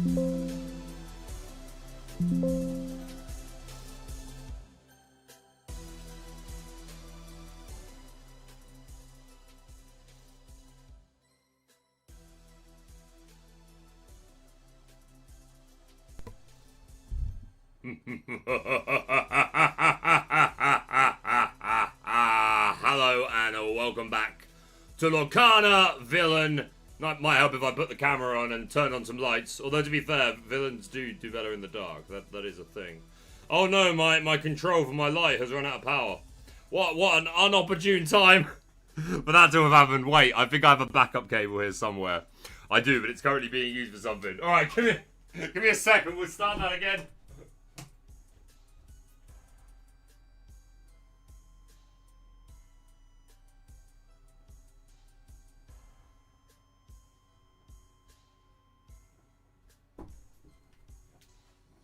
Hello and welcome back to Lorcana Villain. Might help if I put the camera on and turn on some lights. Although to be fair, villains do better in the dark. That is a thing. Oh no, my control for my light has run out of power. What an unopportune time. But that to have happened. Wait, I think I have a backup cable here somewhere. I do, but it's currently being used for something. Alright, give me a second, we'll start that again.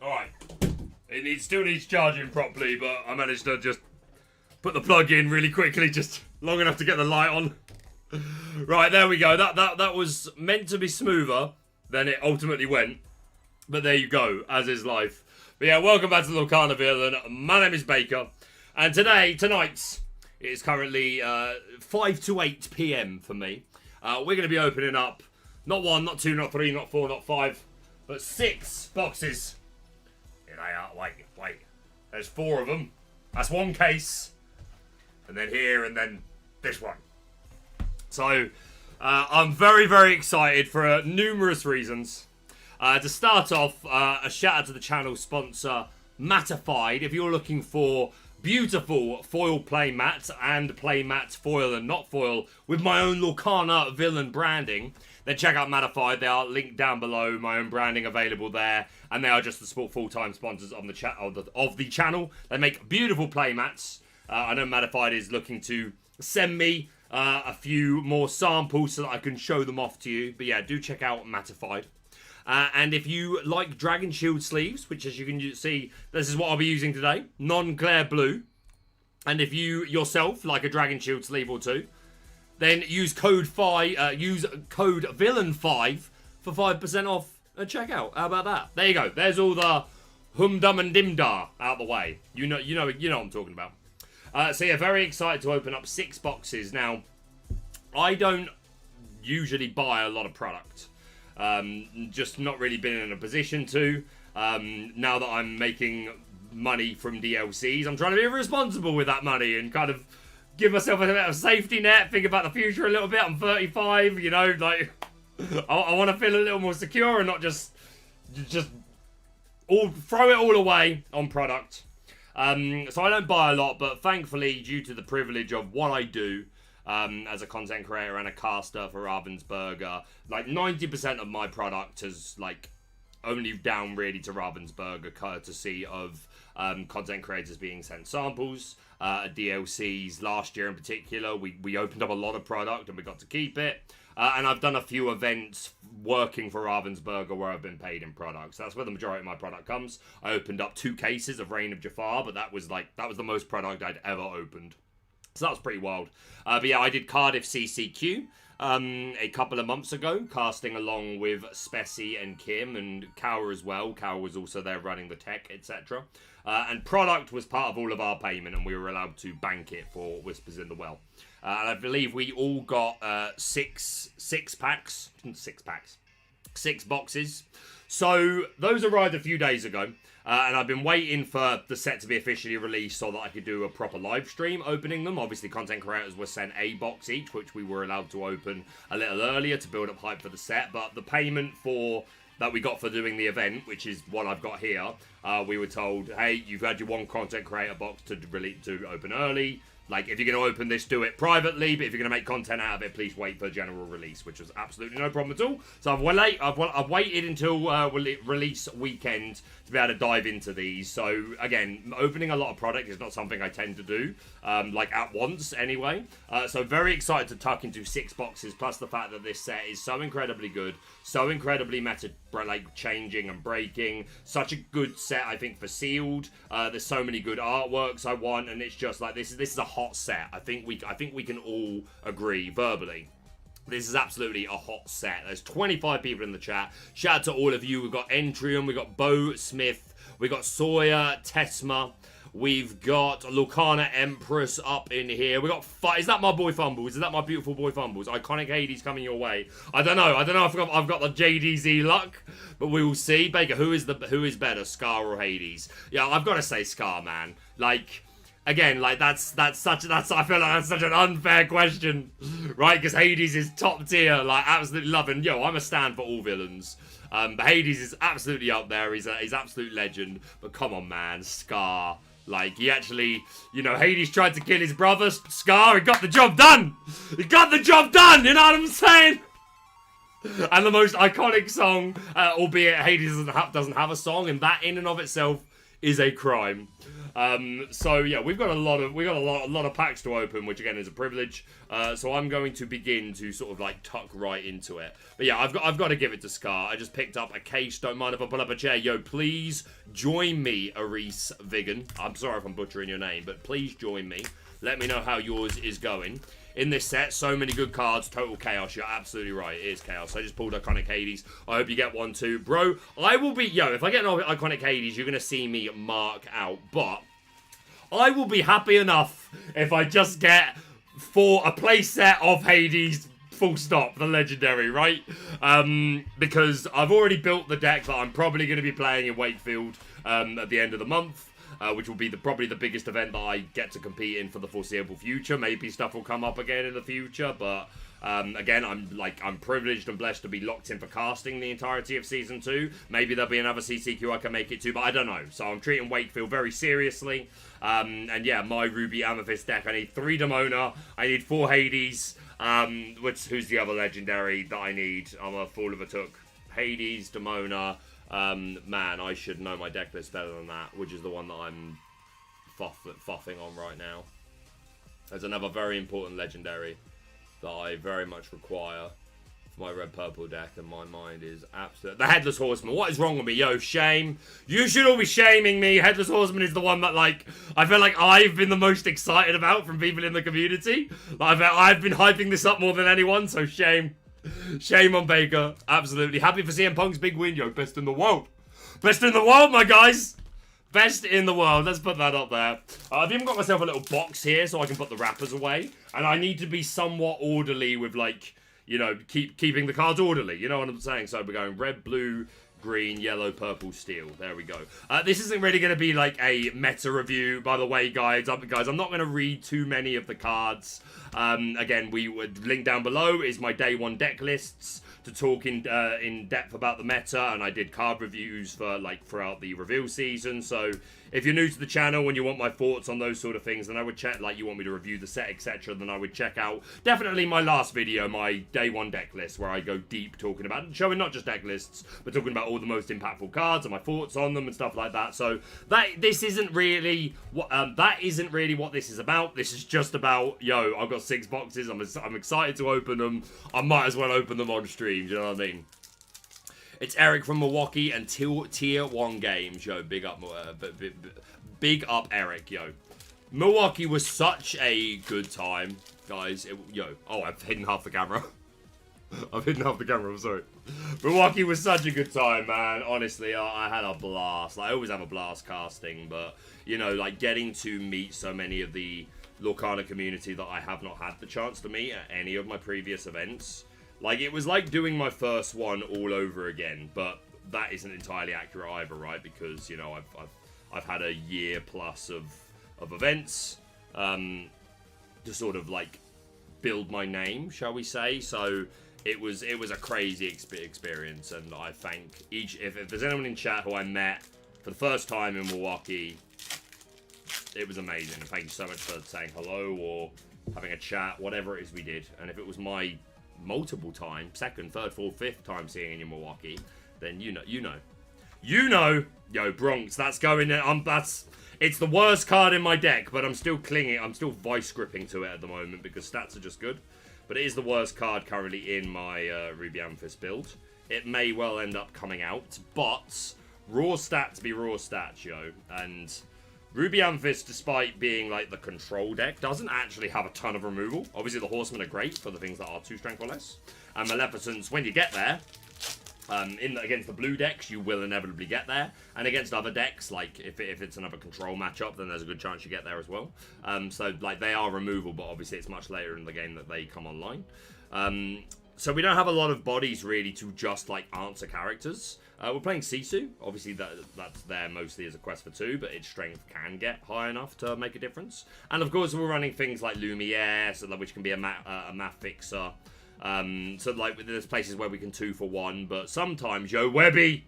Alright, it still needs charging properly, but I managed to just put the plug in really quickly, just long enough to get the light on. Right, there we go. That was meant to be smoother than it ultimately went. But there you go, as is life. But yeah, welcome back to the Lorcana Villain. My name is Baker. And tonight's, it is currently 5 to 8 PM for me. We're going to be opening up, not 1, not 2, not 3, not 4, not 5, but 6 boxes. Here they are. Wait. There's 4 of them. That's 1 case. And then here, and then this one. So, I'm very, very excited for numerous reasons. To start off, a shout out to the channel sponsor, Matified. If you're looking for beautiful foil playmats and playmats foil and not foil with my own Lorcana Villain branding, then check out Matified. They are linked down below. My own branding available there, and they are just the full-time sponsors of the channel. They make beautiful playmats. I know Matified is looking to send me a few more samples so that I can show them off to you. But yeah, do check out Matified. And if you like Dragon Shield sleeves, which as you can see, this is what I'll be using today, non-glare blue. And if you yourself like a Dragon Shield sleeve or two, then use code Villain5 for 5% off at checkout. How about that? There you go. There's all the hum-dum and dim-dar out the way. You know what I'm talking about. So yeah, very excited to open up 6 boxes. Now, I don't usually buy a lot of product. Just not really been in a position to. Now that I'm making money from DLCs, I'm trying to be responsible with that money and kind of give myself a bit of a safety net, think about the future a little bit. I'm 35, you know, like, I want to feel a little more secure and not just throw it all away on product. So I don't buy a lot, but thankfully, due to the privilege of what I do, as a content creator and a caster for Ravensburger, like 90% of my product is like only down really to Ravensburger, courtesy of content creators being sent samples, DLCs. Last year in particular, we opened up a lot of product and we got to keep it. And I've done a few events working for Ravensburger where I've been paid in products. That's where the majority of my product comes. I opened up 2 cases of Reign of Jafar, but that was the most product I'd ever opened. So that was pretty wild. But yeah, I did Cardiff CCQ a couple of months ago, casting along with Spessy and Kim and Cower as well. Cower was also there running the tech, etc. And product was part of all of our payment, and we were allowed to bank it for Whispers in the Well. And I believe we all got 6 boxes. So those arrived a few days ago. And I've been waiting for the set to be officially released so that I could do a proper live stream opening them. Obviously, content creators were sent a box each, which we were allowed to open a little earlier to build up hype for the set. But the payment that we got for doing the event, which is what I've got here, we were told, hey, you've had your 1 content creator box to open early. Like, if you're going to open this, do it privately, but if you're going to make content out of it, please wait for general release, which was absolutely no problem at all. So I've waited until release weekend to be able to dive into these. So, again, opening a lot of product is not something I tend to do, like, at once, anyway. So, very excited to tuck into 6 boxes, plus the fact that this set is so incredibly good, so incredibly changing and breaking. Such a good set, I think, for sealed. There's so many good artworks I want, and it's just like, this is a hot set. I think we can all agree verbally. This is absolutely a hot set. There's 25 people in the chat. Shout out to all of you. We've got Entrium, we've got Bo Smith, we've got Sawyer, Tesma, we've got Lorcana Empress up in here. We got is that my boy Fumbles? Is that my beautiful boy Fumbles? Iconic Hades coming your way. I don't know if I've got the JDZ luck, but we will see. Baker, who is better, Scar or Hades? Yeah, I've got to say Scar, man. Like, again, like I feel like that's such an unfair question, right? Because Hades is top tier, like absolutely loving. Yo, I'm a stand for all villains. But Hades is absolutely up there. He's absolute legend. But come on, man, Scar. Like, he actually, you know, Hades tried to kill his brother, Scar. He got the job done. He got the job done. You know what I'm saying? And the most iconic song, albeit Hades doesn't have a song, and that in and of itself is a crime. So yeah, we've got a lot of packs to open, which again is a privilege. So I'm going to begin to sort of like tuck right into it. But yeah, I've got to give it to Scar. I just picked up a case. Don't mind if I pull up a chair. Yo, please join me, Aris Vigan. I'm sorry if I'm butchering your name, but please join me. Let me know how yours is going. In this set, so many good cards, total chaos. You're absolutely right, it is chaos. I just pulled Iconic Hades. I hope you get one too. Bro, I will be, if I get an Iconic Hades, you're going to see me mark out. But I will be happy enough if I just get a play set of Hades, full stop, the legendary, right? Because I've already built the deck that I'm probably going to be playing in Wakefield at the end of the month. Which will be probably the biggest event that I get to compete in for the foreseeable future. Maybe stuff will come up again in the future, but again, I'm privileged and blessed to be locked in for casting the entirety of Season 2. Maybe there'll be another CCQ I can make it to, but I don't know. So I'm treating Wakefield very seriously. And yeah, my Ruby Amethyst deck, I need 3 Demona, I need 4 Hades, who's the other legendary that I need? I'm a fool of a took. Hades, Demona. Man, I should know my deck list better than that, which is the one that I'm fuffing on right now. There's another very important legendary that I very much require for my red-purple deck, and my mind is absolute. The Headless Horseman. What is wrong with me? Yo, shame. You should all be shaming me. Headless Horseman is the one that, like, I feel like I've been the most excited about from people in the community. Like, I've been hyping this up more than anyone, so shame. Shame on Baker. Absolutely. Happy for CM Punk's big win, yo. Best in the world. Best in the world, my guys. Best in the world. Let's put that up there. I've even got myself a little box here so I can put the wrappers away. And I need to be somewhat orderly with, like, you know, keeping the cards orderly. You know what I'm saying? So we're going red, blue, green, yellow, purple, steel. There we go. This isn't really going to be like a meta review, by the way, guys. I'm not going to read too many of the cards. Again, we would link down below is my day 1 deck lists to talk in depth about the meta, and I did card reviews for throughout the reveal season. So if you're new to the channel and you want my thoughts on those sort of things, then I would check, you want me to review the set, etc., then I would check out definitely my last video, my day 1 deck list, where I go deep talking about, showing not just deck lists, but talking about all the most impactful cards and my thoughts on them and stuff like that. So that isn't really what this is about. This is just about, yo, I've got 6 boxes. I'm excited to open them. I might as well open them on stream. Do you know what I mean? It's Eric from Milwaukee and Tier 1 Games, yo. Big up Eric, yo. Milwaukee was such a good time, guys. I've hidden half the camera. I've hidden half the camera, I'm sorry. Milwaukee was such a good time, man. Honestly, I had a blast. I always have a blast casting, but, you know, getting to meet so many of the Lorcana community that I have not had the chance to meet at any of my previous events. It was like doing my first one all over again, but that isn't entirely accurate either, right? Because, you know, I've had a year plus of events to sort of build my name, shall we say? So it was a crazy experience, and I thank if there's anyone in chat who I met for the first time in Milwaukee, it was amazing. Thank you so much for saying hello or having a chat, whatever it is we did. And if it was my multiple time, 2nd, 3rd, 4th, 5th time seeing in Milwaukee, then you know, yo, Bronx, that's going in. It's the worst card in my deck, but I'm still clinging. I'm still vice gripping to it at the moment because stats are just good. But it is the worst card currently in my Ruby Amethyst build. It may well end up coming out, but raw stats be raw stats, yo. And Ruby Amethyst, despite being like the control deck, doesn't actually have a ton of removal. Obviously, the Horsemen are great for the things that are 2 strength or less. And Maleficents, when you get there, against the blue decks, you will inevitably get there. And against other decks, like if it's another control matchup, then there's a good chance you get there as well. So like they are removal, but obviously it's much later in the game that they come online. So we don't have a lot of bodies really to just like answer characters. We're playing Sisu. Obviously that's there mostly as a quest for 2, but its strength can get high enough to make a difference. And of course we're running things like Lumiere, so which can be a math fixer. So like there's places where we can 2 for 1, but sometimes Yo Webby,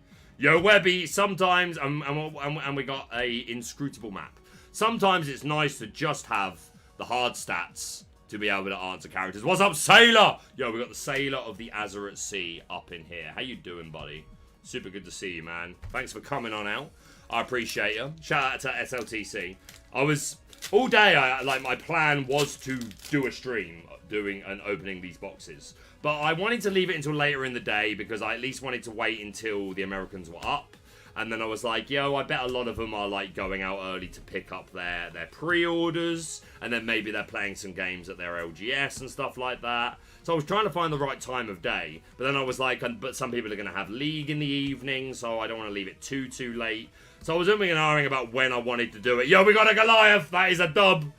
sometimes and we got a inscrutable map. Sometimes it's nice to just have the hard stats to be able to answer characters. What's up, Sailor? Yo, we got the Sailor of the Azure at Sea up in here. How you doing, buddy? Super good to see you, man. Thanks for coming on out. I appreciate you. Shout out to SLTC. I was all day. My plan was to do a stream doing and opening these boxes, but I wanted to leave it until later in the day because I at least wanted to wait until the Americans were up. And then I was like, yo, I bet a lot of them are like going out early to pick up their pre-orders. And then maybe they're playing some games at their LGS and stuff like that. So I was trying to find the right time of day. But then I was like, but some people are going to have League in the evening. So I don't want to leave it too late. So I was umming and ahhing about when I wanted to do it. Yo, we got a Goliath. That is a dub.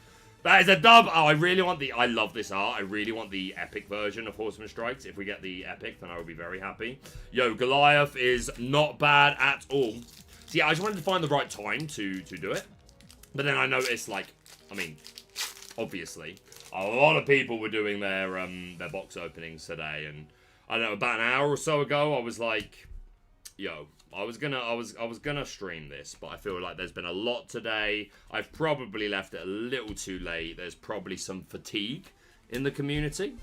That is a dub. Oh, I love this art. I really want the epic version of Horseman Strikes. If we get the epic, then I will be very happy. Yo, Goliath is not bad at all. So yeah, I just wanted to find the right time to do it. But then I noticed, like, I mean, obviously, a lot of people were doing their box openings today. And I don't know, about an hour or so ago, I was like, yo, I was gonna stream this, but I feel like there's been a lot today. I've probably left it a little too late. There's probably some fatigue in the community.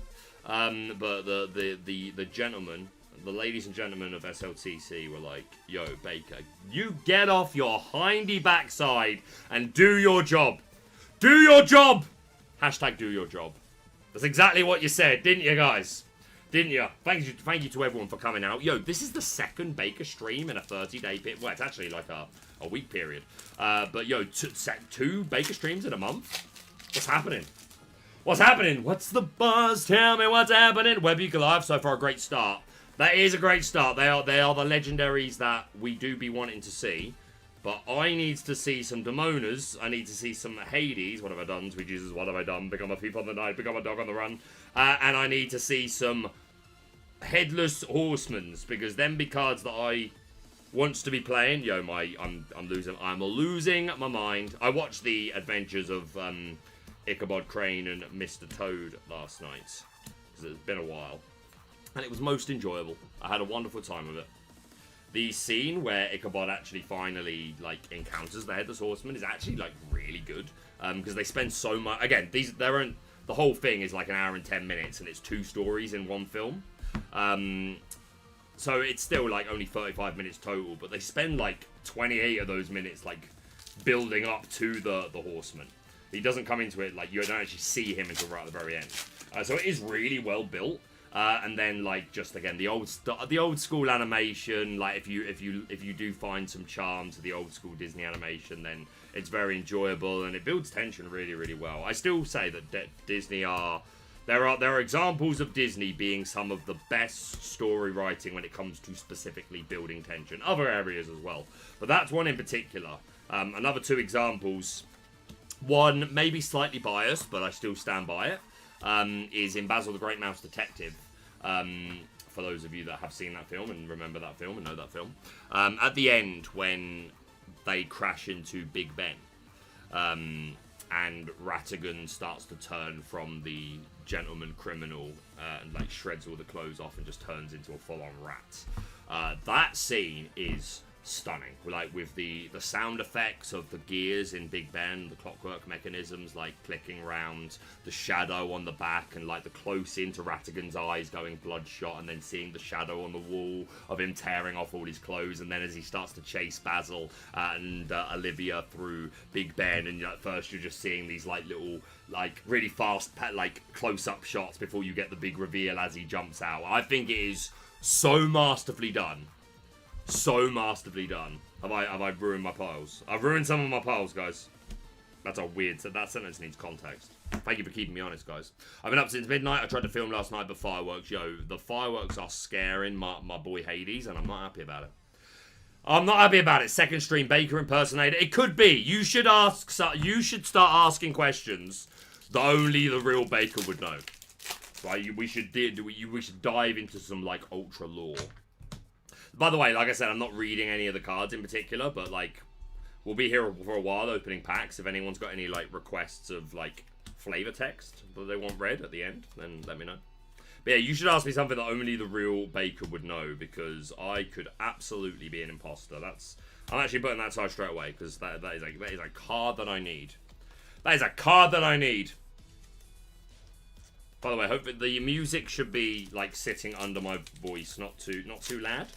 But the gentlemen, the ladies and gentlemen of SLTC were like, yo, Baker, you get off your hindy backside and do your job. Do your job! Hashtag do your job. That's exactly what you said, didn't you guys? Didn't you? Thank you to everyone for coming out. Yo, this is the second Baker stream in a 30-day period. Well, it's actually like a week period. But yo, 2 Baker streams in a month? What's happening? What's happening? What's the buzz? Tell me what's happening. Webby Goliath, so far a great start. That is a great start. They are the legendaries that we do be wanting to see. But I need to see some Demonas. I need to see some Hades. What have I done? Sweet Jesus, what have I done? Become a thief on the night. Become a dog on the run. And I need to see some Headless Horsemans. Because them be cards that I wants to be playing. Yo, I'm losing my mind. I watched the adventures of Ichabod Crane and Mr. Toad last night. Because it's been a while. And it was most enjoyable. I had a wonderful time with it. The scene where Ichabod actually finally, like, encounters the Headless Horseman is actually, like, really good. Because they spend so much... Again, the whole thing is, like, an hour and 10 minutes, and it's 2 stories in one film. So it's still, like, only 35 minutes total, but they spend, like, 28 of those minutes, like, building up to the Horseman. He doesn't come into it, like, you don't actually see him until right at the very end. So it is really well built. And then, like, just again the old school animation. Like, if you do find some charm to the old school Disney animation, then it's very enjoyable and it builds tension really, really well. I still say that Disney there are examples of Disney being some of the best story writing when it comes to specifically building tension. Other areas as well, but that's one in particular. Another 2 examples. One maybe slightly biased, but I still stand by it. Is in Basil the Great Mouse Detective. For those of you that have seen that film and remember that film and know that film. At the end, when they crash into Big Ben, and Ratigan starts to turn from the gentleman criminal and like shreds all the clothes off and just turns into a full-on rat. That scene is stunning, like with the sound effects of the gears in Big Ben, the clockwork mechanisms like clicking round, the shadow on the back, and like the close into Ratigan's eyes going bloodshot, and then seeing the shadow on the wall of him tearing off all his clothes, and then as he starts to chase Basil and Olivia through Big Ben, and at first you're just seeing these like little like really fast like close-up shots before you get the big reveal as he jumps out. I think it is so masterfully done. So masterfully done. Have I ruined my piles? I've ruined some of my piles, guys. That's a weird... That sentence needs context. Thank you for keeping me honest, guys. I've been up since midnight. I tried to film last night, but fireworks. Yo, the fireworks are scaring my boy Hades, and I'm not happy about it. I'm not happy about it. Second stream Baker impersonator. It could be. You should ask. You should start asking questions that only the real Baker would know. Right? We should dive into some like ultra lore. By the way, like I said, I'm not reading any of the cards in particular, but like we'll be here for a while opening packs. If anyone's got any like requests of like flavor text that they want read at the end, then let me know. But yeah, you should ask me something that only the real Baker would know, because I could absolutely be an imposter. I'm actually putting that aside straight away, because that is a card that I need. That is a card that I need. By the way, hopefully the music should be like sitting under my voice, not too loud.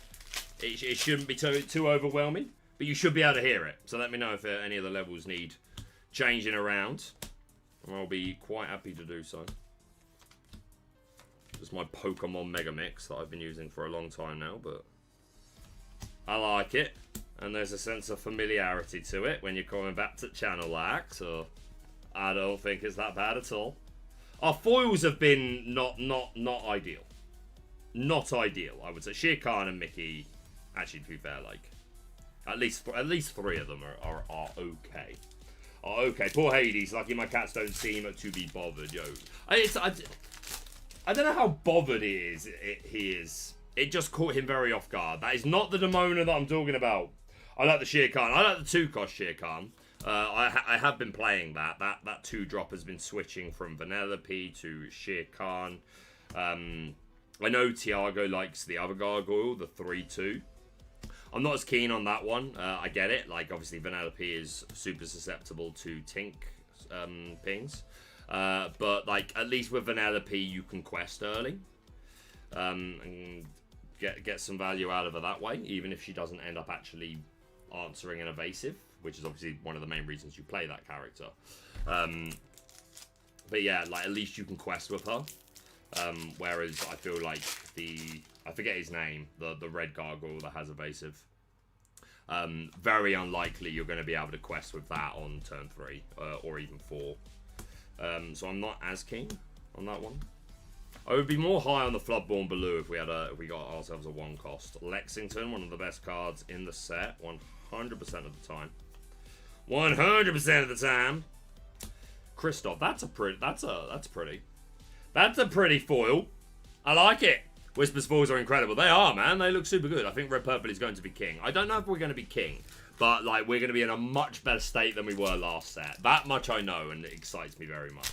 It shouldn't be too overwhelming, but you should be able to hear it. So let me know if any of the levels need changing around. I'll be quite happy to do so. It's my Pokemon Mega Mix that I've been using for a long time now, but I like it. And there's a sense of familiarity to it when you're coming back to channel like, so I don't think it's that bad at all. Our foils have been not ideal. Not ideal, I would say. Shere Khan and Mickey, actually, to be fair, like at least 3 of them are okay. Are okay. Poor Hades, lucky my cats don't seem to be bothered, yo. I don't know how bothered he is. It just caught him very off guard. That is not the Demona that I'm talking about. I like the Shere Khan. I like the 2-cost Shere Khan. I have been playing that. That 2-drop has been switching from Vanellope to Shere Khan. I know Thiago likes the other gargoyle, the 3-2. I'm not as keen on that one. I get it. Like, obviously, Vanellope is super susceptible to Tink pings. But, like, at least with Vanellope, you can quest early. And get some value out of her that way, even if she doesn't end up actually answering an evasive, which is obviously one of the main reasons you play that character. But yeah, like, at least you can quest with her. Whereas I feel like I forget his name, the red gargoyle that has evasive. Very unlikely you're going to be able to quest with that on turn 3 or even 4. So I'm not as keen on that one. I would be more high on the Floodborn Baloo if we got ourselves a 1-cost. Lexington, one of the best cards in the set, 100% of the time. 100% of the time. Kristoff, that's a pretty foil. I like it. Whispers foils are incredible. They are, man. They look super good. I think Red Purple is going to be king. I don't know if we're going to be king, but like we're going to be in a much better state than we were last set. That much I know, and it excites me very much.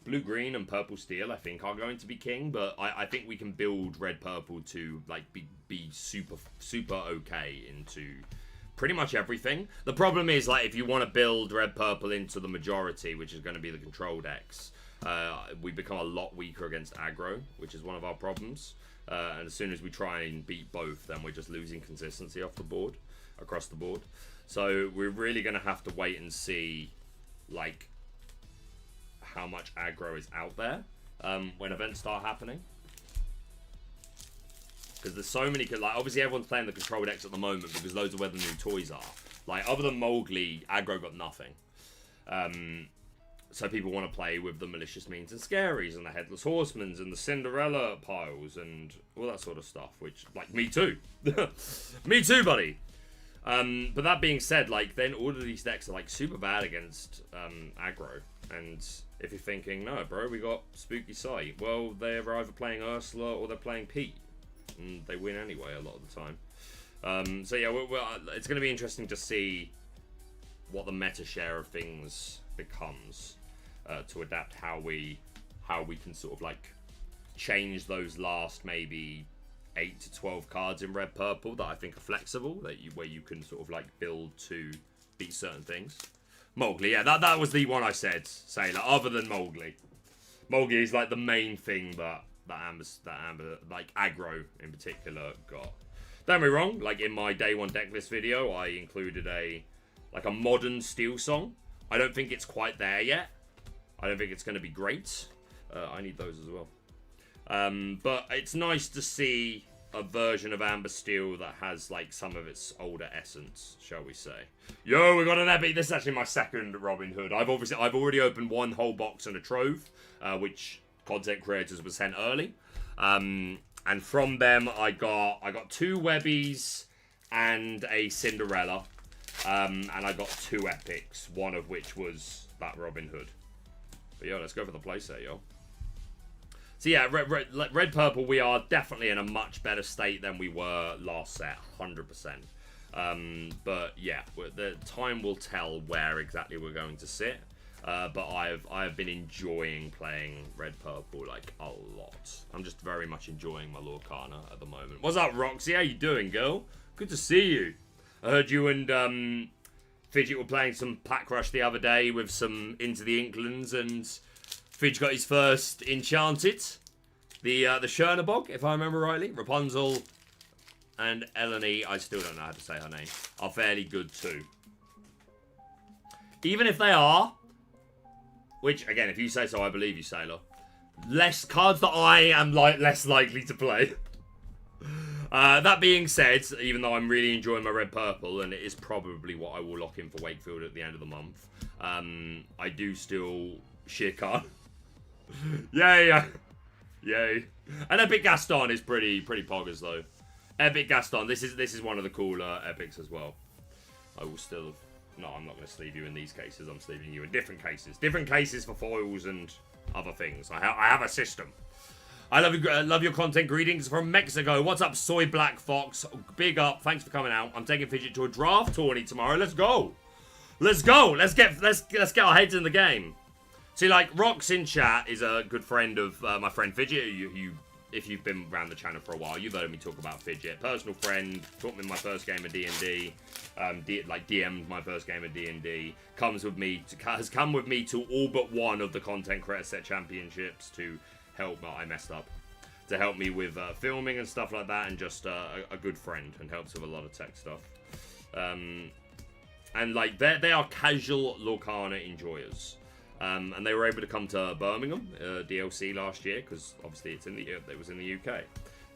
Blue Green and Purple Steel, I think, are going to be king, but I think we can build Red Purple to like be super okay into pretty much everything. The problem is, like, if you want to build Red Purple into the majority, which is going to be the control decks, we become a lot weaker against aggro, which is one of our problems. And as soon as we try and beat both, then we're just losing consistency off the board, across the board. So we're really going to have to wait and see, like, how much aggro is out there when events start happening. Because there's so many, like, obviously everyone's playing the control decks at the moment because those are where the new toys are. Like, other than Mowgli, aggro got nothing. So people want to play with the Malicious Means and Scaries and the Headless Horsemans and the Cinderella piles and all that sort of stuff, which, like, me too. Me too, buddy. But that being said, like, then all of these decks are, like, super bad against aggro. And if you're thinking, no, bro, we got Spooky Sight. Well, they're either playing Ursula or they're playing Pete. And they win anyway a lot of the time. So yeah, it's going to be interesting to see what the meta share of things becomes to adapt how we can sort of like change those last maybe 8 to 12 cards in red purple that I think are flexible, where you can sort of like build to beat certain things. Mowgli, yeah, that was the one I said, Sailor, other than Mowgli. Mowgli is like the main thing that Amber, like aggro in particular, got. Don't be wrong, like in my day one deck list video, I included a modern Steel Song. I don't think it's quite there yet. I don't think it's going to be great. I need those as well. But it's nice to see a version of Amber Steel that has like some of its older essence, shall we say. Yo, we got an epic. This is actually my second Robin Hood. I've already opened one whole box and a trove, which content creators were sent early. And from them I got 2 Webbies and a Cinderella. And I got 2 epics, one of which was that Robin Hood. But yo, let's go for the playset, yo. So yeah, red purple, we are definitely in a much better state than we were last set, 100%. But yeah, the time will tell where exactly we're going to sit. But I've been enjoying playing red purple like a lot. I'm just very much enjoying my Lorcana at the moment. What's up, Roxy? How you doing, girl? Good to see you. I heard you and Fidget were playing some Pack Rush the other day with some Into the Inklands, and Fidge got his first Enchanted, the Chernabog, if I remember rightly. Rapunzel and Eleni, I still don't know how to say her name, are fairly good too. Even if they are, which again, if you say so, I believe you, Sailor. Less cards that I am less likely to play. That being said, even though I'm really enjoying my red purple, and it is probably what I will lock in for Wakefield at the end of the month, I do still Shirkan. Yay! Yay! And Epic Gaston is pretty poggers though. Epic Gaston, this is one of the cooler epics as well. I will still. No, I'm not going to sleeve you in these cases. I'm sleeving you in different cases. Different cases for foils and other things. I have a system. I love your content. Greetings from Mexico. What's up, Soy Black Fox? Big up. Thanks for coming out. I'm taking Fidget to a draft tourney tomorrow. Let's go. Let's go. Let's get our heads in the game. See, like, Rox in chat is a good friend of my friend Fidget. If you've been around the channel for a while, you've heard me talk about Fidget. Personal friend, taught me my first game of D&D. DM'd my first game of D&D. Has come with me to all but one of the Content Creator Set Championships to help. I messed up. To help me with filming and stuff like that, and just a good friend, and helps with a lot of tech stuff. And like they are casual Lorcana enjoyers. And they were able to come to Birmingham DLC last year because obviously it was in the UK.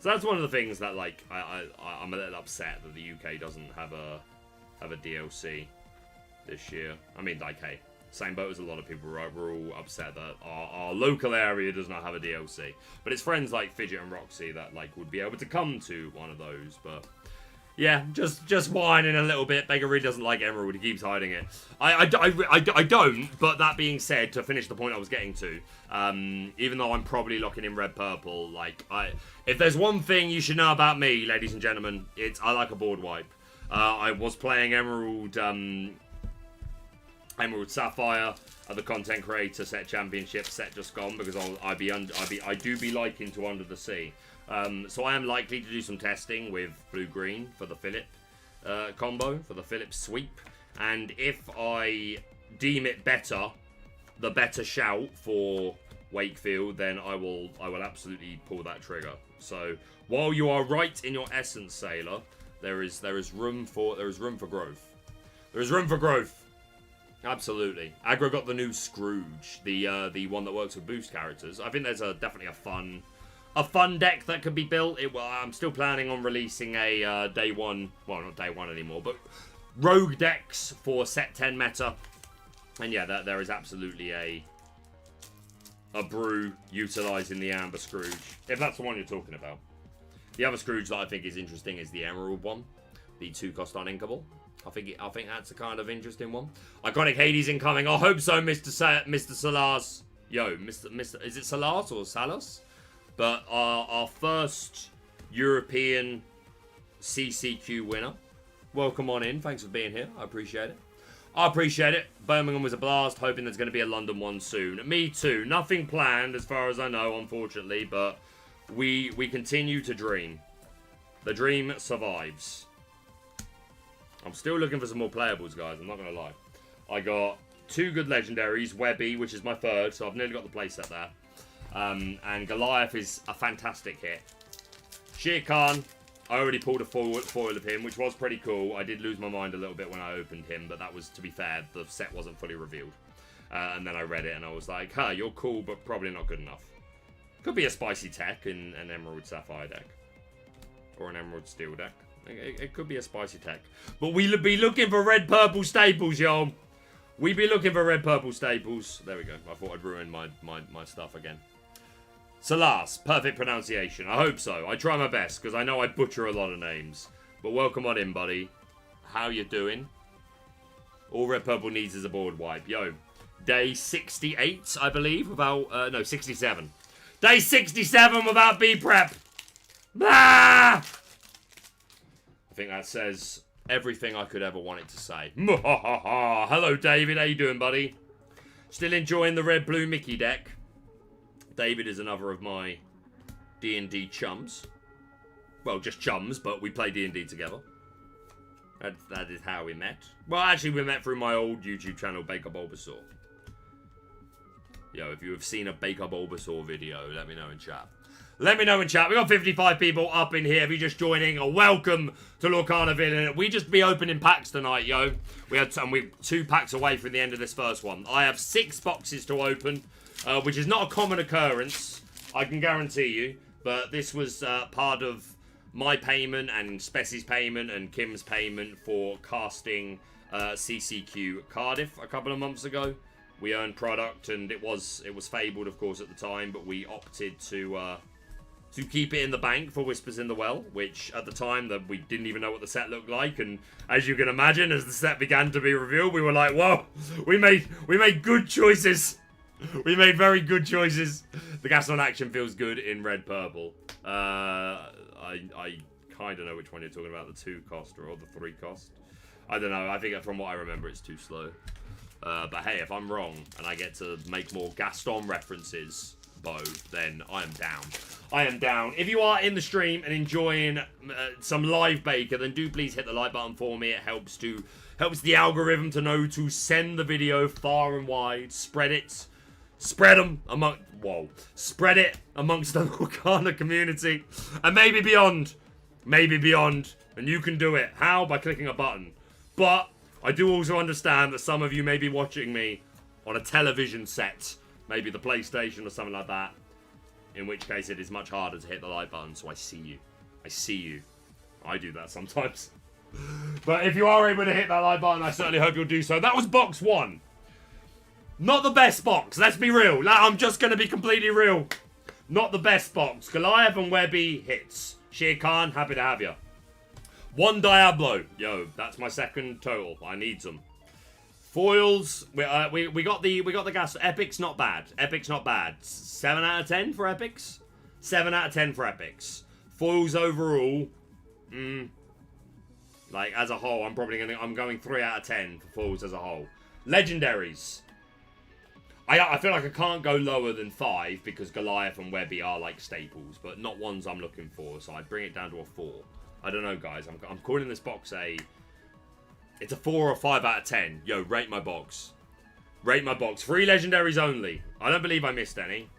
So that's one of the things that like I'm a little upset that the UK doesn't have a DLC this year. I mean, like, hey, same boat as a lot of people. Right? We're all upset that our local area does not have a DLC. But it's friends like Fidget and Roxy that like would be able to come to one of those. But yeah, just whining a little bit. Beggar really doesn't like Emerald. He keeps hiding it. I don't, but that being said, to finish the point I was getting to, even though I'm probably locking in red purple, like, if there's one thing you should know about me, ladies and gentlemen, it's I like a board wipe. I was playing Emerald Sapphire at the Content Creator Set Championship, set just gone, because I do be liking to Under the Sea. So I am likely to do some testing with blue-green for the Philip combo, for the Philip sweep. And if I deem it better, the better shout for Wakefield, then I will absolutely pull that trigger. So while you are right in your essence, Sailor, there is room for growth. There is room for growth. Absolutely. Aggro got the new Scrooge, the one that works with boost characters. I think there's definitely a fun deck that could be built. I'm still planning on releasing a day one, well, not day one anymore, but rogue decks for set 10 meta. And yeah, there is absolutely a brew utilizing the Amber Scrooge, if that's the one you're talking about. The other Scrooge that I think is interesting is the Emerald one, the 2-cost uninkable. I think that's a kind of interesting one. Iconic Hades incoming. I hope so, Mr. Salas. Yo, Mr. Is it Salas or Salas? But our first European CCQ winner. Welcome on in. Thanks for being here. I appreciate it. Birmingham was a blast. Hoping there's going to be a London one soon. Me too. Nothing planned as far as I know, unfortunately. But we continue to dream. The dream survives. I'm still looking for some more playables, guys. I'm not going to lie. I got 2 good legendaries. Webby, which is my 3rd. So I've nearly got the playset there. And Goliath is a fantastic hit. Shere Khan, I already pulled a foil of him, which was pretty cool. I did lose my mind a little bit when I opened him, but that was, to be fair, the set wasn't fully revealed. And then I read it and I was like, huh, you're cool, but probably not good enough. Could be a spicy tech in an Emerald Sapphire deck. or an Emerald Steel deck. It could be a spicy tech. But we'll be looking for red-purple staples, y'all. We be looking for red-purple staples. There we go. I thought I'd ruin my stuff again. Salas, perfect pronunciation. I hope so. I try my best, because I know I butcher a lot of names. But welcome on in, buddy. How you doing? All red-purple needs is a board wipe. Yo, day 68, I believe, without... no, 67. Day 67 without B-prep. Ah! I think that says everything I could ever want it to say. Hello, David. How you doing, buddy? Still enjoying the red-blue Mickey deck. David is another of my D&D chums. Well, just chums, but we play D&D together. That is how we met. Well, actually, we met through my old YouTube channel, Baker Bulbasaur. Yo, if you have seen a Baker Bulbasaur video, let me know in chat. Let me know in chat. We got 55 people up in here. If you're just joining, welcome to Lorcana Villain. We just be opening packs tonight, yo. We're 2 packs away from the end of this first one. I have 6 boxes to open, which is not a common occurrence, I can guarantee you. But this was part of my payment and Spessie's payment and Kim's payment for casting CCQ Cardiff a couple of months ago. We earned product, and it was Fabled, of course, at the time, but we opted to keep it in the bank for Whispers in the Well, which at the time that we didn't even know what the set looked like, and as you can imagine, as the set began to be revealed, we were like, whoa, we made good choices. We made very good choices. The Gaston action feels good in red purple. I kind of know which one you're talking about, the 2 cost or the 3 cost. I don't know. I think from what I remember, it's too slow. But hey, if I'm wrong and I get to make more Gaston references, Bo, then I am down. I am down. If you are in the stream and enjoying some live Baker, then do please hit the like button for me. It helps the algorithm to know to send the video far and wide. Spread it. Spread them among... Whoa. Spread it amongst the Lorcana community. And maybe beyond. Maybe beyond. And you can do it. How? By clicking a button. But I do also understand that some of you may be watching me on a television set. Maybe the PlayStation or something like that. In which case it is much harder to hit the like button. So I see you. I see you. I do that sometimes. But if you are able to hit that like button, I certainly hope you'll do so. That was box 1. Not the best box, let's be real. I'm just going to be completely real. Not the best box. Goliath and Webby hits. Shere Khan, happy to have you. 1 Diablo. Yo, that's my second total. I need some. Foils. We got the gas. Epics not bad. Epics not bad. 7 out of 10 for Epics. 7 out of 10 for Epics. Foils overall. Like as a whole, I'm going 3 out of 10 for foils as a whole. Legendaries. I feel like I can't go lower than 5 because Goliath and Webby are like staples, but not ones I'm looking for, so I bring it down to a 4. I don't know, guys. I'm calling this box it's a 4 or 5 out of 10. Yo, rate my box. Rate my box. 3 legendaries only. I don't believe I missed any.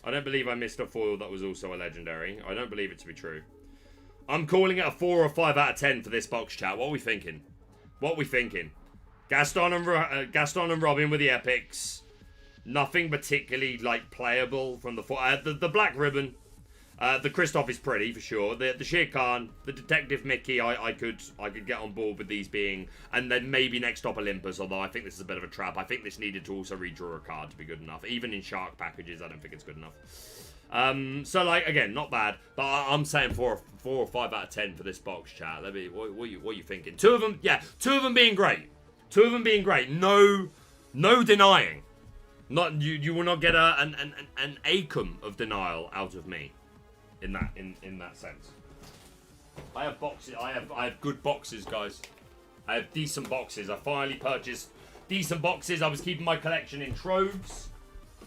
I don't believe I missed a foil that was also a legendary. I don't believe it to be true. I'm calling it a 4 or 5 out of 10 for this box, chat. What are we thinking? What are we thinking? Gaston and Robin with the epics. Nothing particularly, like, playable from the Black Ribbon. The Kristoff is pretty, for sure. The Shere Khan, the Detective Mickey, I could get on board with these being... And then maybe next stop Olympus, although I think this is a bit of a trap. I think this needed to also redraw a card to be good enough. Even in Shark packages, I don't think it's good enough. So, like, again, not bad. But I'm saying 4 or 5 out of 10 for this box, chat. Let me... What are you thinking? 2 of them... Yeah, 2 of them being great. 2 of them being great. No denying. You will not get an acum of denial out of me in that sense. I have boxes. I have good boxes, guys. I have decent boxes. I finally purchased decent boxes. I was keeping my collection in troves,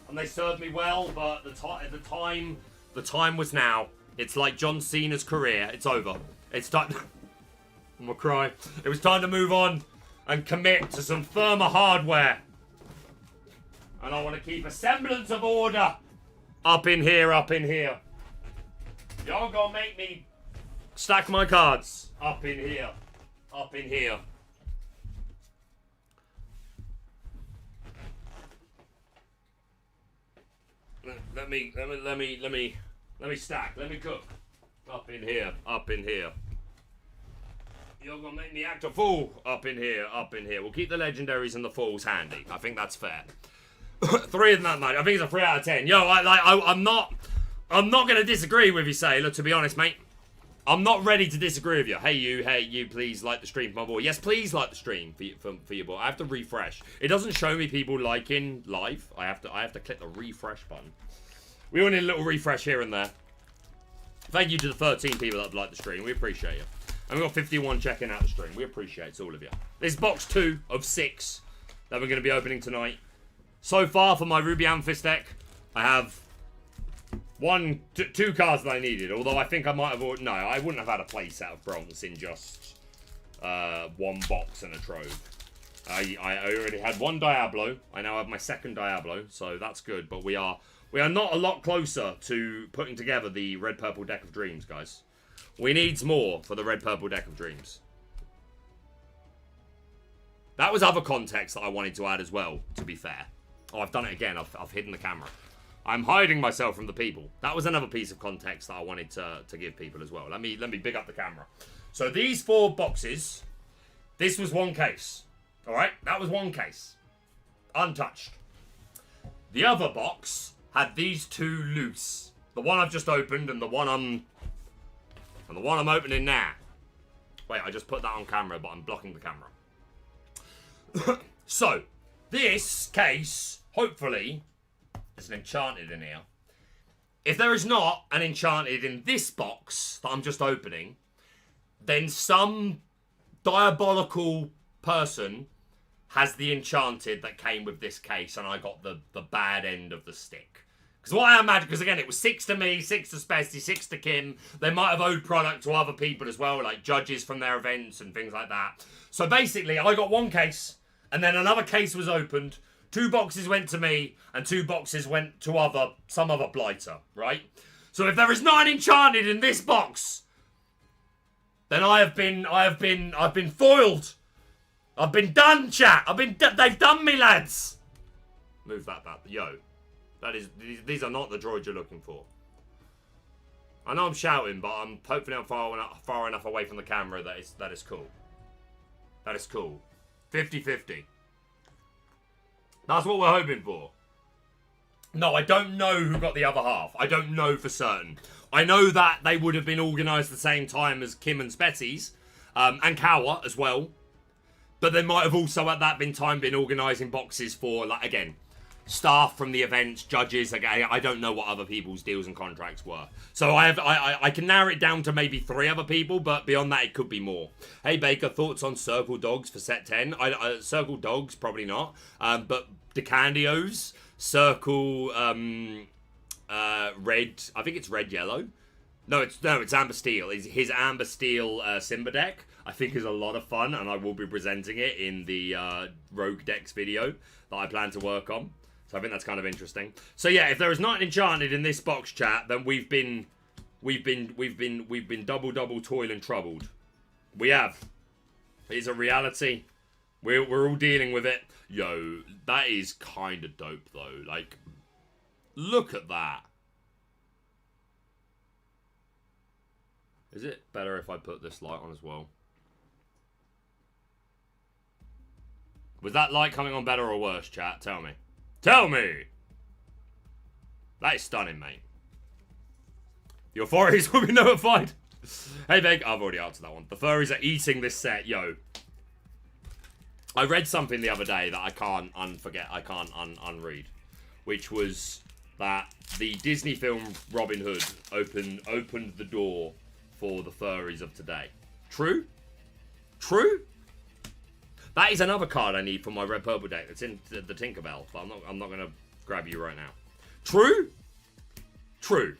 and they served me well. But the time was now. It's like John Cena's career. It's over. It's time. I'm gonna cry. It was time to move on and commit to some firmer hardware. And I want to keep a semblance of order up in here. Y'all gonna make me stack my cards up in here. Let me stack. Let me cook. Up in here. Up in here. You're gonna make me act a fool. Up in here. Up in here. We'll keep the legendaries and the falls handy. I think that's fair. 3 isn't that much. I think it's a 3 out of 10. Yo, I'm not gonna disagree with you, say. Look, to be honest, mate, I'm not ready to disagree with you. Hey, you, please like the stream for my boy. Yes, please like the stream for your boy. I have to refresh. It doesn't show me people liking live. I have to click the refresh button. We all need a little refresh here and there. Thank you to the 13 people that have liked the stream. We appreciate you. And we've got 51 checking out the stream. We appreciate all of you. This is box 2 of 6 that we're going to be opening tonight. So far for my Ruby Amethyst deck, I have 2 cards that I needed. Although I think I might have... No, I wouldn't have had a play set of bronze in just 1 box and a trove. I already had 1 Diablo. I now have my 2nd Diablo, so that's good. But we are not a lot closer to putting together the red-purple deck of dreams, guys. We needs more for the red-purple deck of dreams. That was other context that I wanted to add as well, to be fair. Oh, I've done it again. I've hidden the camera. I'm hiding myself from the people. That was another piece of context that I wanted to give people as well. Let me big up the camera. So these 4 boxes, this was 1 case. All right? That was 1 case. Untouched. The other box had these 2 loose. The one I've just opened and the one I'm opening now. Wait, I just put that on camera, but I'm blocking the camera. So, this case, hopefully, there's an Enchanted in here. If there is not an Enchanted in this box that I'm just opening, then some diabolical person has the Enchanted that came with this case, and I got the bad end of the stick. Because what I imagine, because again, it was 6 to me, 6 to Spessy, 6 to Kim. They might have owed product to other people as well, like judges from their events and things like that. So basically, I got 1 case, and then another case was opened. 2 boxes went to me, and 2 boxes went to some other blighter, right? So if there is not an Enchanted in this box, then I've been foiled. I've been done, chat. They've done me, lads. Move that back, yo. These are not the droids you're looking for. I know I'm shouting, but hopefully I'm far enough away from the camera that is cool. That is cool. 50-50. That's what we're hoping for. No, I don't know who got the other half. I don't know for certain. I know that they would have been organised at the same time as Kim and Spetsy's, and Kawa as well. But they might have also at that time been organising boxes for, like, again, staff from the events, judges. I don't know what other people's deals and contracts were. So I can narrow it down to maybe 3 other people, but beyond that it could be more. Hey Baker, thoughts on Circle Dogs for set 10? Circle Dogs, probably not. But Decandios, Circle Red, I think it's Red Yellow. No, it's Amber Steel. His Amber Steel Simba deck, I think, is a lot of fun, and I will be presenting it in the Rogue Decks video that I plan to work on. So I think that's kind of interesting. So yeah, if there is not an Enchanted in this box, chat, then we've been double toil and troubled. We have. It's a reality. We're all dealing with it. Yo, that is kind of dope though. Like, look at that. Is it better if I put this light on as well? Was that light coming on better or worse, chat? Tell me. Tell me! That is stunning, mate. The authorities will be notified. Hey, Meg. I've already answered that one. The furries are eating this set. Yo. I read something the other day that I can't unread. Which was that the Disney film Robin Hood opened the door for the furries of today. True? True? That is another card I need for my red purple deck. It's in the Tinkerbell, but I'm not gonna grab you right now. True? True.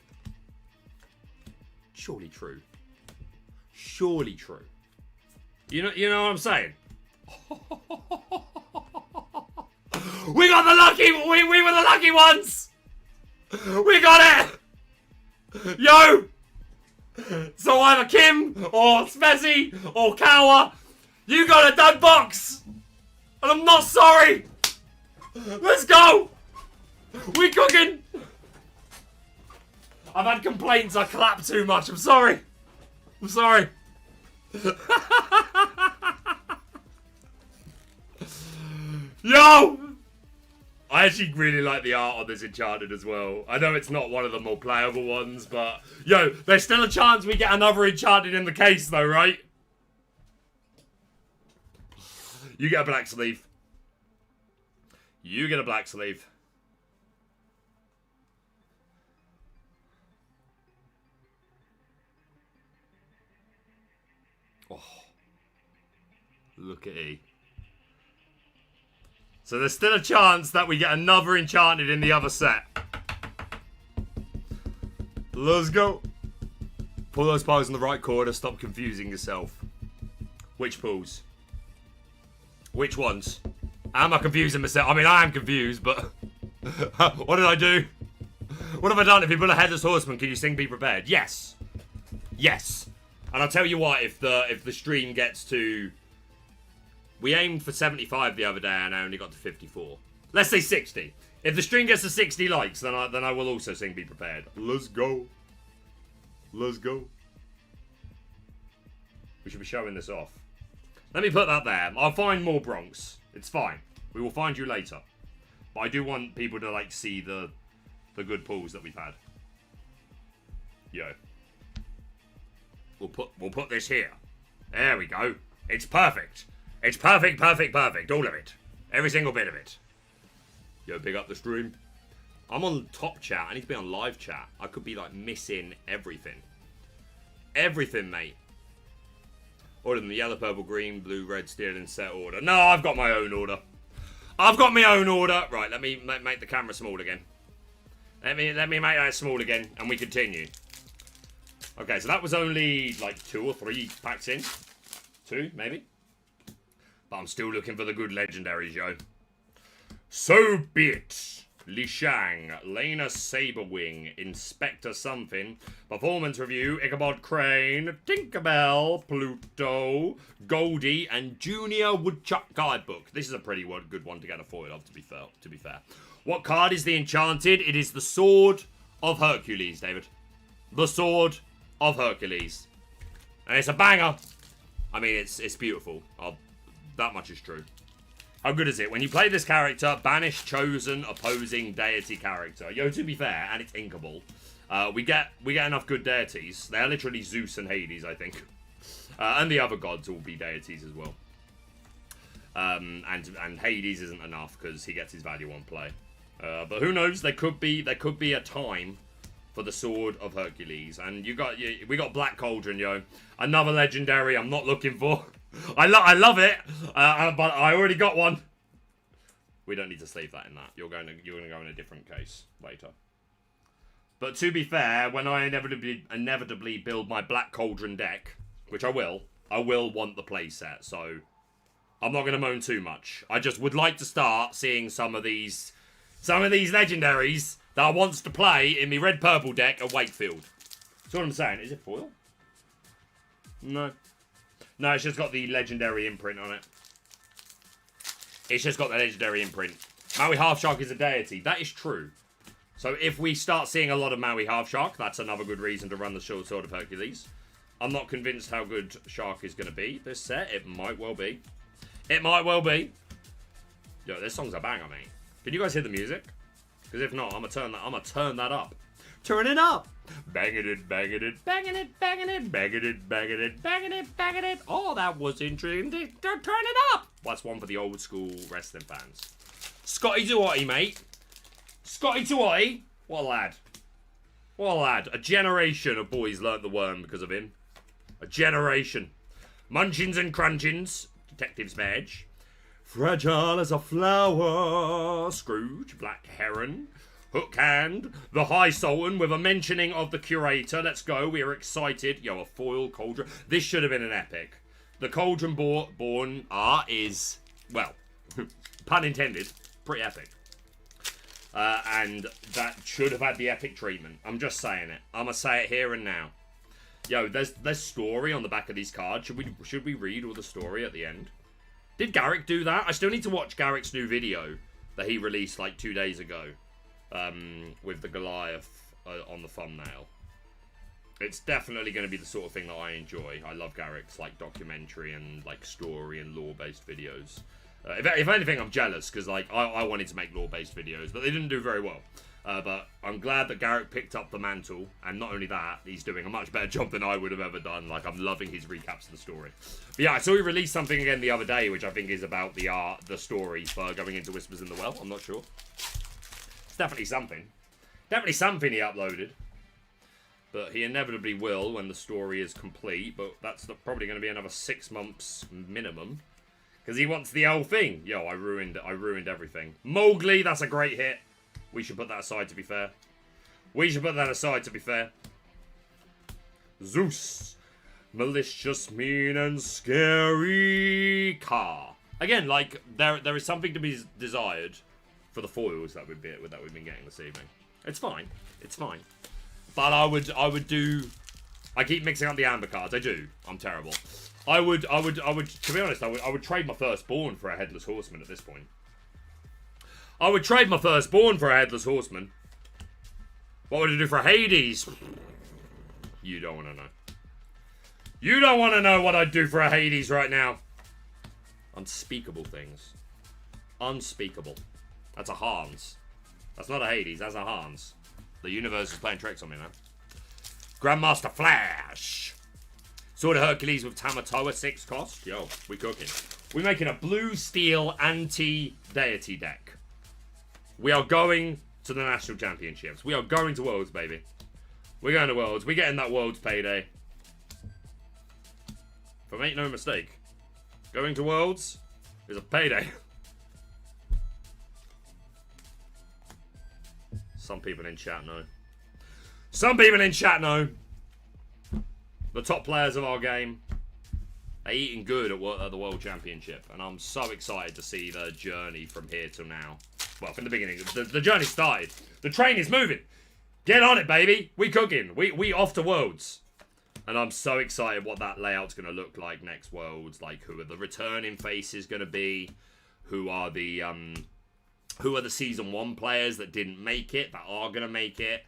Surely true. Surely true. You know what I'm saying? We got the lucky. We were the lucky ones. We got it. Yo. So either Kim or Spezzy or Kawa, you got a done box, and I'm not sorry. Let's go. We cooking. I've had complaints I clap too much. I'm sorry. I'm sorry. Yo! I actually really like the art on this Enchanted as well. I know it's not one of the more playable ones, but... Yo, there's still a chance we get another Enchanted in the case though, right? You get a black sleeve. You get a black sleeve. Oh. Look at E. So there's still a chance that we get another Enchanted in the other set. Let's go. Pull those piles in the right corner. Stop confusing yourself. Which pulls? Which ones? Am I confusing myself? I mean, I am confused, but... What did I do? What have I done? If you pull a Headless Horseman, can you sing Be Prepared? Yes. Yes. And I'll tell you what, if the stream gets to... We aimed for 75 the other day and I only got to 54. Let's say 60. If the stream gets to 60 likes, then I will also sing Be Prepared. Let's go. Let's go. We should be showing this off. Let me put that there. I'll find more Bronx. It's fine. We will find you later. But I do want people to like see the good pulls that we've had. Yo. We'll put this here. There we go. It's perfect. It's perfect, perfect, perfect. All of it. Every single bit of it. Yo, big up the stream. I'm on top chat. I need to be on live chat. I could be like missing everything. Everything, mate. Order them the yellow, purple, green, blue, red, steel, in set order. No, I've got my own order. I've got my own order. Right, let me make the camera small again. Let me make that small again, and we continue. Okay, so that was only like 2 or 3 packs in. 2, maybe. But I'm still looking for the good legendaries, yo. So be it. Li Shang, Lena Saberwing, Inspector Something, Performance Review, Ichabod Crane, Tinkerbell, Pluto, Goldie, and Junior Woodchuck Guidebook. This is a pretty good one to get a foil of, to be fair. What card is the Enchanted? It is the Sword of Hercules, David. The Sword of Hercules. And it's a banger. I mean, it's beautiful. That much is true. How good is it? When you play this character, banish chosen opposing deity character. Yo, to be fair, and it's inkable. We get enough good deities. They're literally Zeus and Hades, I think. And the other gods will be deities as well. And Hades isn't enough because he gets his value on play. But who knows? There could be a time for the Sword of Hercules. And we got Black Cauldron, yo. Another legendary I'm not looking for. I love it, but I already got one. We don't need to save that in that. You're gonna go in a different case later. But to be fair, when I inevitably build my Black Cauldron deck, which I will want the playset. So I'm not gonna moan too much. I just would like to start seeing some of these legendaries that I wants to play in my red purple deck at Wakefield. That's what I'm saying. Is it foil? No. No, it's just got the legendary imprint on it. It's just got the legendary imprint. Maui Half-Shark is a deity. That is true. So if we start seeing a lot of Maui Half-Shark, that's another good reason to run the Sword of Hercules. I'm not convinced how good Shark is going to be this set. It might well be. It might well be. Yo, this song's a banger, mate. Can you guys hear the music? Because if not, I'm gonna turn that up. Turn it up! Banging it, banging it, banging it, banging it, banging it, banging it, banging it, banging it. Oh, that was intriguing. Turn it up! That's one for the old school wrestling fans. Scotty Duotti, mate. Scotty Duotti. What a lad. What a lad. A generation of boys learnt the worm because of him. A generation. Munchins and Crunchins. Detective's badge. Fragile as a flower. Scrooge. Black Heron. Hook Hand, the High Sultan with a mentioning of the Curator. Let's go. We are excited. Yo, a foil Cauldron. This should have been an epic. The Cauldron Born art is, well, pun intended, pretty epic. And that should have had the epic treatment. I'm just saying it. I'm going to say it here and now. Yo, there's story on the back of these cards. Should we read all the story at the end? Did Garrick do that? I still need to watch Garrick's new video that he released like 2 days ago. With the Goliath on the thumbnail. It's definitely going to be the sort of thing that I enjoy. I love Garrick's like documentary and like story and lore-based videos. If anything, I'm jealous because like I wanted to make lore-based videos, but they didn't do very well. But I'm glad that Garrick picked up the mantle, and not only that, he's doing a much better job than I would have ever done. Like, I'm loving his recaps of the story. But yeah, I saw he released something again the other day, which I think is about the story for going into Whispers in the Well. I'm not sure. It's definitely something. Definitely something he uploaded. But he inevitably will when the story is complete. But that's probably going to be another 6 months minimum. Because he wants the whole thing. Yo, I ruined everything. Mowgli, that's a great hit. We should put that aside, to be fair. We should put that aside, to be fair. Zeus. Malicious, mean, and scary car. Again, like, there is something to be desired for the foils that we've been getting this evening. It's fine. It's fine. But I would do... I keep mixing up the amber cards. I do. I'm terrible. I would, to be honest, I would trade my firstborn for a Headless Horseman at this point. I would trade my firstborn for a Headless Horseman. What would I do for Hades? You don't want to know. You don't want to know what I'd do for a Hades right now. Unspeakable things. Unspeakable. That's a Hans. That's not a Hades, that's a Hans. The universe is playing tricks on me, man. Grandmaster Flash. Sword of Hercules with Tamatoa, 6 cost. Yo, we cooking. We're making a blue steel anti-deity deck. We are going to the National Championships. We are going to Worlds, baby. We're going to Worlds. We're getting that Worlds payday. If I make no mistake, going to Worlds is a payday. Some people in chat know. Some people in chat know. The top players of our game. They're eating good at the World Championship. And I'm so excited to see the journey from here till now. Well, from the beginning. The journey started. The train is moving. Get on it, baby. We cooking. We off to Worlds. And I'm so excited what that layout's going to look like next Worlds. Like, who are the returning faces going to be? Who are the Season 1 players that didn't make it, that are going to make it?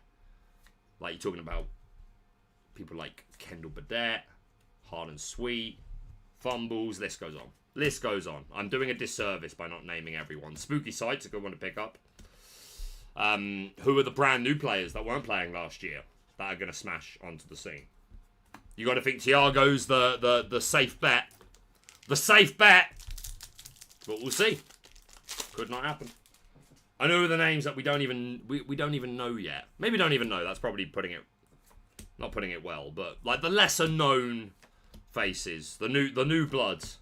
Like, you're talking about people like Kendall Badette, Hard and Sweet, Fumbles, list goes on. List goes on. I'm doing a disservice by not naming everyone. Spooky Sight's a good one to pick up. Who are the brand new players that weren't playing last year that are going to smash onto the scene? You got to think Thiago's the safe bet. The safe bet. But we'll see. Could not happen. I know the names that we don't even know yet. Maybe don't even know. That's probably not putting it well. But like the lesser known faces, the new bloods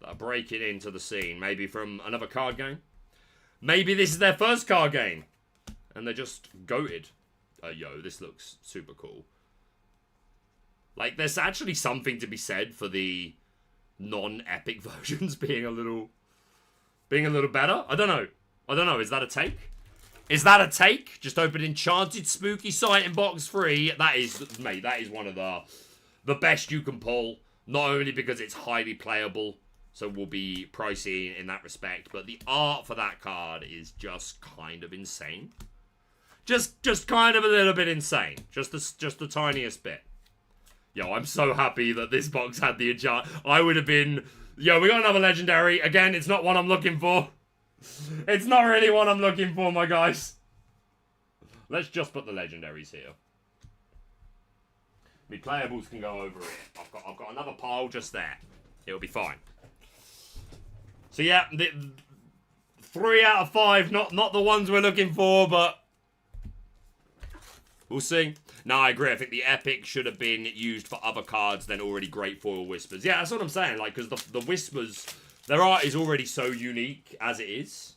that are breaking into the scene. Maybe from another card game. Maybe this is their first card game, and they're just goated. Yo, this looks super cool. Like, there's actually something to be said for the non-epic versions being a little better. I don't know. Is that a take? Is that a take? Just open Enchanted Spooky Sight in box 3. That is, mate, that is one of the best you can pull. Not only because it's highly playable, so will be pricey in that respect, but the art for that card is just kind of insane. Just kind of a little bit insane. Just the tiniest bit. Yo, I'm so happy that this box had the enchant. I would have been... Yo, we got another legendary. Again, it's not one I'm looking for. It's not really one I'm looking for, my guys. Let's just put the legendaries here. Me playables can go over it. I've got another pile just there. It'll be fine. So yeah, 3 out of 5, not the ones we're looking for, but we'll see. No, I agree. I think the epic should have been used for other cards than already great foil whispers. Yeah, that's what I'm saying. Like, because the whispers, their art is already so unique as it is.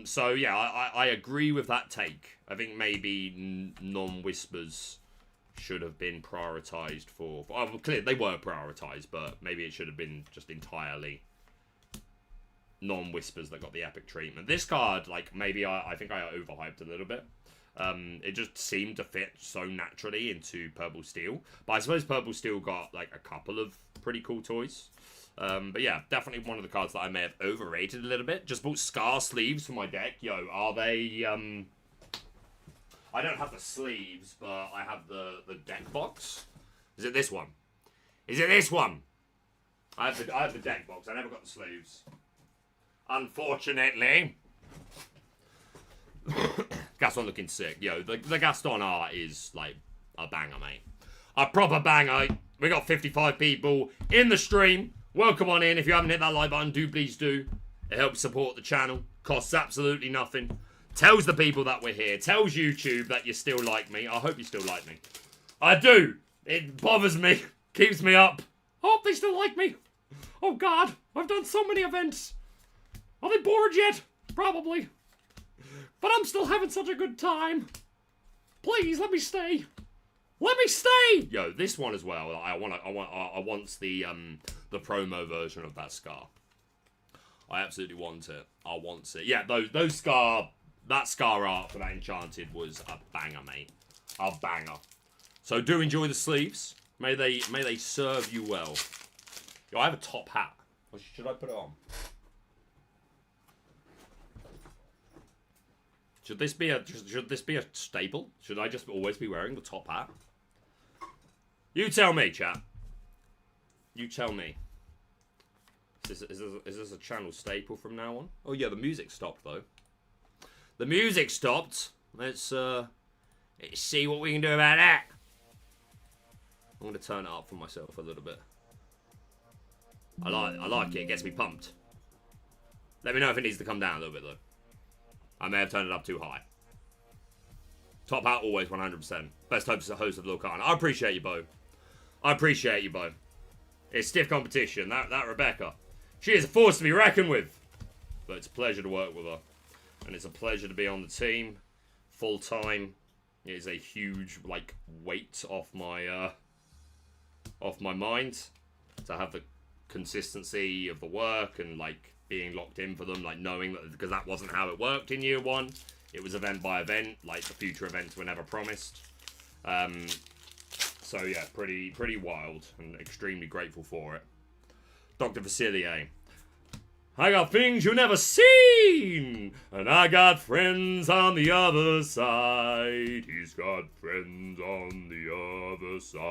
So yeah, I agree with that take. I think maybe non-whispers should have been prioritized for. Well, clearly they were prioritized, but maybe it should have been just entirely non-whispers that got the epic treatment. This card, like, maybe I think I overhyped a little bit. It just seemed to fit so naturally into Purple Steel. But I suppose Purple Steel got, like, a couple of pretty cool toys. But yeah, definitely one of the cards that I may have overrated a little bit. Just bought Scar Sleeves for my deck. Yo, are they I don't have the sleeves, but I have the deck box. Is it this one? Is it this one? I have the deck box. I never got the sleeves. Unfortunately. Gaston looking sick. Yo, the Gaston art is like a banger, mate. A proper banger. We got 55 people in the stream. Welcome on in. If you haven't hit that like button, do please do. It helps support the channel. Costs absolutely nothing. Tells the people that we're here. Tells YouTube that you still like me. I hope you still like me. I do. It bothers me. Keeps me up. I hope they still like me. Oh God, I've done so many events. Are they bored yet? Probably. But I'm still having such a good time. Please let me stay. Let me stay. Yo, this one as well. I want the promo version of that scar. I absolutely want it. I want it. Yeah, that scar art for that Enchanted was a banger, mate. A banger. So do enjoy the sleeves. May they serve you well. Yo, I have a top hat. Or should I put it on? Should this be a staple? Should I just always be wearing the top hat? You tell me, chat. You tell me. Is this a channel staple from now on? Oh yeah, the music stopped though. The music stopped. Let's see what we can do about that. I'm gonna turn it up for myself a little bit. I like it. It gets me pumped. Let me know if it needs to come down a little bit though. I may have turned it up too high. Top hat always 100%. Best host of Lorcana. I appreciate you, Bo. I appreciate you, Bo. It's stiff competition. That Rebecca. She is a force to be reckoned with. But it's a pleasure to work with her. And it's a pleasure to be on the team. Full time. It is a huge, like, weight off my mind. To have the consistency of the work and, like, being locked in for them. Like, knowing that, because that wasn't how it worked in year one. It was event by event. Like, the future events were never promised. So yeah, pretty wild and extremely grateful for it. Dr. Vasilier. I got things you never seen, and I got friends on the other side. He's got friends on the other side.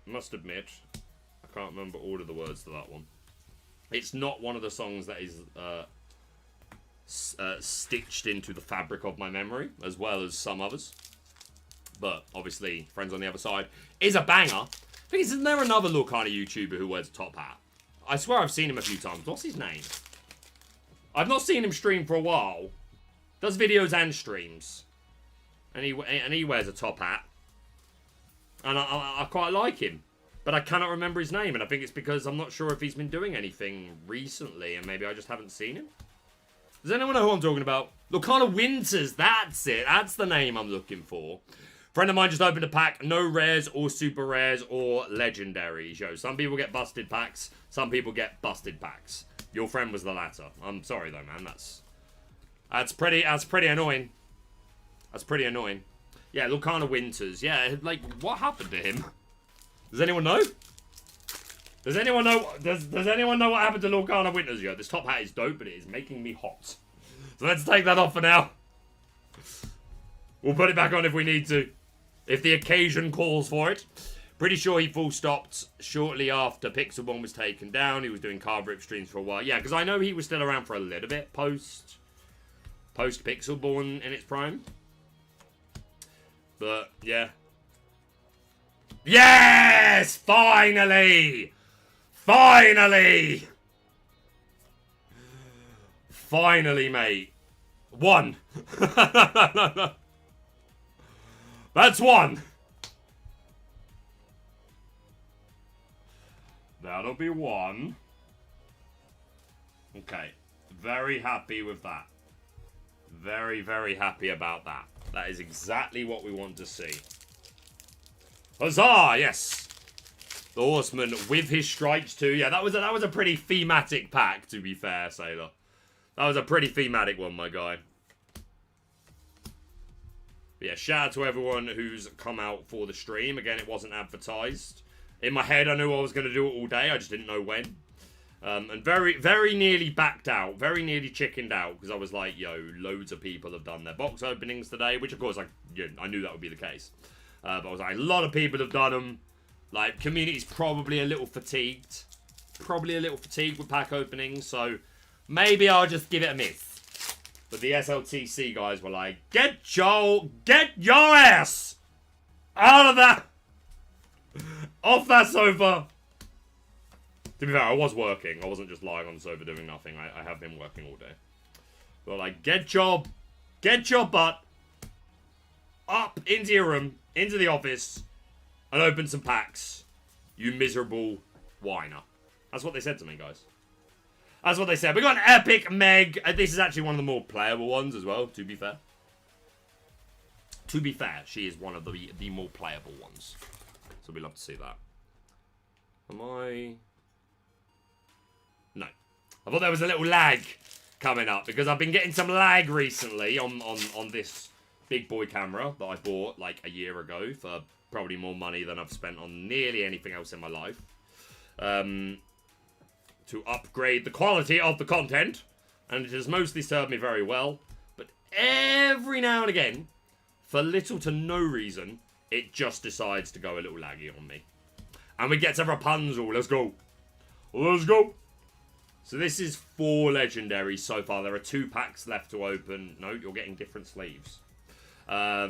I must admit, I can't remember all of the words to that one. It's not one of the songs that is stitched into the fabric of my memory, as well as some others. But, obviously, Friends on the Other Side is a banger. Because isn't there another Lorcana YouTuber who wears a top hat? I swear I've seen him a few times. What's his name? I've not seen him stream for a while. Does videos and streams. And he wears a top hat. And I quite like him. But I cannot remember his name. And I think it's because I'm not sure if he's been doing anything recently. And maybe I just haven't seen him. Does anyone know who I'm talking about? Lorcana Winters, that's it. That's the name I'm looking for. Friend of mine just opened a pack. No rares or super rares or legendaries. Yo, some people get busted packs. Some people get busted packs. Your friend was the latter. I'm sorry though, man. That's pretty annoying. That's pretty annoying. Yeah, Lorcana Winters. Yeah, like, what happened to him? Does anyone know? Does anyone know? Does anyone know what happened to Lorcana Winters? Yo, this top hat is dope, but it is making me hot. So let's take that off for now. We'll put it back on if we need to. If the occasion calls for it. Pretty sure he full stopped shortly after Pixelborn was taken down. He was doing card rip streams for a while. Yeah, because I know he was still around for a little bit post Pixelborn in its prime. But, yeah. Yes! Finally! Finally! Finally, mate. One. That's one. That'll be one. Okay. Very happy with that. Very, very happy about that. That is exactly what we want to see. Huzzah! Yes. The Horseman with his stripes too. Yeah, that was a pretty thematic pack, to be fair, Sailor. That was a pretty thematic one, my guy. But yeah, shout out to everyone who's come out for the stream. Again, it wasn't advertised. In my head, I knew I was going to do it all day. I just didn't know when. And very nearly backed out. Very nearly chickened out. Because I was like, yo, loads of people have done their box openings today. Which, of course, I knew that would be the case. But I was like, a lot of people have done them. Like, community's probably a little fatigued. Probably a little fatigued with pack openings. So, maybe I'll just give it a miss. But the SLTC guys were like, get your ass out of that. Off that sofa. To be fair, I was working. I wasn't just lying on the sofa doing nothing. I have been working all day. But like, get your butt up into your room, into the office, and open some packs. You miserable whiner. That's what they said to me, guys. That's what they said. We got an epic Meg. This is actually one of the more playable ones as well, to be fair. To be fair, she is one of the more playable ones. So we love to see that. Am I... No. I thought there was a little lag coming up because I've been getting some lag recently on this big boy camera that I bought like a year ago for probably more money than I've spent on nearly anything else in my life. To upgrade the quality of the content, and it has mostly served me very well, but every now and again, for little to no reason, it just decides to go a little laggy on me. And we get to Rapunzel. Let's go. Let's go. So this is 4 legendaries so far. There are 2 packs left to open. No, you're getting different sleeves. Yeah,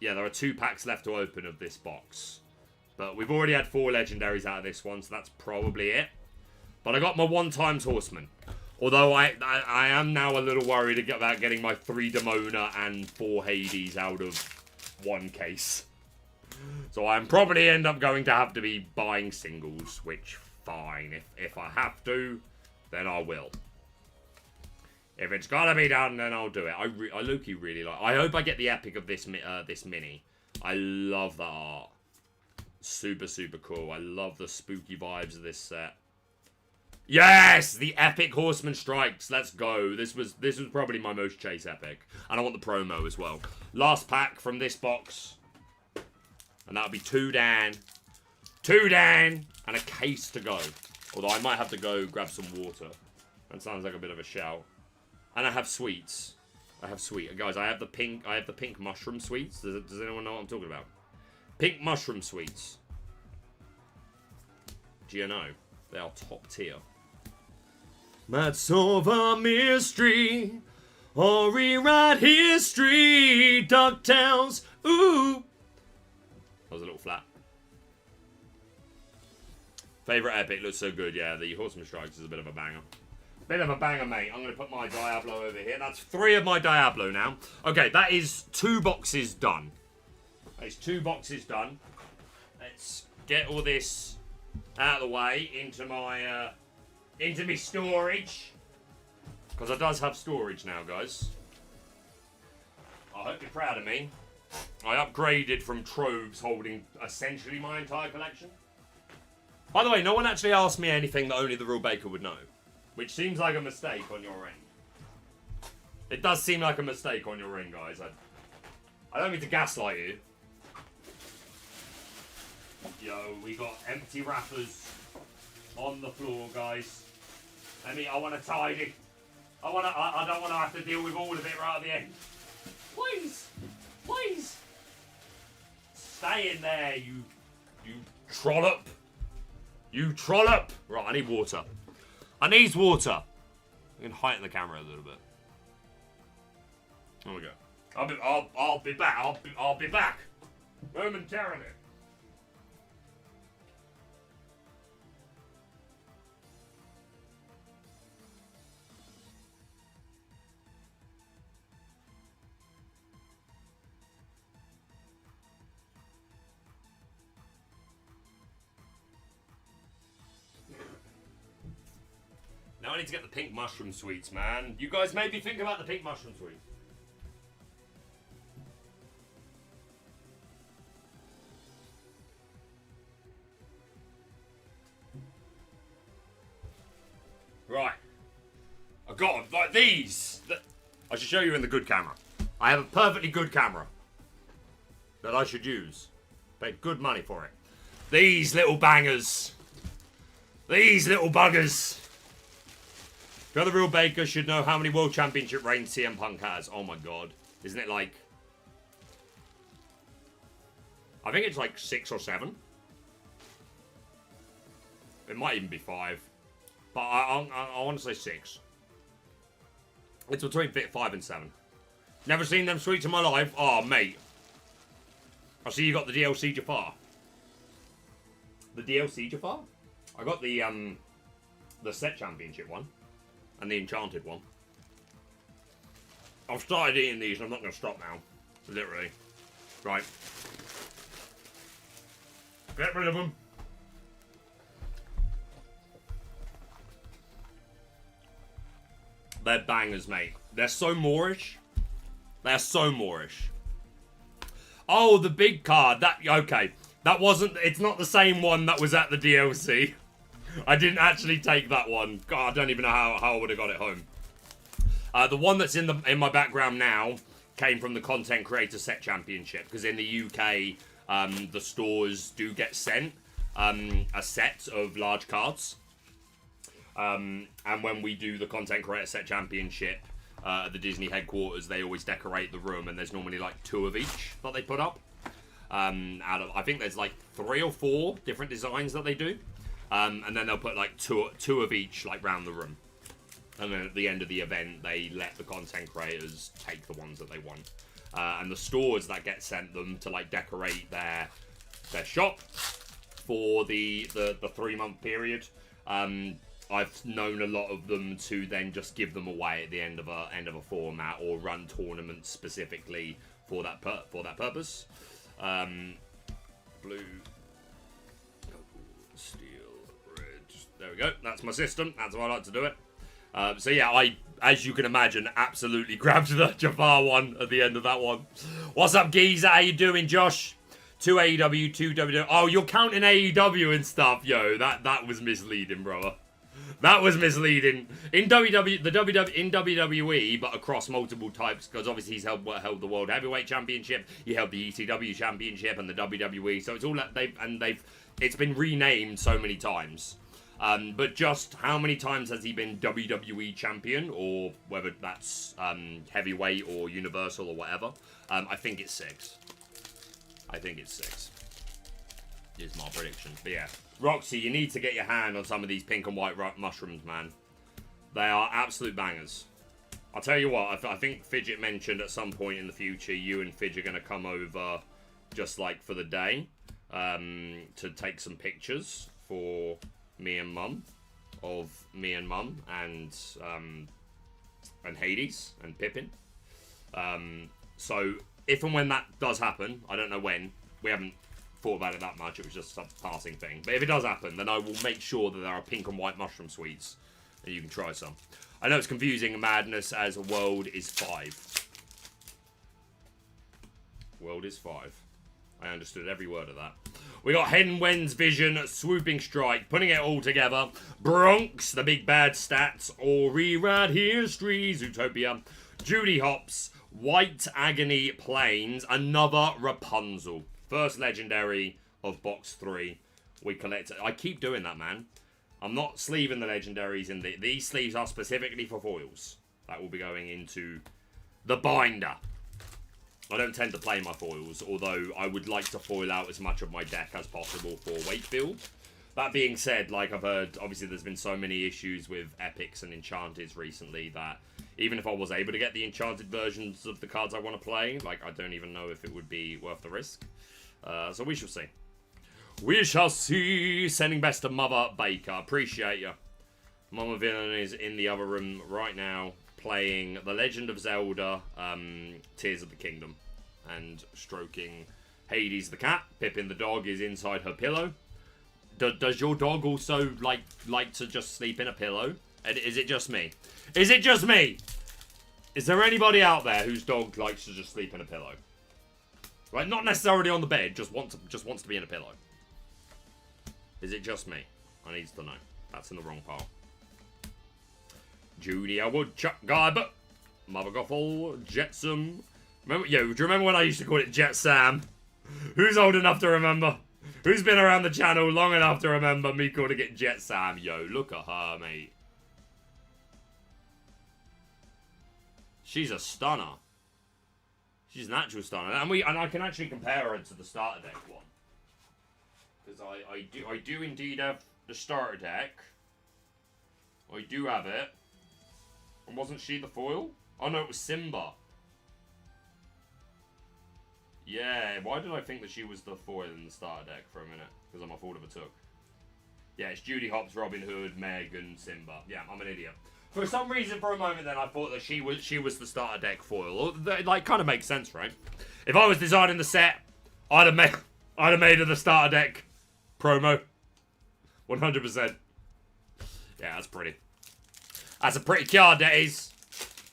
there are 2 packs left to open of this box. But we've already had 4 legendaries out of this one, so that's probably it. But I got my 1x horseman. Although I am now a little worried about getting my 3 Demona and 4 Hades out of 1 case. So I'm probably end up going to have to be buying singles, which fine. If I have to, then I will. If it's gotta be done, then I'll do it. I low-key really like. I hope I get the epic of this mini. I love the art. Super cool. I love the spooky vibes of this set. Yes, the epic Horseman Strikes. Let's go. This was probably my most chase epic, and I want the promo as well. Last pack from this box, and that'll be 2 Dan, and a case to go. Although I might have to go grab some water. That sounds like a bit of a shout. And I have sweets. Guys, I have the pink mushroom sweets. Does anyone know what I'm talking about? Pink mushroom sweets. Do you know? They are top tier. Might solve a mystery or rewrite history. DuckTales. Ooh. That was a little flat. Favorite epic looks so good. Yeah, the Horseman Strikes is a bit of a banger. Bit of a banger, mate. I'm going to put my Diablo over here. That's 3 of my Diablo now. Okay, that is 2 boxes done. That is 2 boxes done. Let's get all this out of the way into my storage. Because I does have storage now, guys. I hope you're proud of me. I upgraded from troves holding essentially my entire collection. By the way, no one actually asked me anything that only the real baker would know. Which seems like a mistake on your end. It does seem like a mistake on your end, guys. I don't mean to gaslight you. Yo, we got empty wrappers on the floor, guys. I want to tidy. I don't want to have to deal with all of it right at the end. Please, please, stay in there, you trollop. You trollop. Right, I need water. I need water. I can heighten the camera a little bit. There we go. I'll be back. I'll be back momentarily. Now I need to get the pink mushroom sweets, man. You guys made me think about the pink mushroom sweets. Right. I got them. Like these. I should show you in the good camera. I have a perfectly good camera that I should use. Paid good money for it. These little bangers. These little buggers. The other real baker should know how many World Championship reigns CM Punk has. Oh my god. Isn't it like... I think it's like 6 or 7. It might even be 5. But I want to say 6. It's between 5 and 7. Never seen them sweets in my life. Oh, mate. I see you got the DLC Jafar. The DLC Jafar? I got the set championship one. And the Enchanted one. I've started eating these and I'm not going to stop now. Literally. Right. Get rid of them. They're bangers, mate. They're so Moorish. They're so Moorish. Oh, the big card. That okay. That wasn't... It's not the same one that was at the DLC. I didn't actually take that one. God, I don't even know how I would have got it home. The one that's in my background now came from the Content Creator Set Championship. Because in the UK, the stores do get sent a set of large cards. And when we do the Content Creator Set Championship at the Disney headquarters, they always decorate the room. And there's normally like 2 of each that they put up. I think there's like 3 or 4 different designs that they do. And then they'll put like two of each like round the room. And then at the end of the event, they let the content creators take the ones that they want. And the stores that get sent them to like decorate their shop for the 3-month period. I've known a lot of them to then just give them away at the end of a format or run tournaments specifically for that purpose. Blue, steel, red. There we go. That's my system. That's how I like to do it. So yeah, I, as you can imagine, absolutely grabbed the Jafar one at the end of that one. What's up, geezer? How you doing, Josh? 2 AEW, 2 WWE. Oh, you're counting AEW and stuff, yo. That was misleading, brother. That was misleading. In WWE, but across multiple types, because obviously he's held the World Heavyweight Championship, he held the ECW Championship and the WWE. So it's all that it's been renamed so many times. But just how many times has he been WWE champion, or whether that's heavyweight or universal or whatever? I think it's 6. I think it's 6. Is my prediction. But yeah, Roxy, you need to get your hand on some of these pink and white mushrooms, man. They are absolute bangers. I'll tell you what, I think Fidget mentioned at some point in the future, you and Fidget are going to come over just like for the day to take some pictures for me and Mum, of me and Mum and Hades and Pippin. So if and when that does happen, I don't know when, we haven't thought about it that much, it was just a passing thing. But if it does happen, then I will make sure that there are pink and white mushroom sweets and you can try some. I know it's confusing madness as world is 5. World is 5. I understood every word of that. We got Henwen's Vision, Swooping Strike, putting it all together. Bronx, the big bad stats, Ori Rad History, Zootopia, Judy Hops, White Agony Plains, another Rapunzel. First legendary of box 3. We collect it. I keep doing that, man. I'm not sleeving the legendaries in these sleeves are specifically for foils. That will be going into the binder. I don't tend to play my foils, although I would like to foil out as much of my deck as possible for Wakefield. That being said, like I've heard, obviously there's been so many issues with Epics and Enchanteds recently that even if I was able to get the Enchanted versions of the cards I want to play, like I don't even know if it would be worth the risk. So we shall see. We shall see. Sending best to Mother Baker. Appreciate you. Mama Villain is in the other room right now playing The Legend of Zelda, Tears of the Kingdom. And stroking Hades the cat. Pippin the dog is inside her pillow. Does your dog also like to just sleep in a pillow? And is it just me? Is it just me? Is there anybody out there whose dog likes to just sleep in a pillow? Right, not necessarily on the bed, just wants to be in a pillow. Is it just me? I need to know. That's in the wrong part. Judy, I would chuck guy, but Mother Gothel, Jetsam. Remember, yo, do you remember when I used to call it Jet Sam? Who's old enough to remember? Who's been around the channel long enough to remember me calling it Jet Sam? Yo, look at her, mate. She's a stunner. She's an actual stunner. And I can actually compare her to the starter deck one. Because I do indeed have the starter deck. I do have it. And wasn't she the foil? Oh no, it was Simba. Yeah, why did I think that she was the foil in the starter deck for a minute? Because I'm a fool of a took. Yeah, it's Judy Hopps, Robin Hood, Meg, and Simba. Yeah, I'm an idiot. For some reason, for a moment, then I thought that she was the starter deck foil. It, like, kind of makes sense, right? If I was designing the set, I'd have made her the starter deck promo. 100%. Yeah, that's pretty. That's a pretty card, that is.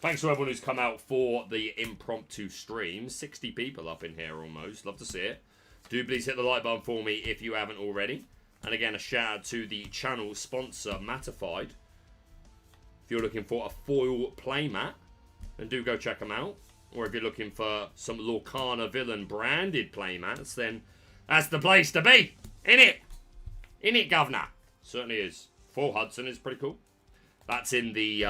Thanks to everyone who's come out for the impromptu stream. 60 people up in here almost. Love to see it. Do please hit the like button for me if you haven't already. And again, a shout out to the channel sponsor, Matified. If you're looking for a foil playmat, then do go check them out. Or if you're looking for some Lorcana Villain branded playmats, then that's the place to be. In it, governor. Certainly is. Full Hudson is pretty cool. That's in the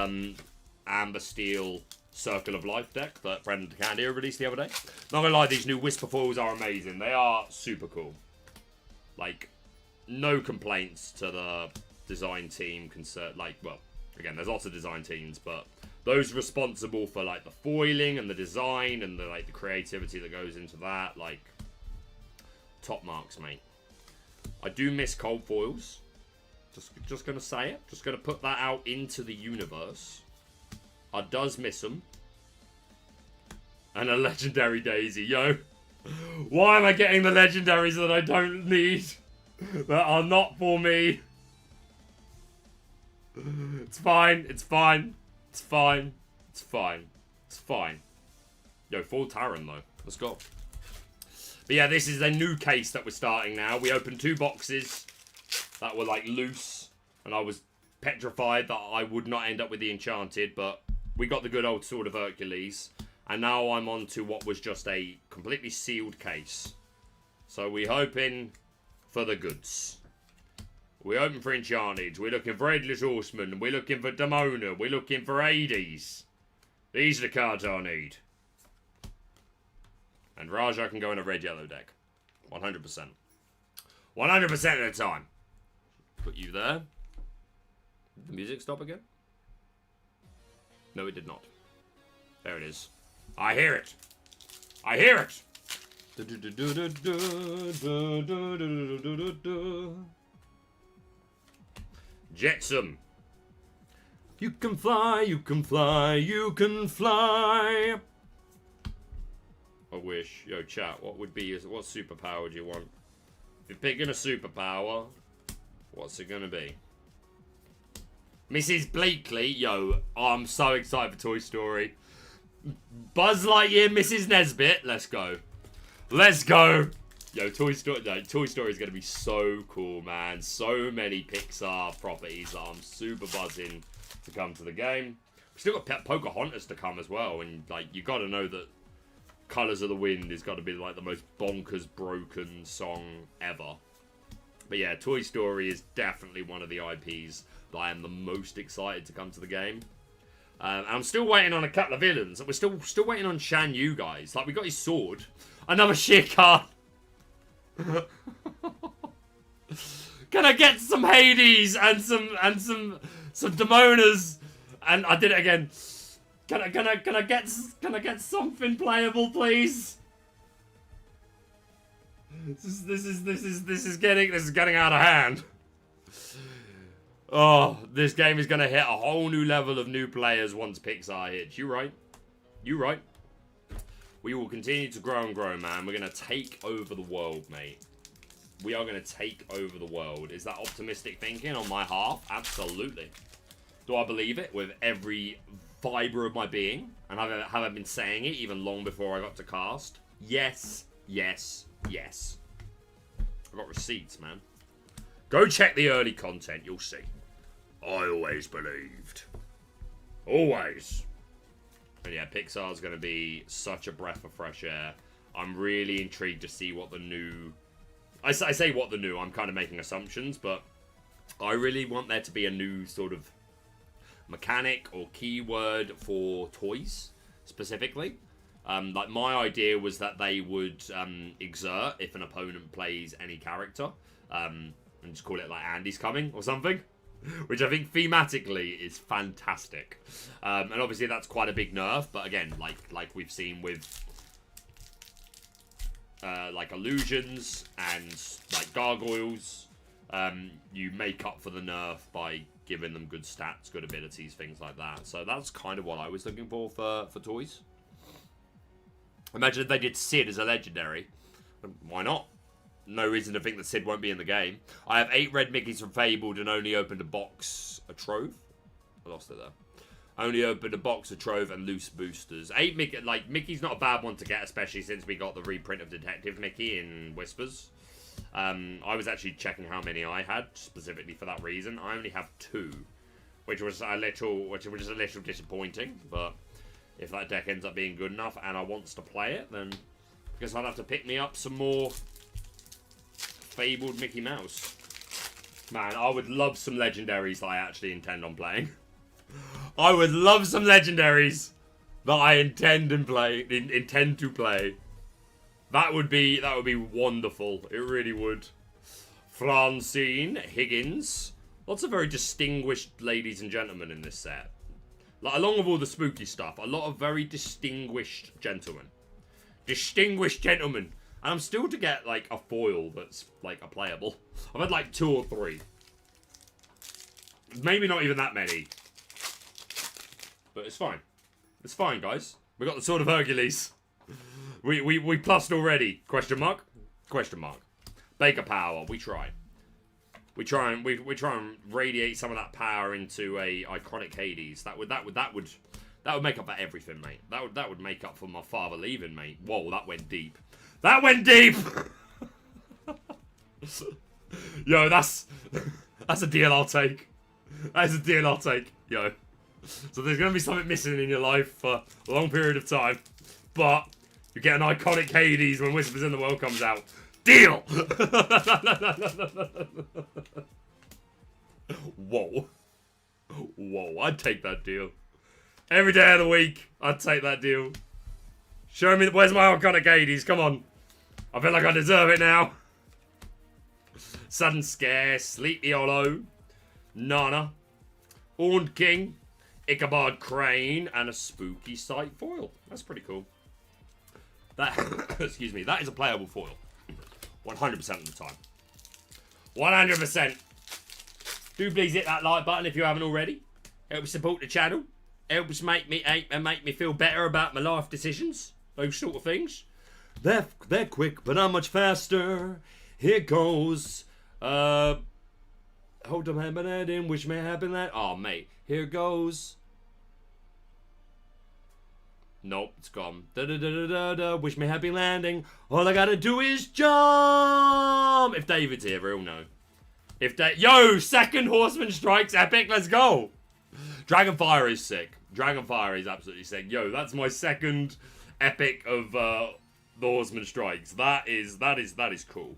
Amber Steel Circle of Life deck that Brendan Candia released the other day. Not gonna lie, these new Whisper foils are amazing. They are super cool. Like, no complaints to the design team concerned. Like, well, again, there's lots of design teams, but those responsible for like the foiling and the design and the like the creativity that goes into that, like, top marks, mate. I do miss cold foils. Just gonna say it. Just gonna put that out into the universe. I does miss them. And a legendary Daisy, yo. Why am I getting the legendaries that I don't need? That are not for me. It's fine. It's fine. It's fine. It's fine. It's fine. Yo, full Taran though. Let's go. But yeah, this is a new case that we're starting now. We opened 2 boxes that were like loose, and I was petrified that I would not end up with the Enchanted, but we got the good old Sword of Hercules, and now I'm on to what was just a completely sealed case. So we're hoping for the goods. We're hoping for Enchanted, we're looking for Headless Horseman, we're looking for Demona, we're looking for Hades. These are the cards I need. And Raja can go in a red-yellow deck. 100%. 100% of the time. Put you there. Did the music stop again? No, it did not. There it is. I hear it. I hear it. Jetsam. You can fly, you can fly, you can fly. I wish. Yo, chat, what superpower do you want? If you're picking a superpower, what's it gonna be? Mrs. Bleakley, yo, I'm so excited for Toy Story. Buzz Lightyear, Mrs. Nesbit, let's go. Let's go. Yo, Toy Story is gonna be so cool, man. So many Pixar properties that I'm super buzzing to come to the game. We've still got Pocahontas to come as well, and like you gotta know that Colors of the Wind is got to be like the most bonkers broken song ever. But yeah, Toy Story is definitely one of the IPs that I am the most excited to come to the game. And I'm still waiting on a couple of villains. We're still waiting on Shan Yu, guys. Like, we got his sword. Another shit card. Can I get some Hades and some Demonas? And I did it again. Can I get something playable, please? This is getting out of hand. Oh, this game is gonna hit a whole new level of new players once Pixar hits. You right. We will continue to grow and grow, man. We're gonna take over the world, mate. We are gonna take over the world. Is that optimistic thinking on my half? Absolutely. Do I believe it with every fiber of my being? And have I been saying it even long before I got to cast? Yes, yes, yes. I got receipts, man. Go check the early content, you'll see. I always believed. Always. And yeah, Pixar's going to be such a breath of fresh air. I'm really intrigued to see what the new I say what the new, I'm kind of making assumptions, but I really want there to be a new sort of mechanic or keyword for toys, specifically. Like, my idea was that they would exert if an opponent plays any character, and just call it, like, Andy's coming or something, which I think thematically is fantastic. And obviously that's quite a big nerf, but again, like we've seen with like illusions and like gargoyles, you make up for the nerf by giving them good stats, good abilities, things like that. So that's kind of what I was looking for toys. Imagine if they did Sid as a legendary. Why not? No reason to think that Sid won't be in the game. I have 8 red Mickeys from Fabled and only opened a trove. I lost it there. Only opened a box, a trove, and loose boosters. 8 Mickey, like, Mickey's not a bad one to get, especially since we got the reprint of Detective Mickey in Whispers. I was actually checking how many I had, specifically for that reason. I only have 2, which was a little disappointing, but if that deck ends up being good enough and I wants to play it, then I guess I'll have to pick me up some more Fabled Mickey Mouse. Man, I would love some legendaries that I actually intend on playing. I would love some legendaries that I intend to play. That would be wonderful. It really would. Francine, Higgins. Lots of very distinguished ladies and gentlemen in this set. Like, along with all the spooky stuff, a lot of very distinguished gentlemen. Distinguished gentlemen. And I'm still to get, like, a foil that's, like, a playable. I've had, like, 2 or 3. Maybe not even that many. But it's fine. It's fine, guys. We got the Sword of Hercules. We plussed already. Question mark? Question mark. Baker power. We try. We try and radiate some of that power into a iconic Hades. That would make up for everything, mate. That would make up for my father leaving, mate. Whoa, that went deep. That went deep. Yo, that's a deal I'll take. That's a deal I'll take. Yo. So there's gonna be something missing in your life for a long period of time, but you get an iconic Hades when Whispers in the World comes out. Deal! Whoa. Whoa, I'd take that deal. Every day of the week, I'd take that deal. Show me, where's my iconic Hades? Come on. I feel like I deserve it now. Sudden Scare, Sleepy Hollow, Nana, Horned King, Ichabod Crane, and a Spooky Sight foil. That's pretty cool. That, excuse me, that is a playable foil. 100% of the time. 100%. Do please hit that like button if you haven't already. Help support the channel. Helps make me feel better about my life decisions. Those sort of things. They're quick, but I'm much faster. Here goes. Hold on, hand that in. Wish may happen that. Oh, mate. Here goes. Nope, it's gone. Da da da da da da. Wish me happy landing. All I gotta do is jump. If David's here, he'll know. Yo, second Horseman Strikes epic. Let's go. Dragonfire is sick. Dragonfire is absolutely sick. Yo, that's my second epic of the Horseman Strikes. That is cool.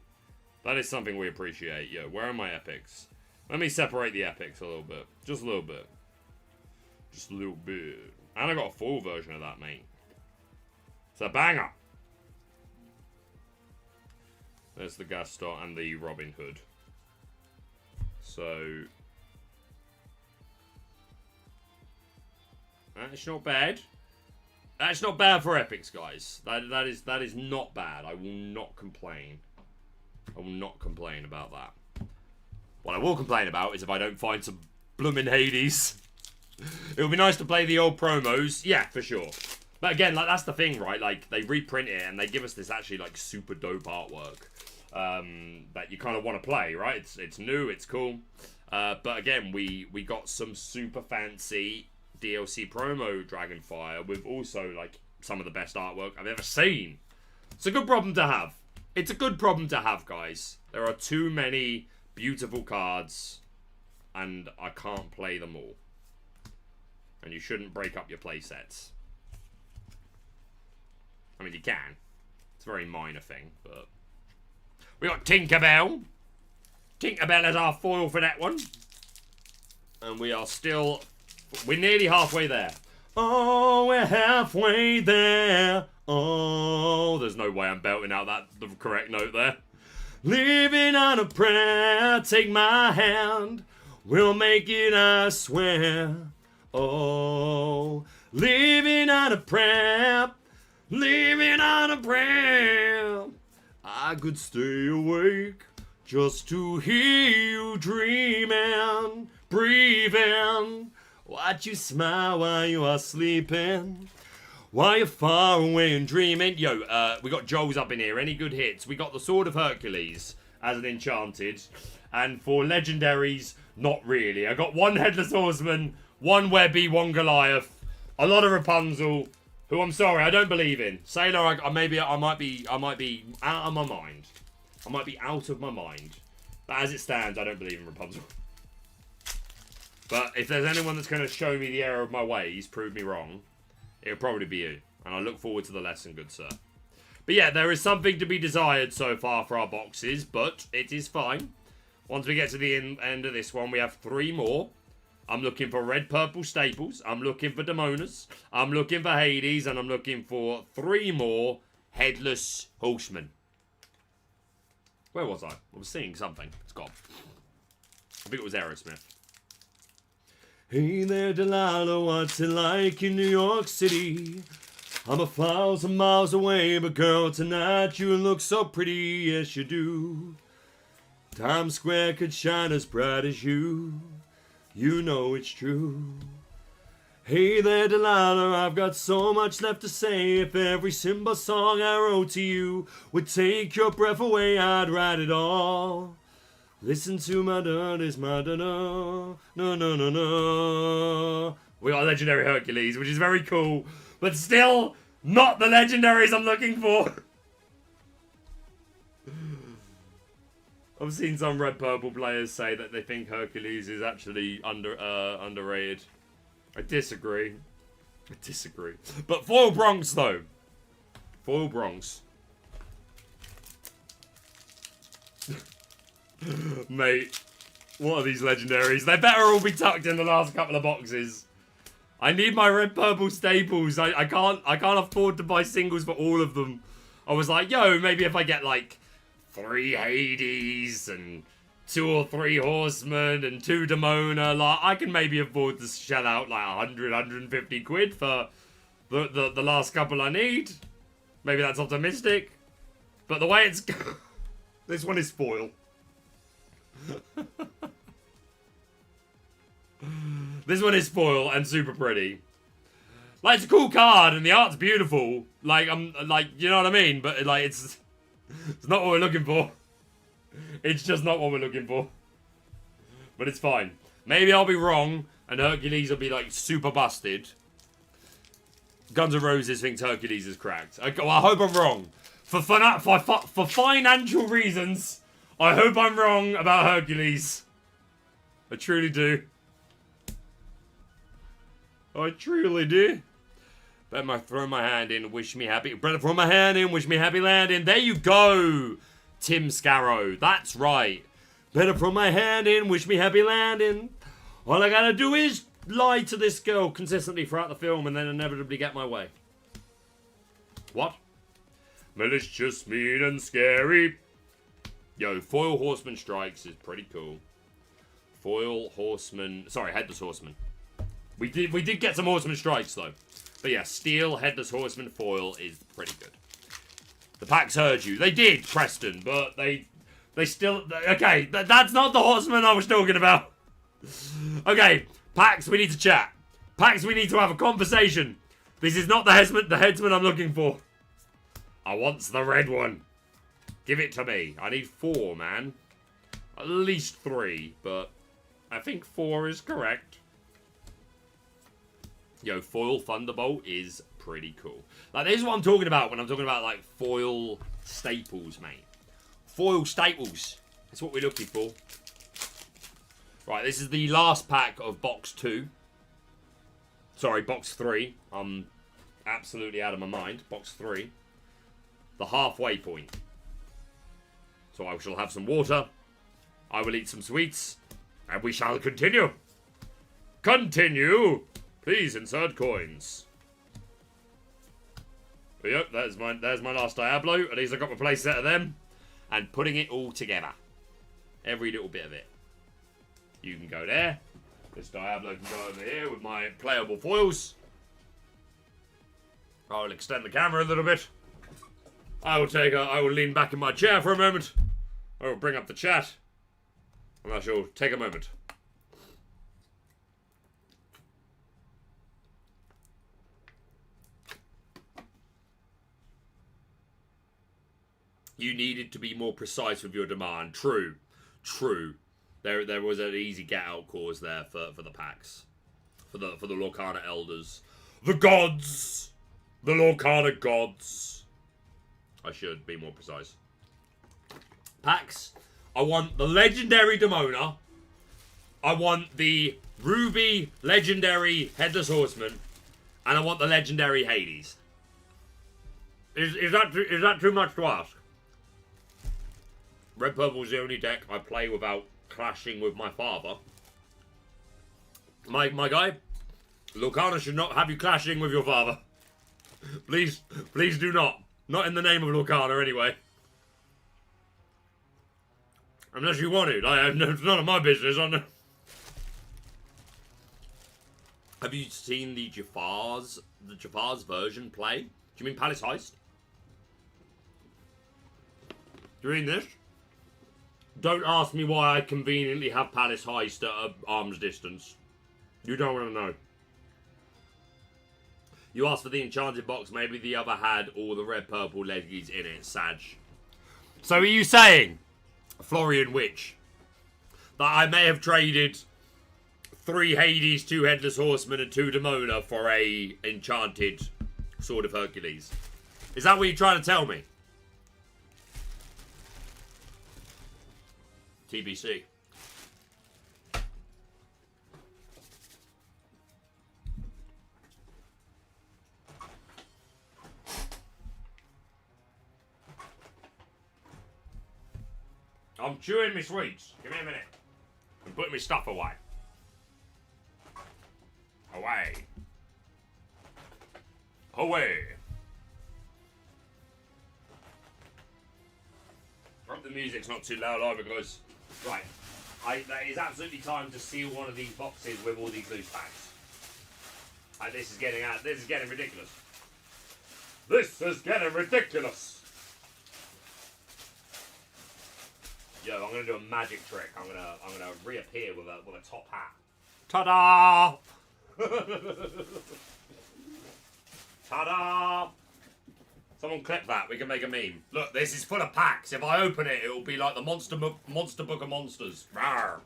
That is something we appreciate. Yo, where are my epics? Let me separate the epics a little bit. Just a little bit. Just a little bit. And I got a full version of that, mate. It's a banger. There's the Gaston and the Robin Hood. So that's not bad. That's not bad for epics, guys. That is not bad. I will not complain. I will not complain about that. What I will complain about is if I don't find some bloomin' Hades. It would be nice to play the old promos. Yeah, for sure. But again, like, that's the thing, right? Like, they reprint it and they give us this actually, like, super dope artwork that you kind of want to play, right? It's new, it's cool. But again, we got some super fancy DLC promo Dragonfire with also, like, some of the best artwork I've ever seen. It's a good problem to have. It's a good problem to have, guys. There are too many beautiful cards and I can't play them all. And you shouldn't break up your playsets. I mean, you can. It's a very minor thing, but We got Tinkerbell. Tinkerbell is our foil for that one. And we are still... We're nearly halfway there. Oh, we're halfway there. Oh, there's no way I'm belting out the correct note there. Living on a prayer, take my hand. We'll make it, I swear. Oh, living on a prayer. Living on a prayer. I could stay awake just to hear you dreaming, breathing. Watch you smile while you are sleeping. While you're far away and dreaming. Yo, we got Joel's up in here. Any good hits? We got the Sword of Hercules as an Enchanted. And for legendaries, not really. I got one Headless Horseman, one Webby, one Goliath. A lot of Rapunzel, who I'm sorry, I don't believe in. Sailor, I might be out of my mind. I might be out of my mind. But as it stands, I don't believe in Rapunzel. But if there's anyone that's going to show me the error of my ways, prove me wrong, it'll probably be you. And I look forward to the lesson, good sir. But yeah, there is something to be desired so far for our boxes, but it is fine. Once we get to the end of this one, we have 3 more. I'm looking for red, purple staples. I'm looking for Demonas. I'm looking for Hades. And I'm looking for 3 more Headless Horsemen. Where was I? I was seeing something. It's gone. I think it was Aerosmith. Hey there, Delilah, what's it like in New York City? I'm 1,000 miles away, but girl, tonight you look so pretty, yes you do. Times Square could shine as bright as you. You know it's true. Hey there, Delilah, I've got so much left to say. If every Simba song I wrote to you would take your breath away, I'd write it all. Listen to my dirties, my no, no, no, no, no. We got Legendary Hercules, which is very cool, but still not the legendaries I'm looking for. I've seen some red purple players say that they think Hercules is actually underrated. I disagree. But Foil Bronx though. Foil Bronx. Mate, what are these legendaries? They better all be tucked in the last couple of boxes. I need my red purple staples. I can't afford to buy singles for all of them. I was like, yo, maybe if I get like 3 Hades and 2 or 3 Horsemen and 2 Demona, like I can maybe afford to shell out like 100, 150 quid for the last couple I need. Maybe that's optimistic. But the way it's this one is foil. This one is foil and super pretty. Like, it's a cool card and the art's beautiful. Like, I'm like, you know what I mean? But like, it's not what we're looking for. It's just not what we're looking for. But it's fine. Maybe I'll be wrong and Hercules will be like super busted. Guns N' Roses thinks Hercules is cracked. Well, I hope I'm wrong. For financial reasons, I hope I'm wrong about Hercules. I truly do. I truly do. Better throw my hand in, wish me happy. Better throw my hand in, wish me happy landing. There you go, Tim Scarrow. That's right. Better throw my hand in, wish me happy landing. All I gotta do is lie to this girl consistently throughout the film and then inevitably get my way. What? Malicious, mean and scary. Yo, Foil Horseman Strikes is pretty cool. Foil Horseman... Sorry, Headless Horseman. We did get some Horseman Strikes, though. But yeah, Steel, Headless Horseman, Foil is pretty good. The packs heard you. They did, Preston, but they still... Okay, that's not the Horseman I was talking about. Okay, packs, we need to chat. Packs, we need to have a conversation. This is not the headsman I'm looking for. I want the red one. Give it to me. I need 4, man. At least 3, but I think 4 is correct. Yo, Foil Thunderbolt is pretty cool. Like, this is what I'm talking about when I'm talking about, like, foil staples, mate. Foil staples. That's what we're looking for. Right, this is the last pack of box 2. Sorry, box 3. I'm absolutely out of my mind. Box 3. The halfway point. So I shall have some water. I will eat some sweets. And we shall continue. Continue! Please insert coins. Yep, there's my last Diablo. At least I got my play set of them. And putting it all together. Every little bit of it. You can go there. This Diablo can go over here with my playable foils. I will extend the camera a little bit. I will lean back in my chair for a moment. I will bring up the chat. And I shall take a moment. You needed to be more precise with your demand. True. True. There was an easy get-out cause there for the packs. For the Lorcana Elders. The gods! The Lorcana gods. I should be more precise. Packs. I want the legendary Demona. I want the Ruby legendary Headless Horseman. And I want the legendary Hades. Is that too much to ask? Red Purple's the only deck I play without clashing with my father. My guy, Lorcana should not have you clashing with your father. Please do not. Not in the name of Lorcana, anyway. Unless you want it. It's none of my business. Have you seen the Jafar's version play? Do you mean Palace Heist? Do you mean this? Don't ask me why I conveniently have Palace Heist at an arm's distance. You don't want to know. You asked for the Enchanted box, maybe the other had all the red purple leggies in it, Sag. So are you saying, Florian Witch, that I may have traded 3 Hades, 2 Headless Horsemen and 2 Demona for a Enchanted Sword of Hercules? Is that what you're trying to tell me? TBC. I'm chewing my sweets. Give me a minute. I'm putting my stuff away. Away. Away. Hope the music's not too loud either, guys. Right. It is absolutely time to seal one of these boxes with all these loose packs. This is getting ridiculous. This is getting ridiculous. Yo, I'm gonna do a magic trick. I'm gonna reappear with a top hat. Ta-da! Ta-da! Someone clip that. We can make a meme. Look, this is full of packs. If I open it, it will be like the Monster Book of Monsters. Rawr.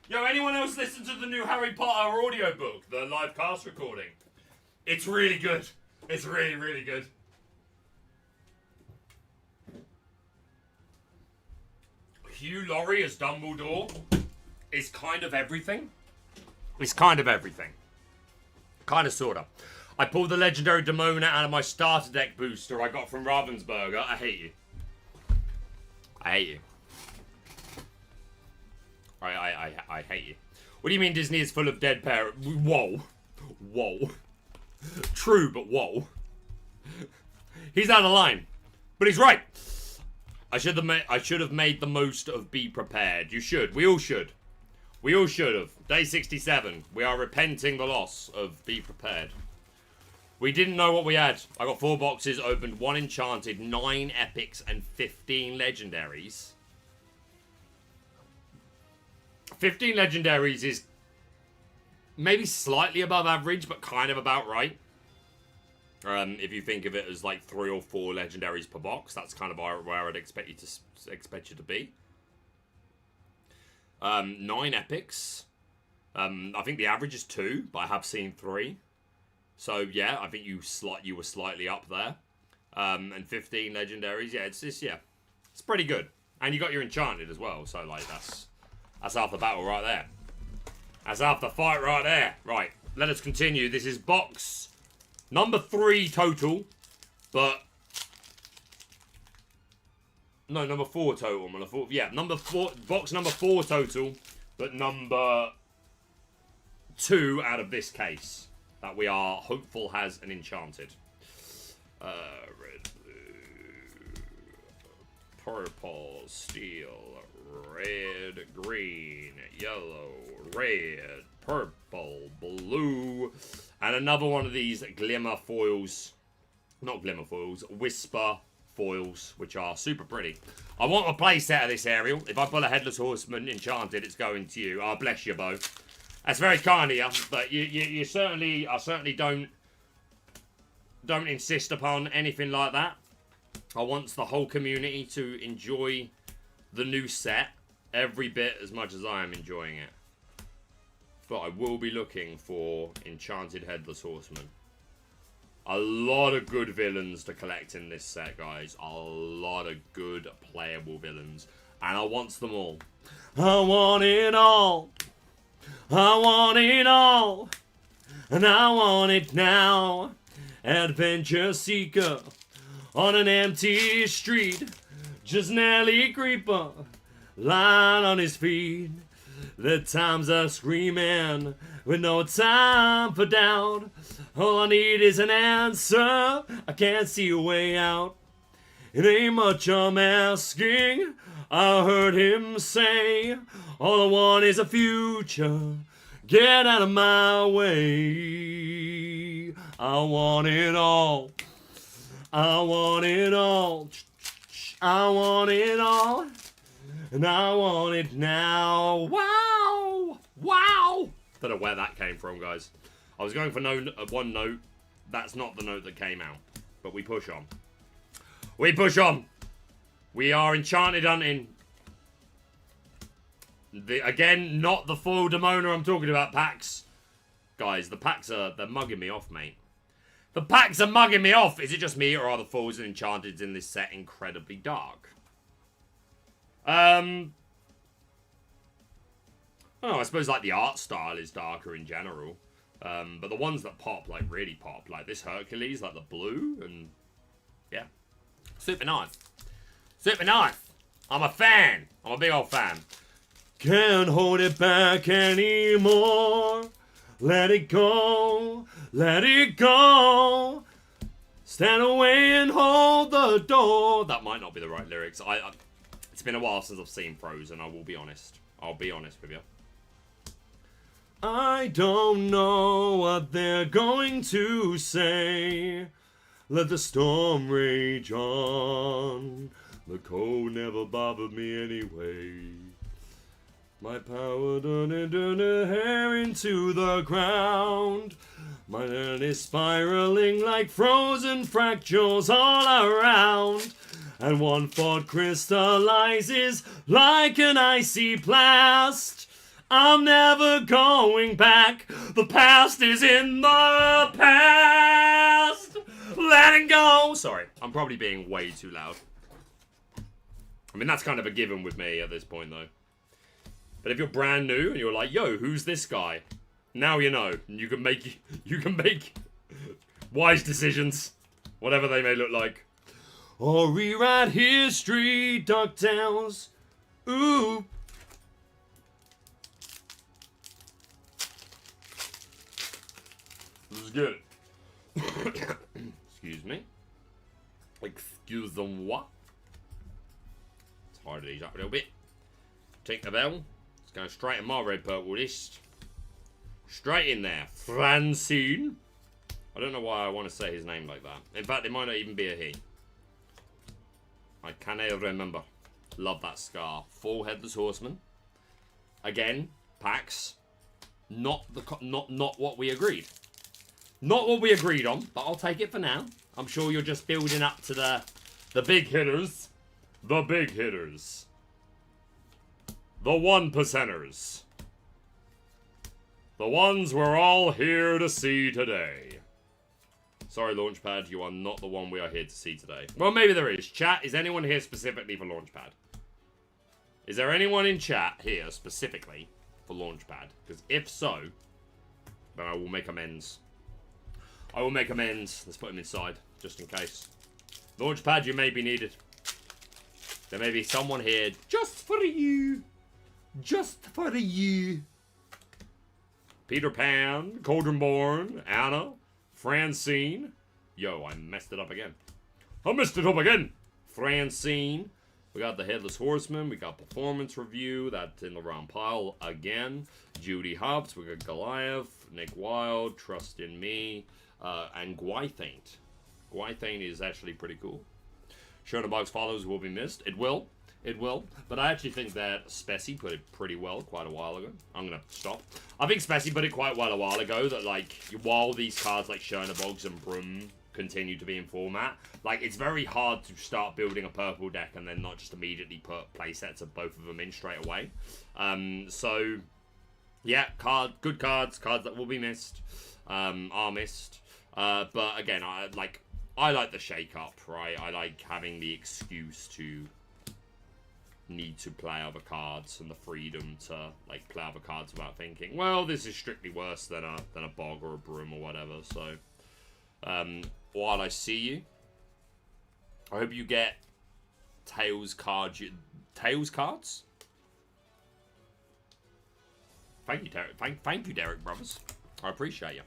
Yo, anyone else listen to the new Harry Potter audiobook, the live cast recording? It's really good. It's really, really good. Hugh Laurie as Dumbledore is kind of everything. It's kind of everything. Kind of, sort of. I pulled the legendary Demona out of my starter deck booster I got from Ravensburger. I hate you. I hate you. I hate you. What do you mean Disney is full of dead parents? Whoa. Whoa. True, but whoa. He's out of line. But he's right. I should have made the most of Be Prepared. You should. We all should. We all should have. Day 67. We are repenting the loss of Be Prepared. We didn't know what we had. I got 4 boxes, opened 1 Enchanted, 9 Epics, and 15 Legendaries. 15 Legendaries is maybe slightly above average, but kind of about right. If you think of it as like 3 or 4 Legendaries per box, that's kind of where I'd expect you to be. 9 Epics. I think the average is 2, but I have seen 3. So yeah, I think you were slightly up there. And 15 Legendaries, yeah, it's pretty good. And you got your Enchanted as well, so like that's half the battle right there. That's half the fight right there. Right, let us continue. This is box number 3 total, but No, number 4 total. Yeah, box number 4 total, but number 2 out of this case that we are hopeful has an Enchanted. Red, blue, purple, steel, red, green, yellow, red, purple, blue, and another one of these glimmer foils. Not glimmer foils, whisper foils, which are super pretty. I want a playset of this, Ariel. If I pull a Headless Horseman Enchanted, it's going to you. Oh, bless you, Bo. That's very kind of you, but I certainly don't insist upon anything like that. I want the whole community to enjoy the new set every bit as much as I am enjoying it. But I will be looking for Enchanted Headless Horseman. A lot of good villains to collect in this set, guys. A lot of good playable villains. And I want them all. I want it all. I want it all. And I want it now. Adventure seeker on an empty street. Just Nelly Creeper lying on his feet. The times are screaming with no time for doubt. All I need is an answer. I can't see a way out. It ain't much I'm asking. I heard him say, all I want is a future. Get out of my way. I want it all. I want it all. I want it all. And I want it now. Wow. Wow. Don't know where that came from, guys. I was going for one note. That's not the note that came out. But we push on. We push on. We are Enchanted hunting. Again, not the full Demona I'm talking about, packs. Guys, the packs they're mugging me off, mate. The packs are mugging me off. Is it just me, or are the Falls and Enchanteds in this set incredibly dark? Oh, I suppose like the art style is darker in general. But the ones that pop, like really pop, like this Hercules, like the blue, and yeah. Super nice. Super nice. I'm a fan. I'm a big old fan. Can't hold it back anymore. Let it go. Let it go. Stand away and hold the door. That might not be the right lyrics. It's been a while since I've seen Frozen, I will be honest. I'll be honest with you. I don't know what they're going to say. Let the storm rage on. The cold never bothered me anyway. My power done hair into the ground. My hand is spiraling like frozen fractures all around. And one thought crystallizes like an icy blast. I'm never going back. The past is in the past. Letting go. Sorry, I'm probably being way too loud. I mean, that's kind of a given with me at this point, though. But if you're brand new and you're like, yo, who's this guy? Now you know. And you can make wise decisions, whatever they may look like. Or rewrite history, DuckTales. Ooh. This is good. Excuse me. Excuse them what? Let's hide these up a little bit. Take the bell. It's going straight in my red purple list. Straight in there. Francine. I don't know why I want to say his name like that. In fact, it might not even be a he. I can't remember. Love that scar. Full Headless Horseman. Again, packs. Not what we agreed. Not what we agreed on, but I'll take it for now. I'm sure you're just building up to the big hitters. The big hitters. The 1%ers. The ones we're all here to see today. Sorry, Launchpad, you are not the one we are here to see today. Well, maybe there is. Chat, is anyone here specifically for Launchpad? Is there anyone in chat here specifically for Launchpad? Because if so, then I will make amends. I will make amends. Let's put him inside, just in case. Launchpad, you may be needed. There may be someone here just for you. Just for you. Peter Pan, Cauldronborn, Anna, Francine. Yo, I messed it up again. I messed it up again. Francine. We got the Headless Horseman. We got Performance Review. That's in the round pile again. Judy Hobbs. We got Goliath. Nick Wilde. Trust in Me. And Gwythaint. Gwythaint is actually pretty cool. Schoenberg's Follows will be missed. It will. It will. But I actually think that Spessy put it pretty well quite a while ago. I'm going to stop. I think Spessy put it quite well a while ago that, like, while these cards like Schoenberg's and Brum continue to be in format, like, it's very hard to start building a purple deck and then not just immediately put playsets of both of them in straight away. So, yeah, good cards that will be missed, are missed. But again, I like the shake-up, right? I like having the excuse to need to play other cards and the freedom to like play other cards without thinking, well, this is strictly worse than a Bog or a Broom or whatever. So, while I see you, I hope you get Tails cards. Tails cards? Thank you, Derek. Thank you, Derek Brothers. I appreciate you.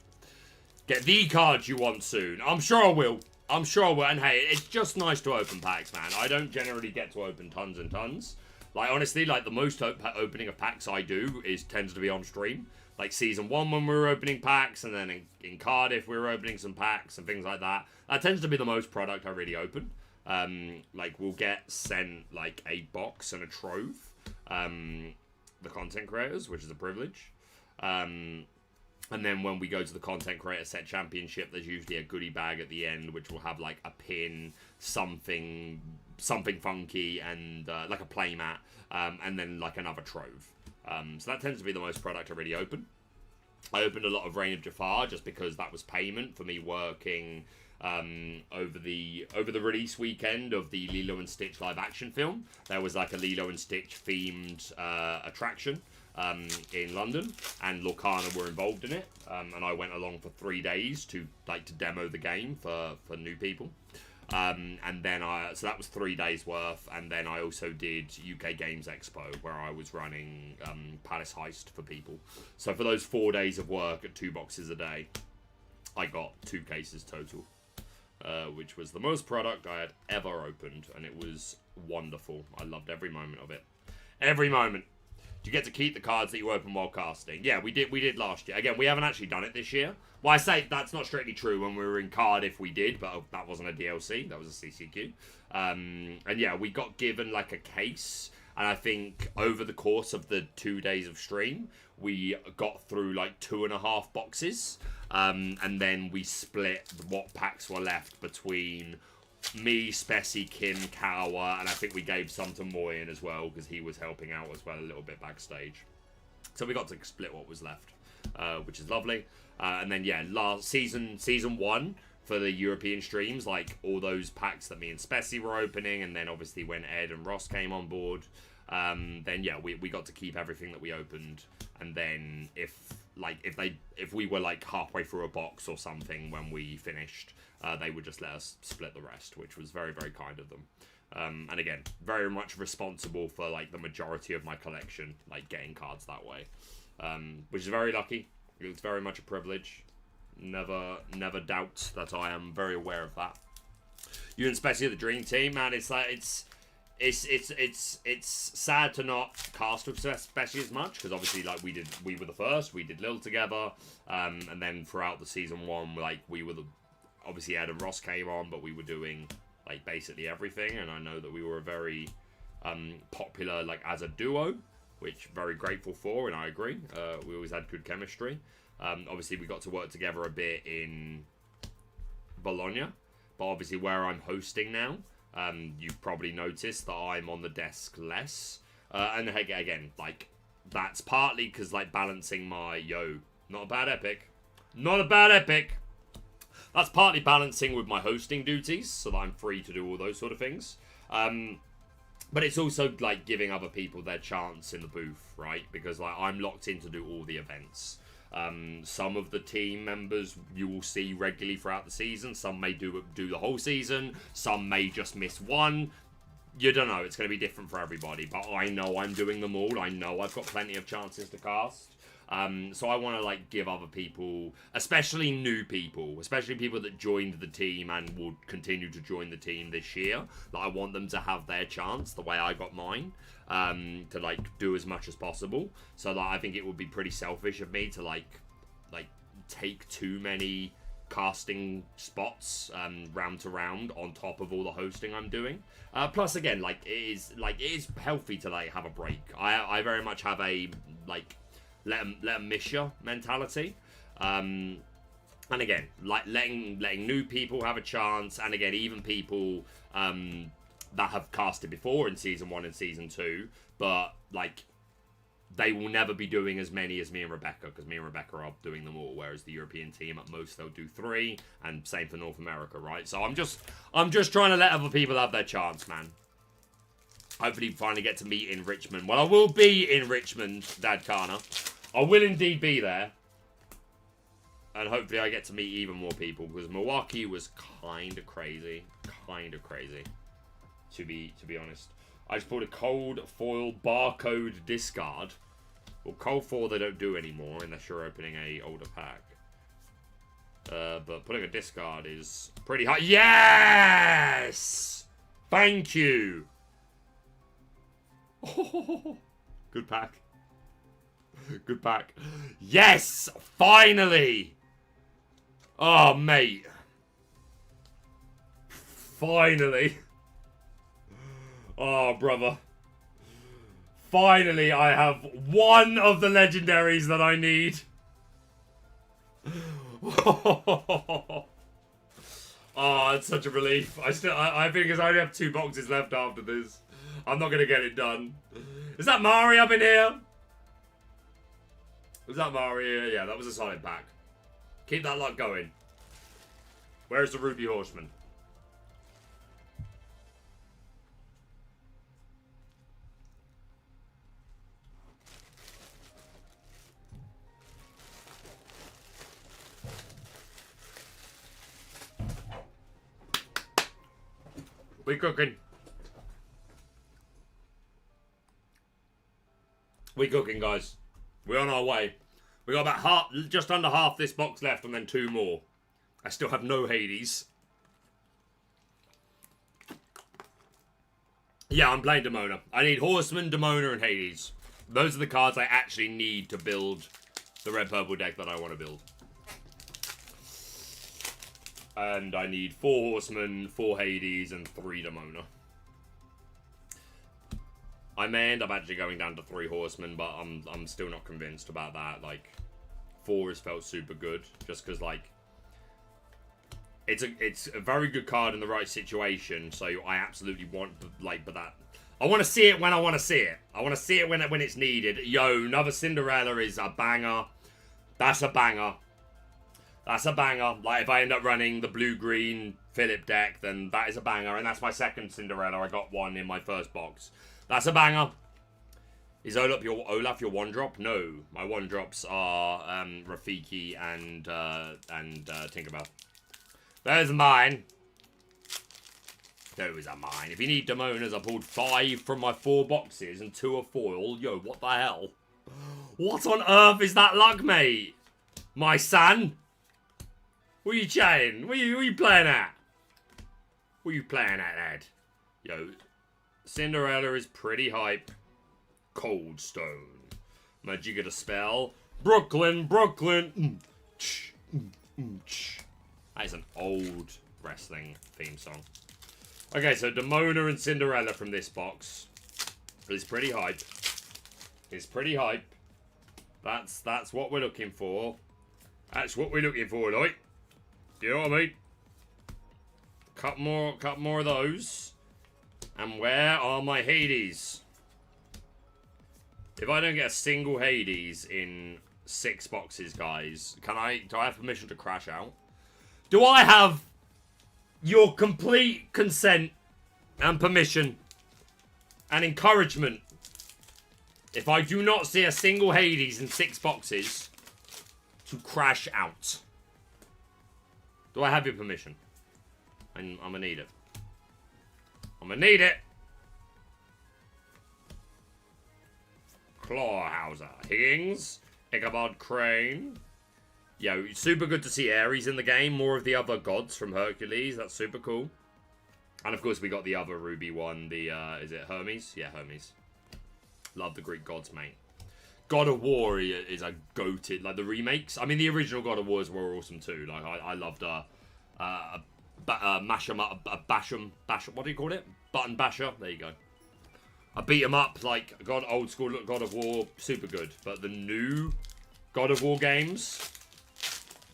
Get the cards you want soon. I'm sure I will. I'm sure I will. And hey, it's just nice to open packs, man. I don't generally get to open tons and tons. Like, honestly, like, the most opening of packs I do tends to be on stream. Like, Season 1 when we were opening packs, and then in Cardiff we were opening some packs and things like that. That tends to be the most product I really open. Like, we'll get sent, like, a box and a trove. The content creators, which is a privilege. And then when we go to the Content Creator Set Championship, there's usually a goodie bag at the end, which will have, like, a pin, something funky, and, like, a playmat, and then, like, another trove. So that tends to be the most product I really open. I opened a lot of Reign of Jafar just because that was payment for me working over the release weekend of the Lilo and Stitch live action film. There was, like, a Lilo and Stitch themed attraction in London, and Lorcana were involved in it, and I went along for 3 days to demo the game for new people, and then so that was 3 days worth, and then I also did UK Games Expo where I was running Palace Heist for people. So for those 4 days of work at 2 boxes a day, I got 2 cases total, which was the most product I had ever opened, and it was wonderful. I loved every moment of it. Every moment. You get to keep the cards that you open while casting. Yeah, we did last year. Again, we haven't actually done it this year. Well, I say that's not strictly true. When we were in Cardiff, we did, but that wasn't a DLC. That was a CCQ. And yeah, we got given like a case. And I think over the course of the 2 days of stream, we got through like 2.5 boxes. And then we split what packs were left between me, Spessy, Kim, Kawa, and I think we gave some to Moyen as well, because he was helping out as well a little bit backstage. So we got to split what was left, which is lovely. And then, yeah, last season 1 for the European streams, like all those packs that me and Spessy were opening, and then obviously when Ed and Ross came on board, then yeah, we got to keep everything that we opened. And then if we were like halfway through a box or something when we finished, they would just let us split the rest, which was very, very kind of them. And again, very much responsible for like the majority of my collection, like getting cards that way, which is very lucky. It's very much a privilege. Never doubt that I am very aware of that. You and Spessy are the dream team, man. It's like it's sad to not cast with Spessy as much, because obviously like we were the first. We did Lil together, and then throughout the season 1, like we were obviously Ed and Ross came on, but we were doing like basically everything, and I know that we were very popular like as a duo, which very grateful for, and I agree. We always had good chemistry. Obviously we got to work together a bit in Bologna, but obviously where I'm hosting now, you've probably noticed that I'm on the desk less, and again, like that's partly because like balancing my not a bad epic. That's partly balancing with my hosting duties, so that I'm free to do all those sort of things. But it's also like giving other people their chance in the booth, right? Because like I'm locked in to do all the events. Some of the team members you will see regularly throughout the season. Some may do the whole season. Some may just miss one. you don't know. It's going to be different for everybody. But I know I'm doing them all. I know I've got plenty of chances to cast. So I want to, like, give other people, especially new people, especially people that joined the team and will continue to join the team this year, that I want them to have their chance the way I got mine, to, like, do as much as possible. So that I think it would be pretty selfish of me to, like take too many casting spots round to round on top of all the hosting I'm doing. Plus, again, like, it is healthy to, like, have a break. I very much have a, like, let them miss you mentality. And again, like, letting new people have a chance, and again, even people that have casted before in Season 1 and Season 2, but, like, they will never be doing as many as me and Rebecca, because me and Rebecca are doing them all, whereas the European team, at most, they'll do 3, and same for North America, right? So I'm just trying to let other people have their chance, man. Hopefully finally get to meet in Richmond. Well, I will be in Richmond, Dad Kana. I will indeed be there. And hopefully I get to meet even more people, because Milwaukee was kind of crazy. Kind of crazy, to be honest. I just pulled a cold foil barcode discard. Well, cold foil they don't do anymore unless you're opening a older pack. But putting a discard is pretty high. Yes! Thank you! Oh, good pack. Good pack. Yes! Finally! Oh, mate. Finally. Oh, brother. Finally, I have one of the legendaries that I need. Oh, it's such a relief. I think because I only have 2 boxes left after this. I'm not going to get it done. Is that Mari up in here? Was that Mari? Yeah, that was a solid pack. Keep that luck going. Where's the Ruby Horseman? We cooking. We cooking, guys. We're on our way. We got about just under half this box left, and then 2 more. I still have no Hades. Yeah, I'm playing Demona. I need Horseman, Demona, and Hades. Those are the cards I actually need to build the red-purple deck that I want to build. And I need 4 Horsemen, 4 Hades, and 3 Demona. I may end up actually going down to 3 Horsemen, but I'm still not convinced about that. Like, 4 has felt super good, just because, like, it's a very good card in the right situation. So I absolutely want, like, but that I want to see it when I want to see it. I want to see it when it's needed. Yo, another Cinderella is a banger. That's a banger. That's a banger. Like, if I end up running the blue-green Philip deck, then that is a banger. And that's my second Cinderella. I got one in my first box. That's a banger. Is Olaf your 1-drop? No. My 1-drops are Rafiki and Tinkerbell. Those are mine. Those are mine. If you need Demonas, I pulled 5 from my 4 boxes and 2 are foil. Yo, what the hell? What on earth is that luck, mate? My son? What are you chatting? What are you playing at? What are you playing at, lad? Yo, Cinderella is pretty hype. Cold Stone. Magic the spell. Brooklyn. That is an old wrestling theme song. Okay, so Demona and Cinderella from this box is pretty hype. It's pretty hype. That's what we're looking for. That's what we're looking for, like. You know what I mean? Couple more of those. And where are my Hades? If I don't get a single Hades in 6 boxes, guys, do I have permission to crash out? Do I have your complete consent and permission and encouragement if I do not see a single Hades in 6 boxes to crash out? Do I have your permission? I'm gonna need it. I'm gonna need it. Clawhauser. Higgins. Ichabod Crane. Yo, super good to see Ares in the game. More of the other gods from Hercules. That's super cool. And of course we got the other Ruby one. The, is it Hermes? Yeah, Hermes. Love the Greek gods, mate. God of War is a goated, like the remakes. I mean, the original God of Wars were awesome too. Like I loved Basham, what do you call it? Button Basher. There you go. I beat him up like old school God of War, super good. But the new God of War games,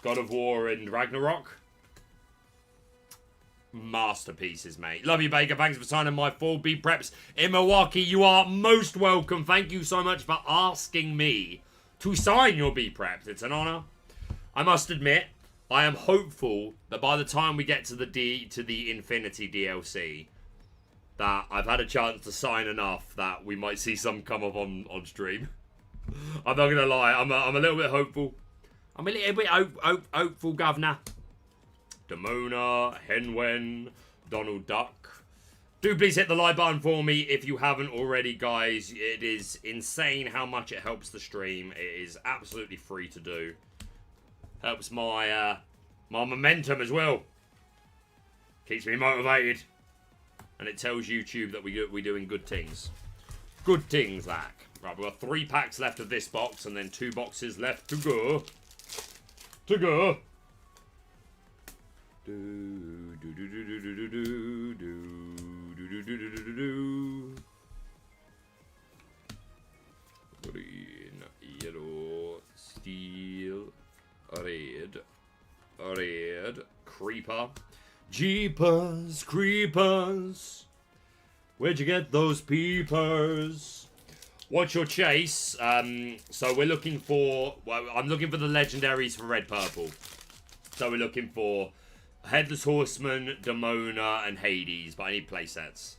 God of War and Ragnarok, masterpieces, mate. Love you, Baker. Thanks for signing my full B preps in Milwaukee. You are most welcome. Thank you so much for asking me to sign your B preps. It's an honor. I must admit, I am hopeful that by the time we get to the Infinity DLC, that I've had a chance to sign enough that we might see some come up on stream. I'm not gonna lie. I'm a little bit hopeful. I'm a little bit hopeful, governor. Demona, Henwen, Donald Duck. Do please hit the like button for me if you haven't already, guys. It is insane how much it helps the stream. It is absolutely free to do. Helps my my momentum as well. Keeps me motivated. And it tells YouTube that we're doing good things. Good things, Zach. Right, we've got 3 packs left of this box and then 2 boxes left to go. Green, yellow, steel, red, creeper. Jeepers, creepers. Where'd you get those peepers? What's your chase? So we're looking for... Well, I'm looking for the legendaries for red, purple. So we're looking for Headless Horseman, Demona, and Hades. But I need playsets.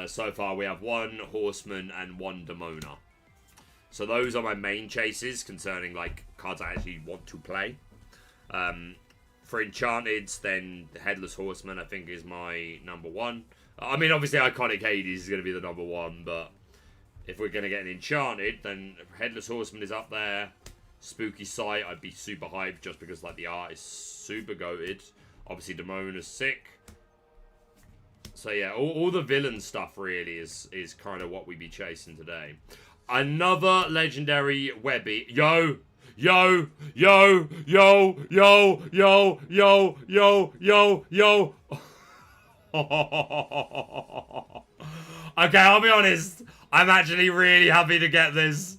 So far we have 1 Horseman and 1 Demona. So those are my main chases concerning like cards I actually want to play. For Enchanted, then the Headless Horseman I think is my number 1. I mean, obviously Iconic Hades is going to be the number 1, but if we're going to get an Enchanted, then Headless Horseman is up there. Spooky Sight, I'd be super hyped just because like the art is super goated. Obviously Demona's sick. So yeah, all the villain stuff really is kind of what we'd be chasing today. Another legendary Webby. Yo! Yo! Yo! Yo! Yo! Yo! Yo! Yo! Yo! Yo! Okay, I'll be honest. I'm actually really happy to get this.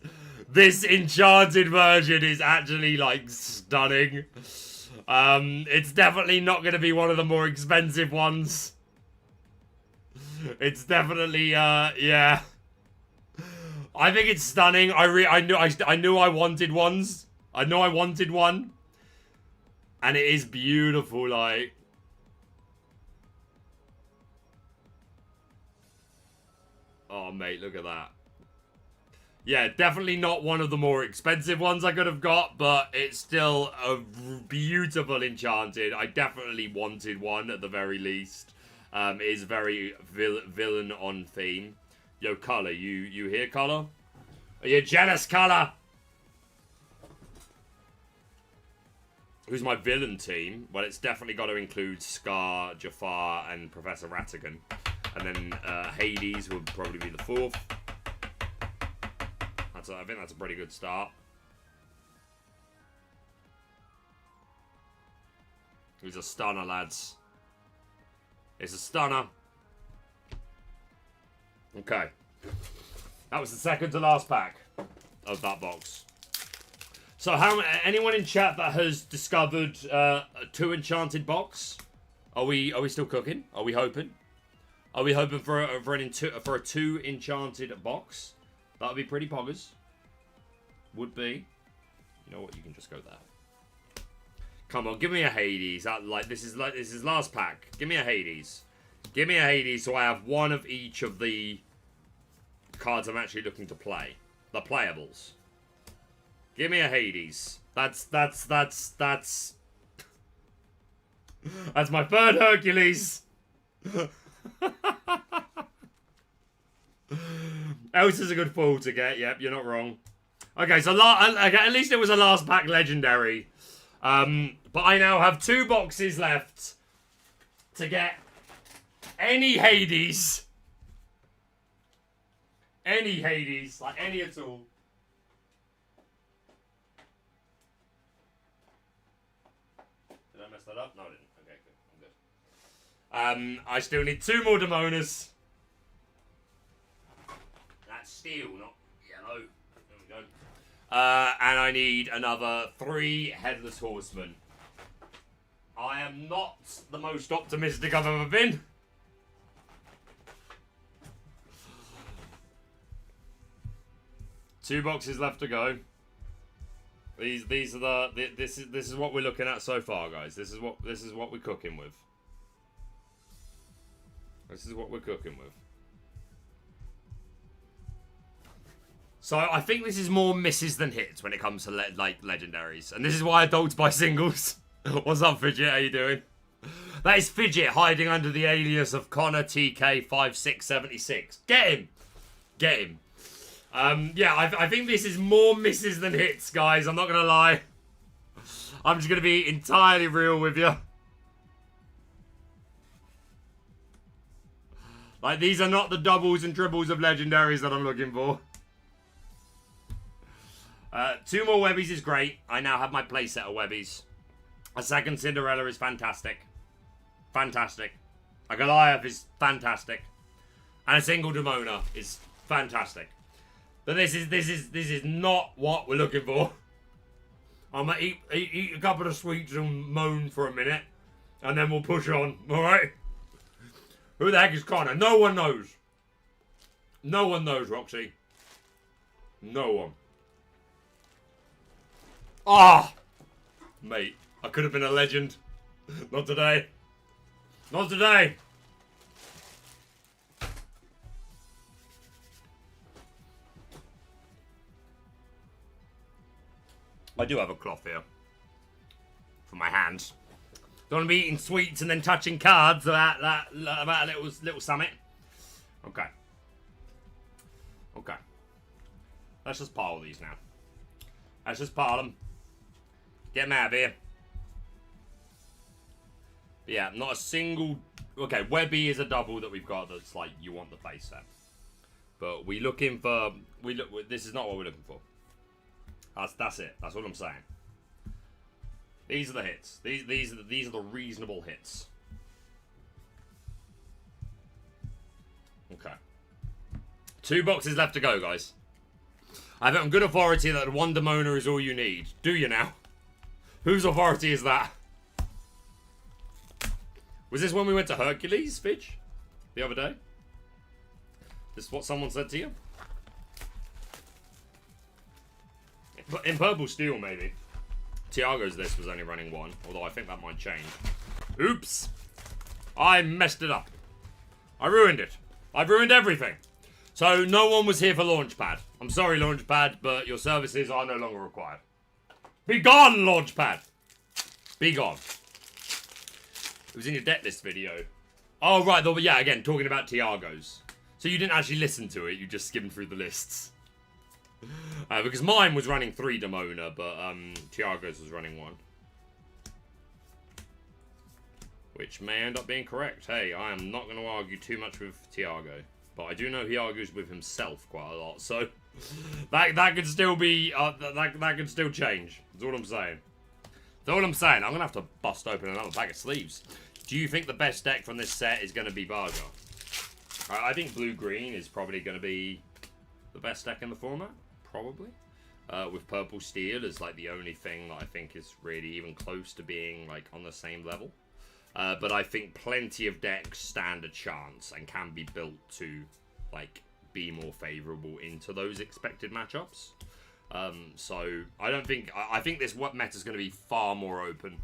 This Enchanted version is actually, like, stunning. It's definitely not going to be one of the more expensive ones. It's definitely, yeah. I think it's stunning. I knew I wanted ones. I know I wanted one. And it is beautiful, like. Oh, mate, look at that. Yeah, definitely not one of the more expensive ones I could have got, but it's still a beautiful Enchanted. I definitely wanted one at the very least. It is very villain on theme. Yo, Color, you here, Color? Are you jealous, Color? Who's my villain team? Well, it's definitely got to include Scar, Jafar, and Professor Ratigan. And then Hades would probably be the 4th. I think that's a pretty good start. He's a stunner, lads. It's a stunner. Okay. That was the second to last pack of that box. So, anyone in chat that has discovered a 2 Enchanted box? Are we still cooking? Are we hoping? Are we hoping for a 2 Enchanted box? That would be pretty poggers. Would be. You know what? You can just go there. Come on, give me a Hades. This is last pack. Give me a Hades. Give me a Hades so I have one of each of the cards I'm actually looking to play. The playables. Give me a Hades. That's that's my 3rd Hercules. Else is a good fool to get. Yep, you're not wrong. Okay, so okay, at least it was a last pack legendary. But I now have 2 boxes left to get any Hades. Any Hades, like any at all. Did I mess that up? No, I didn't. Okay, good. I'm good. I still need 2 more Demonas. That's steel, not yellow. There we go. And I need another 3 Headless Horsemen. I am not the most optimistic I've ever been. Two boxes left to go. These are this is what we're looking at so far, guys. This is what we're cooking with. This is what we're cooking with. So I think this is more misses than hits when it comes to like legendaries, and this is why adults buy singles. What's up, Fidget? How you doing? That is Fidget hiding under the alias of Connor TK5676. Get him, get him. Yeah, I think this is more misses than hits, guys. I'm not gonna lie. I'm just gonna be entirely real with you. Like, these are not the doubles and triples of legendaries that I'm looking for. 2 more Webbies is great. I now have my playset of Webbies. A second Cinderella is fantastic. Fantastic. A Goliath is fantastic. And a single Demona is fantastic. But this is not what we're looking for. I'm gonna eat a couple of sweets and moan for a minute, and then we'll push on, alright? Who the heck is Connor? No one knows. No one knows, Roxy. No one. Ah! Mate, I could have been a legend. Not today. Not today. I do have a cloth here. For my hands. Don't want to be eating sweets and then touching cards about a little summit. Okay. Okay. Let's just pile these now. Let's just pile them. Get them out of here. But yeah, not a single... Okay, Webby is a double that we've got that's like, you want the face set. But we're looking for... This is not what we're looking for. That's it. That's what I'm saying. These are the hits. These are the reasonable hits. Okay. 2 boxes left to go, guys. I have it on good authority that 1 Demona is all you need. Do you now? Whose authority is that? Was this when we went to Hercules, Fidge? The other day? This is what someone said to you? In Purple Steel, maybe. Thiago's list was only running 1, although I think that might change. Oops. I messed it up. I ruined it. I've ruined everything. So, no one was here for Launchpad. I'm sorry, Launchpad, but your services are no longer required. Be gone, Launchpad! Be gone. It was in your deck list video. Oh, right, though, yeah, again, talking about Thiago's. So you didn't actually listen to it, you just skimmed through the lists. Because mine was running 3 Demona, but Thiago's was running 1. Which may end up being correct. Hey, I am not going to argue too much with Thiago. But I do know he argues with himself quite a lot, so that could still be, that could still change. That's all I'm saying. That's all I'm saying. I'm going to have to bust open another bag of sleeves. Do you think the best deck from this set is going to be Varga? I think blue-green is probably going to be the best deck in the format. Probably. With Purple Steel as like the only thing that I think is really even close to being like on the same level. But I think plenty of decks stand a chance and can be built to like be more favourable into those expected matchups. So I don't think I think this meta is going to be far more open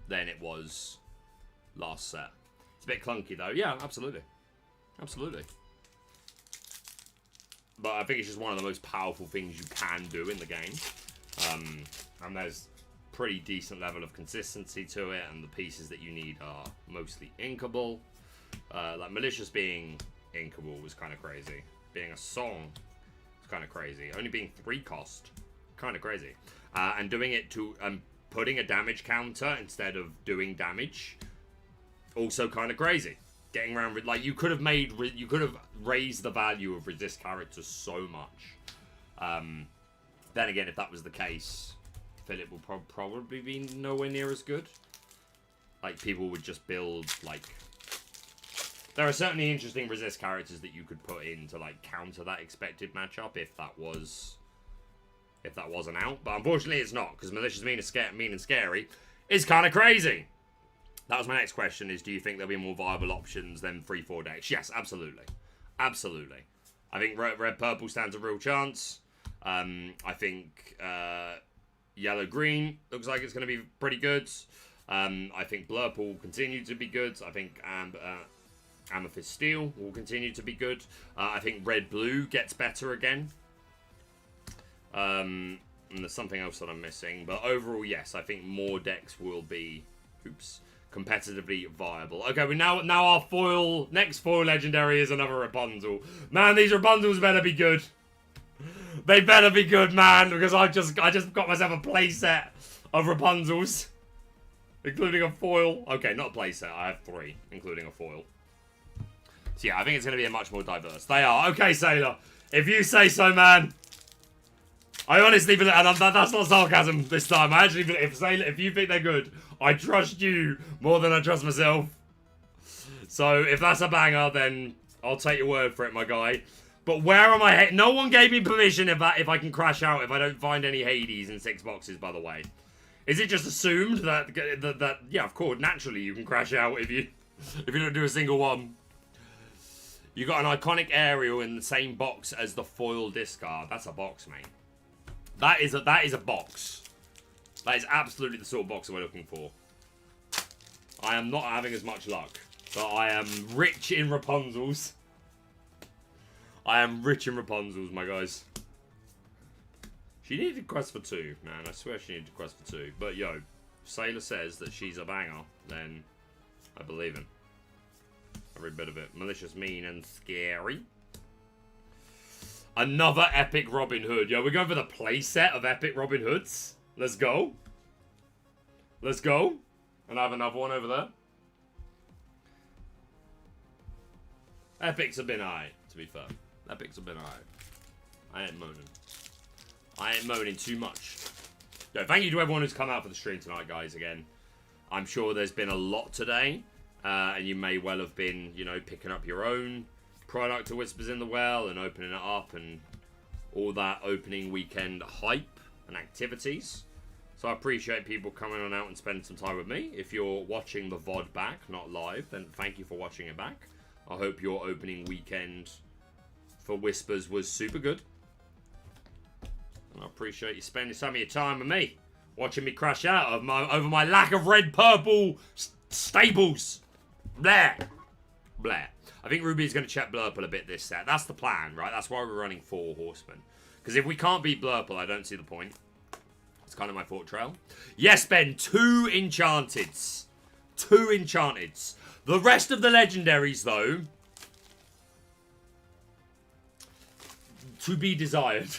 than it was last set. It's a bit clunky though. Yeah, absolutely. Absolutely. But I think it's just one of the most powerful things you can do in the game. And there's pretty decent level of consistency to it, and the pieces that you need are mostly inkable. Like Malicious being inkable was kind of crazy. being a song. It's kind of crazy. Only being 3 cost. Kind of crazy. And doing it to... putting a damage counter instead of doing damage. Also kind of crazy. Getting around with... Like, you could have made... You could have raised the value of resist characters so much. Then again, if that was the case, Philip will probably be nowhere near as good. Like, people would just build, like... There are certainly interesting resist characters that you could put in to, like, counter that expected matchup if that wasn't out. But unfortunately, it's not, because Malicious Mean and Scary is kind of crazy. That was my next question, is do you think there'll be more viable options than 3-4 decks? Yes, absolutely. Absolutely. I think red-purple stands a real chance. I think yellow-green looks like it's going to be pretty good. I think Blurple will continue to be good. I think Amethyst Steel will continue to be good. I think red-blue gets better again. And there's something else that I'm missing. But overall, yes, I think more decks will be... Oops. Competitively viable. Okay, we now our next foil legendary is another Rapunzel. Man, these Rapunzels better be good. They better be good, man, because I just got myself a playset of Rapunzels, including a foil. Okay, not a playset. I have 3, including a foil. So yeah, I think it's going to be a much more diverse. They are. Okay, Sailor. If you say so, man. I honestly believe, and that's not sarcasm this time. I actually believe, if you think they're good, I trust you more than I trust myself. So if that's a banger, then I'll take your word for it, my guy. But where am I? No one gave me permission if I can crash out if I don't find any Hades in 6 boxes. By the way, is it just assumed that yeah, of course, naturally you can crash out if you don't do a single one? You got an iconic aerial in the same box as the foil discard. That's a box, mate. That is a box. That is absolutely the sort of box that we're looking for. I am not having as much luck, but I am rich in Rapunzels. I am rich in Rapunzels, my guys. She needed quest for 2, man. I swear she needed quest for 2. But yo, if Sailor says that she's a banger, then I believe him. Every bit of it. Malicious, mean, and scary. Another epic Robin Hood. Yo, we're going for the playset of epic Robin Hoods. Let's go. Let's go. And I have another one over there. Epics have been alright, to be fair. Epics have been alright. I ain't moaning. I ain't moaning too much. Yo, thank you to everyone who's come out for the stream tonight, guys, again. I'm sure there's been a lot today. And you may well have been, you know, picking up your own product to Whispers in the Well and opening it up and all that opening weekend hype and activities. So I appreciate people coming on out and spending some time with me. If you're watching the VOD back, not live, then thank you for watching it back. I hope your opening weekend for Whispers was super good. And I appreciate you spending some of your time with me, watching me crash out of over my lack of red-purple stables. Blah. Blah. I think Ruby is going to check Blurple a bit this set. That's the plan, right? That's why we're running 4 Horsemen. Because if we can't beat Blurple, I don't see the point. It's kind of my thought trail. Yes, Ben. 2 Enchanteds. 2 Enchanteds. The rest of the legendaries, though, to be desired.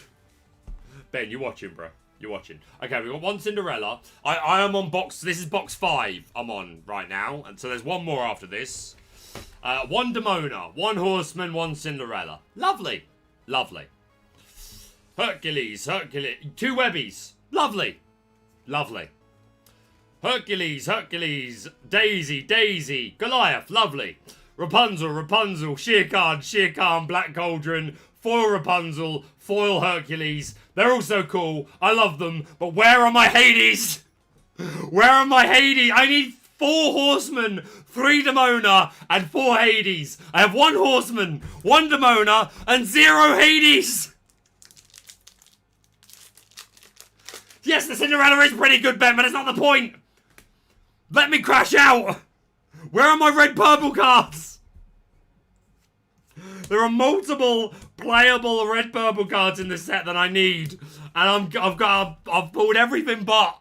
Ben, you're watching, bro. You're watching. Okay, we've got 1 Cinderella. I am on box... This is box 5 I'm on right now. And so there's 1 more after this. 1 Demona, 1 Horseman, 1 Cinderella. Lovely. Lovely. Hercules. 2 Webbies. Lovely. Lovely. Hercules. Daisy. Goliath. Lovely. Rapunzel. Shere Khan, Black Cauldron. Foil Rapunzel. Foil Hercules. They're all so cool. I love them. But where are my Hades? Where are my Hades? I need 4 Horsemen, 3 Demona, and 4 Hades. I have 1 Horseman, 1 Demona, and 0 Hades. Yes, the Cinderella is pretty good, Ben, but it's not the point. Let me crash out. Where are my red-purple cards? There are multiple playable red-purple cards in this set that I need, and I've pulled everything but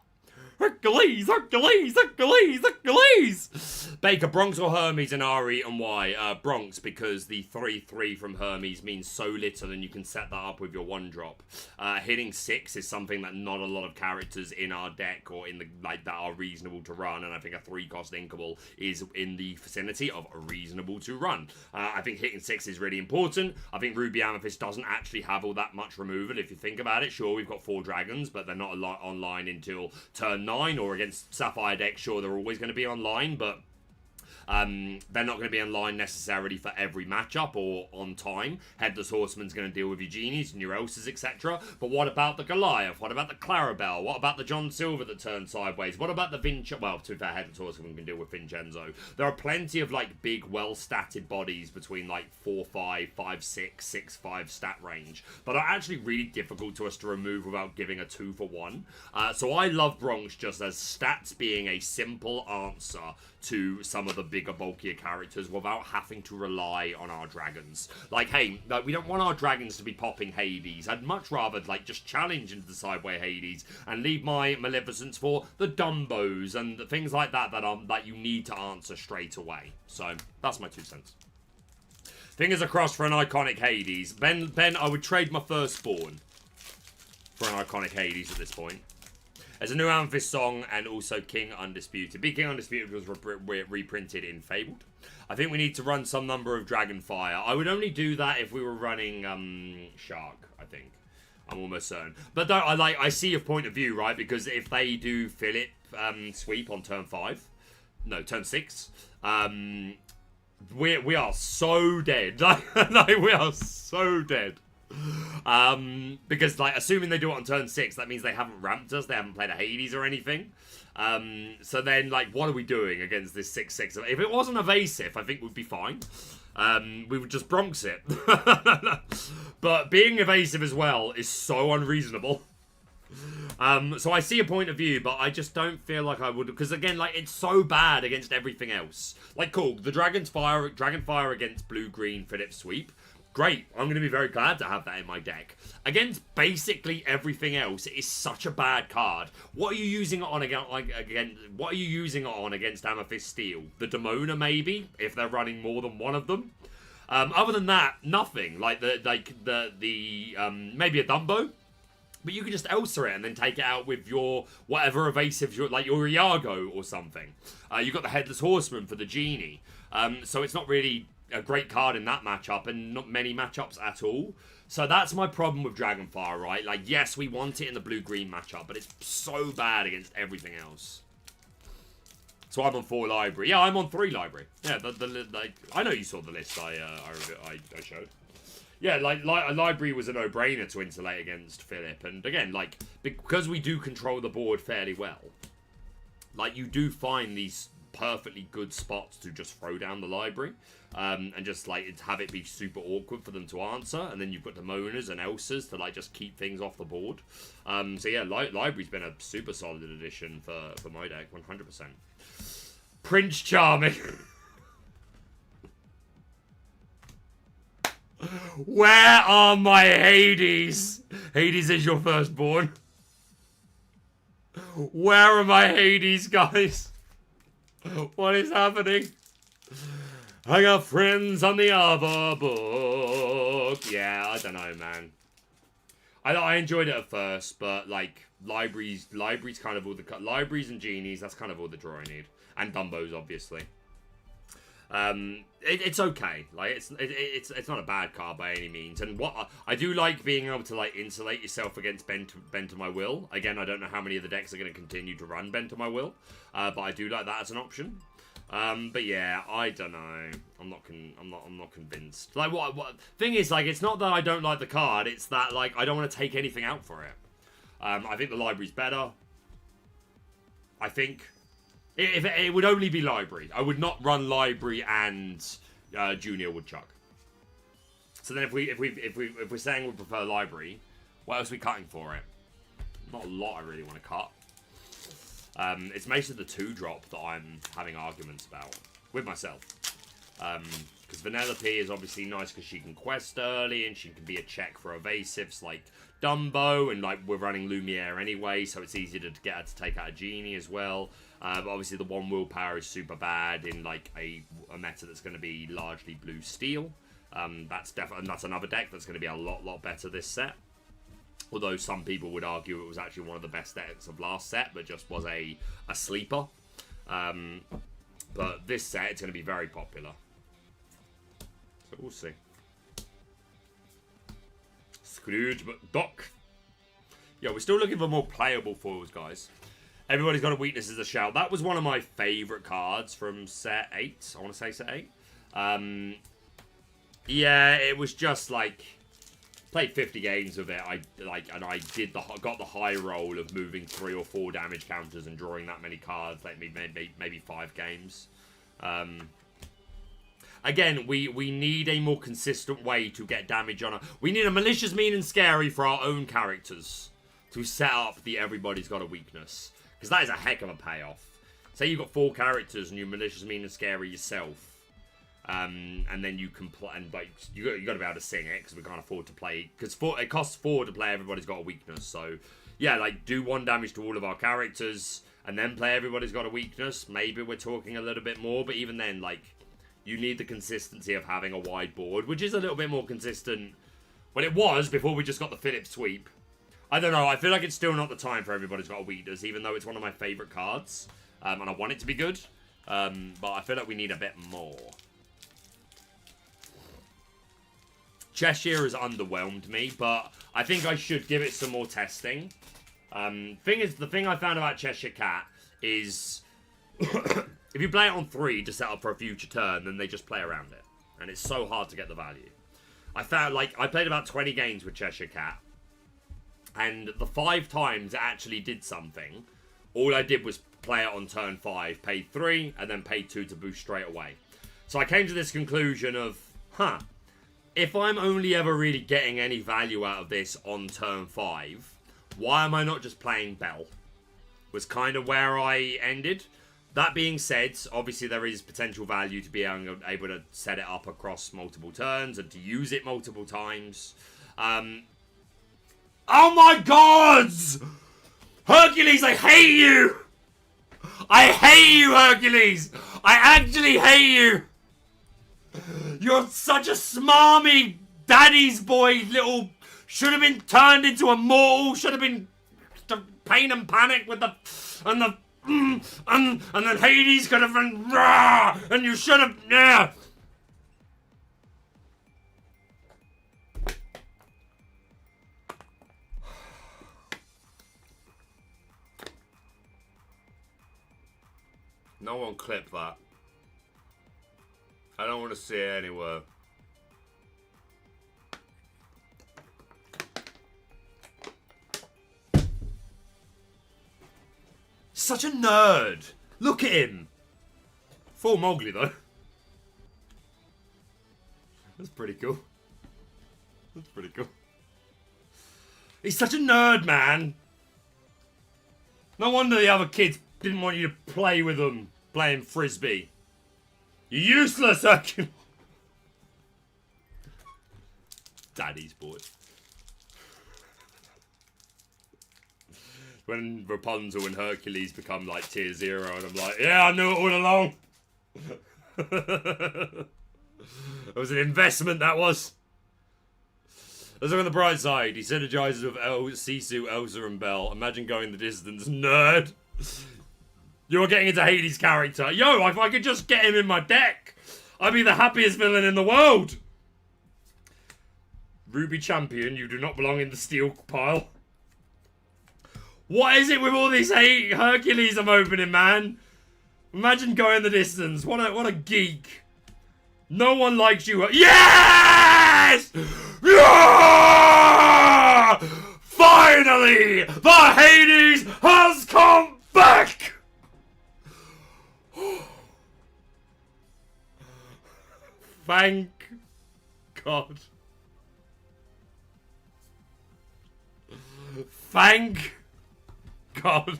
Hercules, Hercules, Hercules, Hercules! Baker, Bronx or Hermes and Ari, and why? Bronx, because the 3/3 from Hermes means so little and you can set that up with your 1-drop. Hitting 6 is something that not a lot of characters in our deck or in the that are reasonable to run, and I think a 3-cost inkable is in the vicinity of reasonable to run. I think hitting 6 is really important. I think Ruby Amethyst doesn't actually have all that much removal if you think about it. Sure, we've got 4 dragons, but they're not a lot online until turn 9, or against Sapphire decks, sure, they're always going to be online, but they're not going to be online necessarily for every matchup or on time. Headless Horseman's going to deal with your genies and your elses, etc. But what about the Goliath? What about the Clarabelle? What about the John Silver that turned sideways? What about the Vincenzo? Well, to be fair, Headless Horseman can deal with Vincenzo. There are plenty of like big, well-statted bodies between like 4/5, 5/6, 6/5 stat range, but are actually really difficult to us to remove without giving a 2-for-1. So I love Bronx just as stats being a simple answer to some of the bigger, bulkier characters without having to rely on our dragons. Like, hey, we don't want our dragons to be popping Hades. I'd much rather, like, just challenge into the sideway Hades and leave my Maleficents for the Dumbos and the things like that that you need to answer straight away. So, that's my 2 cents. Fingers crossed for an iconic Hades. Ben, I would trade my firstborn for an iconic Hades at this point. There's a new Amethyst song and also King Undisputed. King Undisputed was reprinted in Fabled. I think we need to run some number of Dragonfire. I would only do that if we were running Shark, I think. I'm almost certain. But I see your point of view, right? Because if they do Philip sweep on turn 6, we are so dead. We are so dead. Because, like, assuming they do it on turn 6, that means they haven't ramped us, they haven't played a Hades or anything. So then, like, what are we doing against this 6/6? If it wasn't evasive, I think we'd be fine. We would just Bronx it. But being evasive as well is so unreasonable. So I see a point of view, but I just don't feel like I would, because again, like, it's so bad against everything else. Like, cool, the Dragonfire against blue-green Philip sweep. Great, I'm going to be very glad to have that in my deck. Against basically everything else, it is such a bad card. What are you using it on what are you using it on against Amethyst Steel? The Demona, maybe, if they're running more than one of them. Other than that, nothing. Like maybe a Dumbo. But you can just Elsa it and then take it out with your whatever evasive, like your Iago or something. You've got the Headless Horseman for the Genie. So it's not really a great card in that matchup, and not many matchups at all. So that's my problem with Dragonfire, right? Like, yes, we want it in the blue-green matchup, but it's so bad against everything else. So I'm on 4 library. Yeah, I'm on 3 library. Yeah, like, I know you saw the list I showed. Yeah, like a library was a no-brainer to insulate against Philip. And again, like, because we do control the board fairly well, like, you do find these perfectly good spots to just throw down the library. And just, like, have it be super awkward for them to answer. And then you've got the Monas and Elsas to, like, just keep things off the board. So, yeah, library's been a super solid addition for my deck, 100%. Prince Charming. Where are my Hades? Hades is your firstborn. Where are my Hades, guys? What is happening? I got friends on the other book. Yeah, I don't know, man. I enjoyed it at first, but, like, libraries kind of all the libraries and genies. That's kind of all the draw I need, and Dumbos, obviously. It's okay. Like, it's not a bad card by any means. And what I do like being able to, like, insulate yourself against Bend to My Will. Again, I don't know how many of the decks are going to continue to run Bend to My Will, but I do like that as an option. But yeah, I don't know. I'm not convinced. Like, what thing is, like, it's not that I don't like the card. It's that, like, I don't want to take anything out for it. I think the library's better. I think if it would only be library, I would not run library and Junior Woodchuck. So then, if we're saying we prefer library, what else are we cutting for it? Not a lot. I really want to cut. It's mostly the 2-drop that I'm having arguments about with myself. Because because Vanellope is obviously nice because she can quest early and she can be a check for evasives like Dumbo, and like we're running Lumiere anyway, so it's easier to get her to take out a genie as well. But obviously the 1 willpower is super bad in like a meta that's going to be largely blue steel. That's another deck that's going to be a lot better this set. Although some people would argue it was actually one of the best decks of last set, but just was a sleeper. But this set, it's going to be very popular. So we'll see. Scrooge McDuck. Yeah, we're still looking for more playable foils, guys. Everybody's got a weakness as a shout. That was one of my favourite cards from set 8. I want to say set 8. Yeah, it was just like... Played 50 games with it. I got the high roll of moving 3 or 4 damage counters and drawing that many cards. Like maybe 5 games. Again, we need a more consistent way to get damage on. We need a malicious, mean, and scary for our own characters to set up the everybody's got a weakness, because that is a heck of a payoff. Say you've got 4 characters and you're malicious, mean, and scary yourself. And then you can play, and like you got to be able to sing it because we can't afford to play. Because it costs 4 to play. Everybody's got a weakness, so yeah, like do 1 damage to all of our characters, and then play everybody's got a weakness. Maybe we're talking a little bit more, but even then, like you need the consistency of having a wide board, which is a little bit more consistent. Well, it was before we just got the Phillips sweep. I don't know. I feel like it's still not the time for everybody's got a weakness, even though it's one of my favorite cards, and I want it to be good. But I feel like we need a bit more. Cheshire has underwhelmed me, but I think I should give it some more testing. The thing I found about Cheshire Cat is if you play it on 3 to set up for a future turn, then they just play around it. And it's so hard to get the value. I found, like, I played about 20 games with Cheshire Cat, and the 5 times it actually did something, all I did was play it on turn 5, paid 3, and then paid 2 to boost straight away. So I came to this conclusion of, if I'm only ever really getting any value out of this on turn 5, why am I not just playing Bell? Was kind of where I ended. That being said, obviously there is potential value to be able to set it up across multiple turns and to use it multiple times. Oh my god! Hercules, I hate you! I hate you, Hercules! I actually hate you! You're such a smarmy daddy's boy little... Should have been turned into a mortal. Should have been pain and panic with the... And then Hades could have been... Rah, and you should have... Yeah. No one clip that. I don't want to see it anywhere. Such a nerd. Look at him. Full Mowgli, though. That's pretty cool. That's pretty cool. He's such a nerd, man. No wonder the other kids didn't want you to play with them playing Frisbee. You're useless, Hercules. Daddy's boy. When Rapunzel and Hercules become like tier 0, and I'm like, yeah, I knew it all along. It was an investment, that was. Let's look on the bright side. He synergizes with Sisu, Elsa, and Belle. Imagine going the distance, nerd. You're getting into Hades' character. Yo, if I could just get him in my deck, I'd be the happiest villain in the world. Ruby Champion, you do not belong in the steel pile. What is it with all these Hercules I'm opening, man? Imagine going the distance. What a geek. No one likes you. Yes! Yeah! Finally, the Hades has come back! Thank God. Thank God.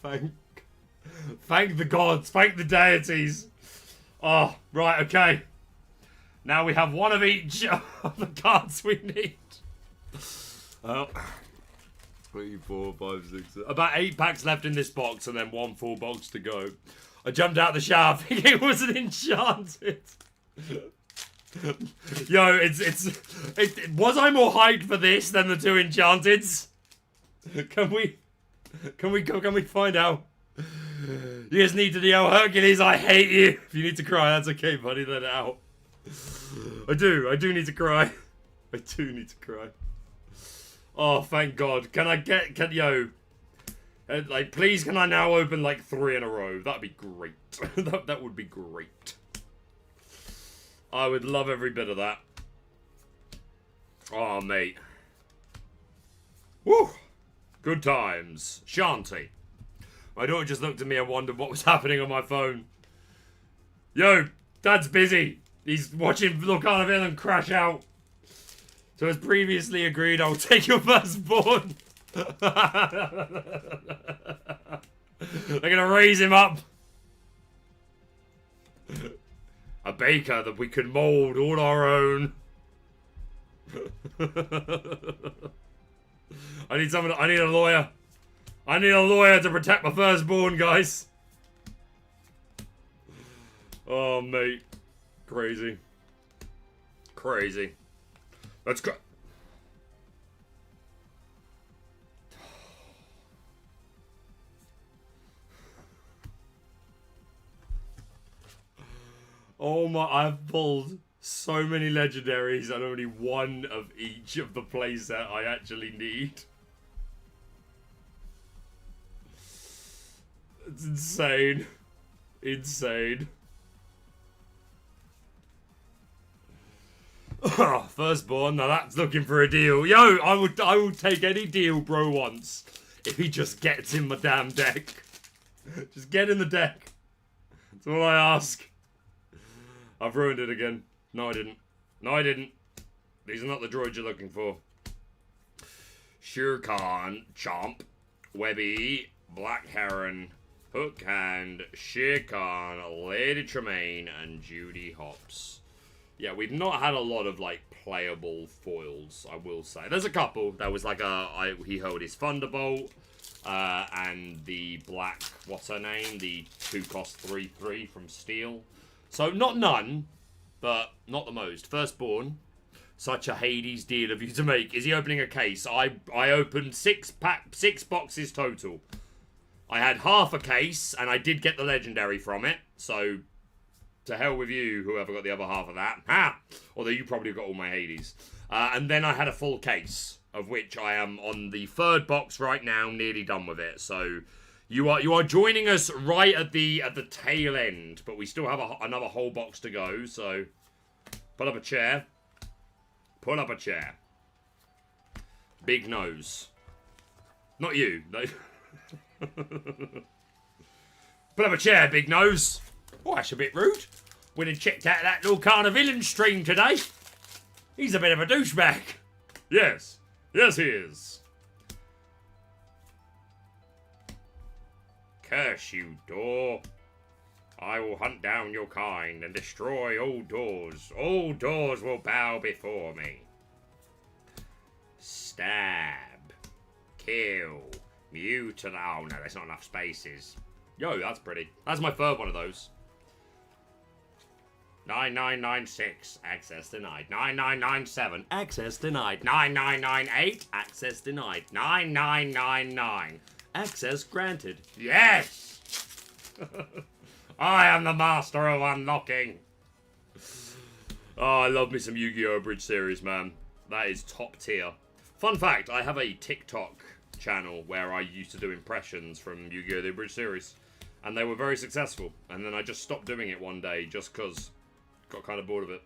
Thank the gods. Thank the deities. Oh, right, okay. Now we have one of each of the cards we need. 3, 4, 5, 6. About 8 packs left in this box, and then 1 full box to go. I jumped out the shower thinking it was an Enchanted. Yo, was I more hyped for this than the 2 Enchanteds? Can we find out? You just need to yell, Hercules, I hate you. If you need to cry, that's okay, buddy. Let it out. I do need to cry. I do need to cry. Oh, thank God. Yo. Like, please, can I now open, like, 3 in a row? That'd be great. that would be great. I would love every bit of that. Oh, mate. Woo! Good times. Shanty. My daughter just looked at me and wondered what was happening on my phone. Yo, Dad's busy. He's watching Lorcana Villain crash out. So as previously agreed, I'll take your firstborn. They're gonna raise him up. A baker that we can mold all our own. I need a lawyer. I need a lawyer to protect my firstborn, guys. Oh, mate. Crazy. Crazy. Let's go. Oh my, I've pulled so many legendaries and only 1 of each of the playset I actually need. It's insane. Insane. Firstborn, now that's looking for a deal. Yo, I will take any deal bro wants if he just gets in my damn deck. Just get in the deck. That's all I ask. I've ruined it again. No, I didn't. No, I didn't. These are not the droids you're looking for. Shurkan, Chomp, Webby, Black Heron, Hook Hand, Shere Khan, Lady Tremaine, and Judy Hopps. Yeah, we've not had a lot of, like, playable foils, I will say. There's a couple. There was, like, he held his Thunderbolt, and the black, what's her name? The 2-cost 3/3 from Steel. So, not none, but not the most. Firstborn, such a Hades deal of you to make. Is he opening a case? I opened 6 boxes total. I had half a case, and I did get the legendary from it, so to hell with you, whoever got the other half of that. Ha! Although you probably got all my Hades. And then I had a full case, of which I am on the 3rd box right now, nearly done with it. So you are joining us right at the tail end, but we still have another whole box to go. So pull up a chair. Pull up a chair. Big nose. Not you. No. Pull up a chair, big nose. Oh, that's a bit rude. Went and checked out that Lorcana Villain stream today. He's a bit of a douchebag. Yes. Yes, he is. Curse you, door. I will hunt down your kind and destroy all doors. All doors will bow before me. Stab. Kill. Mutilate. Oh, no, there's not enough spaces. Yo, that's pretty. That's my 3rd one of those. 9996, access denied. 9997, access denied. 9998, access denied. 9999, access granted. Yes! I am the master of unlocking. Oh, I love me some Yu-Gi-Oh! Bridge series, man. That is top tier. Fun fact, I have a TikTok channel where I used to do impressions from Yu-Gi-Oh! The Bridge series. And they were very successful. And then I just stopped doing it one day just because got kind of bored of it.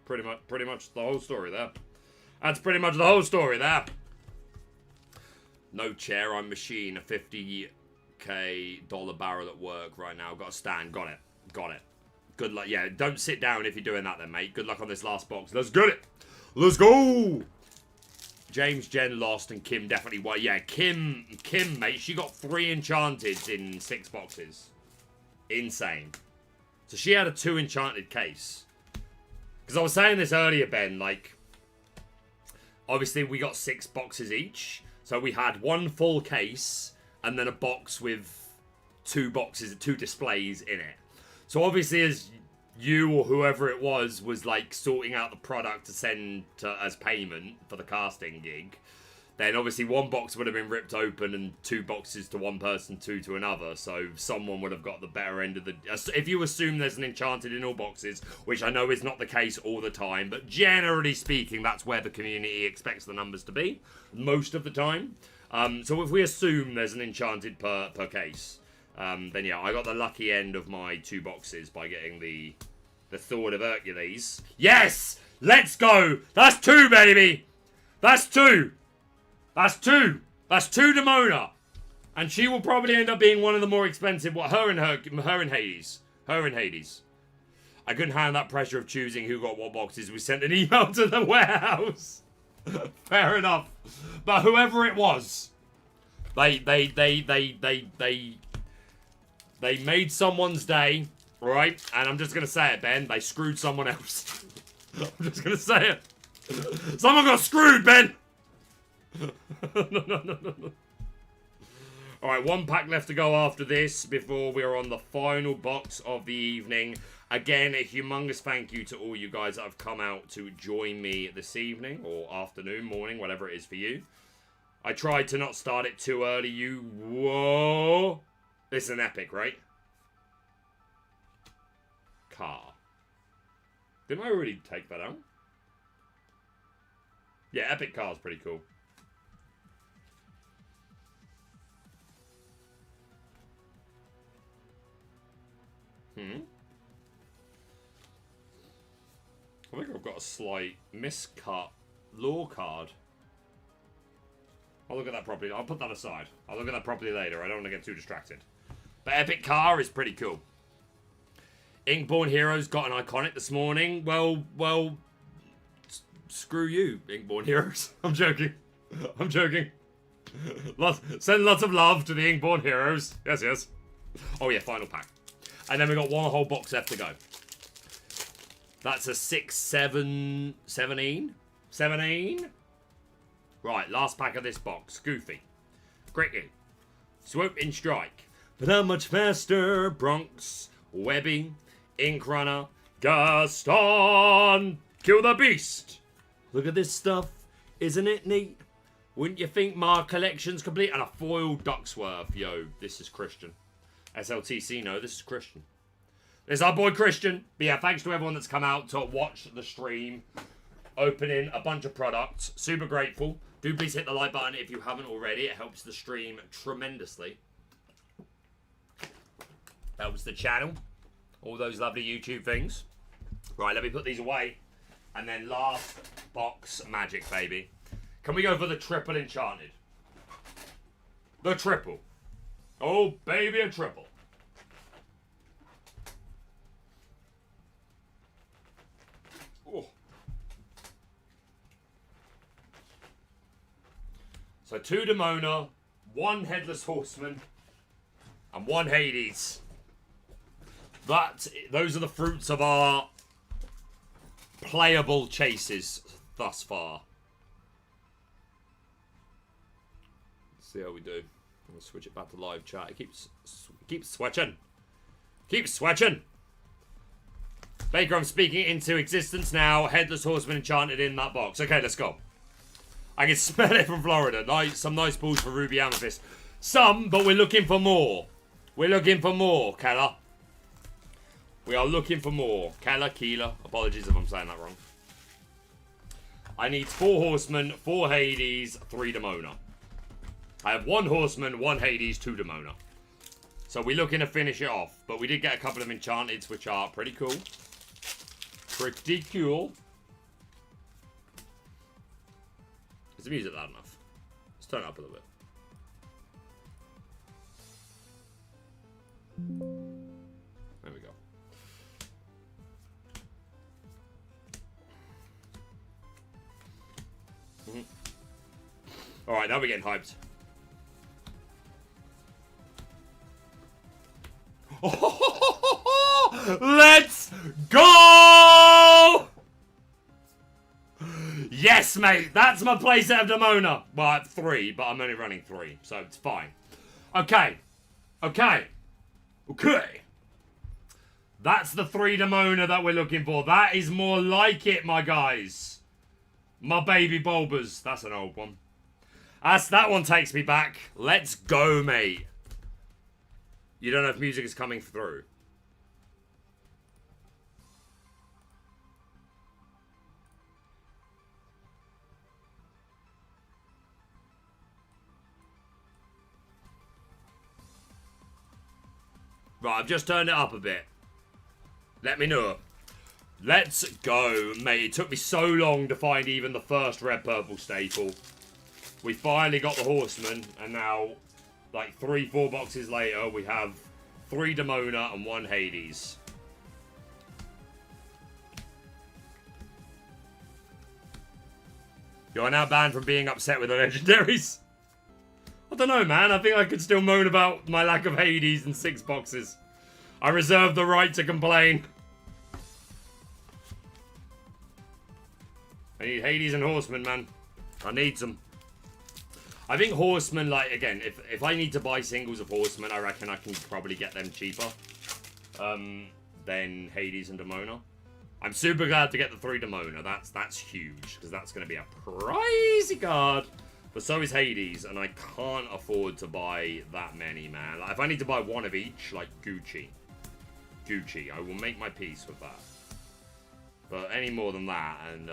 Pretty much the whole story there. That's pretty much the whole story there. No chair, I'm machine. A $50K barrel at work right now. Got a stand. Got it. Got it. Good luck. Yeah, don't sit down if you're doing that then, mate. Good luck on this last box. Let's get it. Let's go. James, Jen lost, and Kim definitely won. Yeah, Kim, mate, she got 3 Enchanteds in 6 boxes. Insane. So she had a 2 Enchanted case. Because I was saying this earlier, Ben, like, obviously we got 6 boxes each. So we had 1 full case, and then a box with 2 displays in it. So obviously as you or whoever it was like sorting out the product to send to, as payment for the casting gig, then obviously 1 box would have been ripped open and 2 boxes to one person, 2 to another. So someone would have got the better end of the... If you assume there's an Enchanted in all boxes, which I know is not the case all the time, but generally speaking, that's where the community expects the numbers to be most of the time. So if we assume there's an Enchanted per case, then yeah, I got the lucky end of my 2 boxes by getting the Sword of Hercules. Yes! Let's go! That's 2, baby! That's 2! That's 2! That's 2 Demona! And she will probably end up being one of the more expensive... Her and Hades. Her and Hades. I couldn't handle that pressure of choosing who got what boxes. We sent an email to the warehouse. Fair enough. But whoever it was, they made someone's day, right? And I'm just gonna say it, Ben. They screwed someone else. I'm just gonna say it. Someone got screwed, Ben. No. All right, 1 pack left to go after this before we are on the final box of the evening. Again, a humongous thank you to all you guys that have come out to join me this evening, or afternoon, morning, whatever it is for you. I tried to not start it too early. Whoa. This is an epic, right? Car. Didn't I already take that out? Yeah, epic car is pretty cool. I think I've got a slight miscut lore card. I'll look at that properly. I'll put that aside. I'll look at that properly later. I don't want to get too distracted. But epic car is pretty cool. Inkborn Heroes got an iconic this morning. Well, screw you, Inkborn Heroes. I'm joking. I'm joking. Send lots of love to the Inkborn Heroes. Yes. Oh yeah, final pack. And then we got 1 whole box left to go. That's a 6, 7, 17? 17? Right, last pack of this box. Goofy. Cricket. Swoop in Strike. But how much faster? Bronx. Webby. Ink Runner. Gaston. Kill the Beast. Look at this stuff. Isn't it neat? Wouldn't you think my collection's complete? And a foil Ducksworth. Yo, this is Christian. SLTC, no, this is Christian. This is our boy Christian. But yeah, thanks to everyone that's come out to watch the stream. Opening a bunch of products. Super grateful. Do please hit the like button if you haven't already. It helps the stream tremendously. Helps the channel. All those lovely YouTube things. Right, let me put these away. And then last box magic, baby. Can we go for the triple Enchanted? The triple. Oh, baby, a triple. Oh. So 2 Demona, 1 Headless Horseman, and 1 Hades. Those are the fruits of our playable chases thus far. Let's see how we do. I'm gonna switch it back to live chat. It keeps switching. Keep switching. Baker, I'm speaking it into existence now. Headless Horseman Enchanted in that box. Okay, let's go. I can smell it from Florida. Nice, some nice balls for Ruby Amethyst. Some, but we're looking for more. We're looking for more, Keller. We are looking for more. Keeler. Apologies if I'm saying that wrong. I need 4 Horsemen, 4 Hades, 3 Demona. I have 1 Horseman, 1 Hades, 2 Demona. So we're looking to finish it off. But we did get a couple of Enchanteds, which are pretty cool. Pretty cool. Is the music loud enough? Let's turn it up a little bit. There we go. Alright, now we're getting hyped. Let's go! Yes, mate. That's my playset of Demona. Well, 3, but I'm only running 3, so it's fine. Okay. Okay. Okay. That's the 3 Demona that we're looking for. That is more like it, my guys. My baby bulbers. That's an old one. That one takes me back. Let's go, mate. You don't know if music is coming through. Right, I've just turned it up a bit. Let me know. Let's go, mate. It took me so long to find even the first red-purple staple. We finally got the Horseman, and now, like 3-4 boxes later, we have 3 Demona and 1 Hades. You are now banned from being upset with the legendaries. I don't know, man. I think I could still moan about my lack of Hades in 6 boxes. I reserve the right to complain. I need Hades and Horseman, man. I need some. I think Horseman, like, again, if I need to buy singles of Horseman, I reckon I can probably get them cheaper than Hades and Demona. I'm super glad to get the 3 Demona. That's huge, because that's going to be a pricey card. But so is Hades, and I can't afford to buy that many, man. Like, if I need to buy 1 of each, like Gucci, I will make my peace with that. But any more than that, and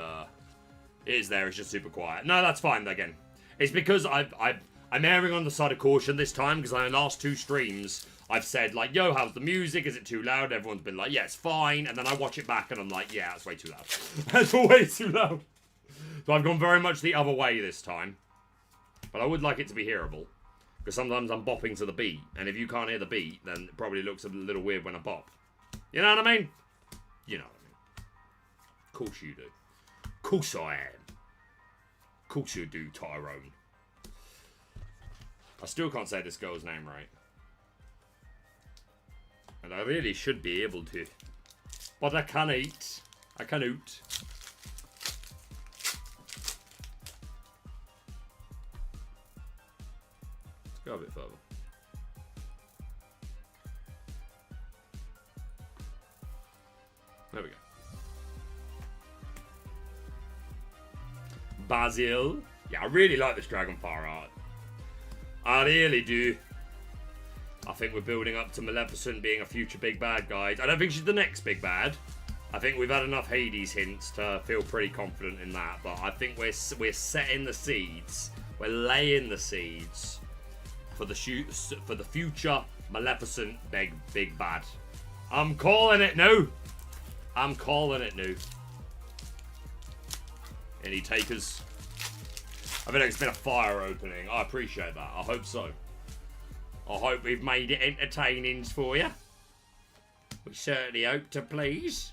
it is there, it's just super quiet. No, that's fine, again. It's because I'm erring on the side of caution this time, because in the last 2 streams, I've said, like, yo, how's the music? Is it too loud? Everyone's been like, yeah, it's fine. And then I watch it back, and I'm like, yeah, it's way too loud. That's way too loud. So I've gone very much the other way this time. But I would like it to be hearable. Because sometimes I'm bopping to the beat. And if you can't hear the beat, then it probably looks a little weird when I bop. You know what I mean? You know what I mean. Of course you do. Of course I am. Of course you do, Tyrone. I still can't say this girl's name right. And I really should be able to. But I cannot. I cannot. Go a bit further. There we go. Basil. Yeah, I really like this Dragonfire art. I really do. I think we're building up to Maleficent being a future big bad, guys. I don't think she's the next big bad. I think we've had enough Hades hints to feel pretty confident in that. But I think we're setting the seeds. We're laying the seeds for the future Maleficent big bad. I'm calling it now. I'm calling it now. Any takers? I feel like it's been a fire opening. I appreciate that. I hope so. I hope we've made it entertaining for you. We certainly hope to please.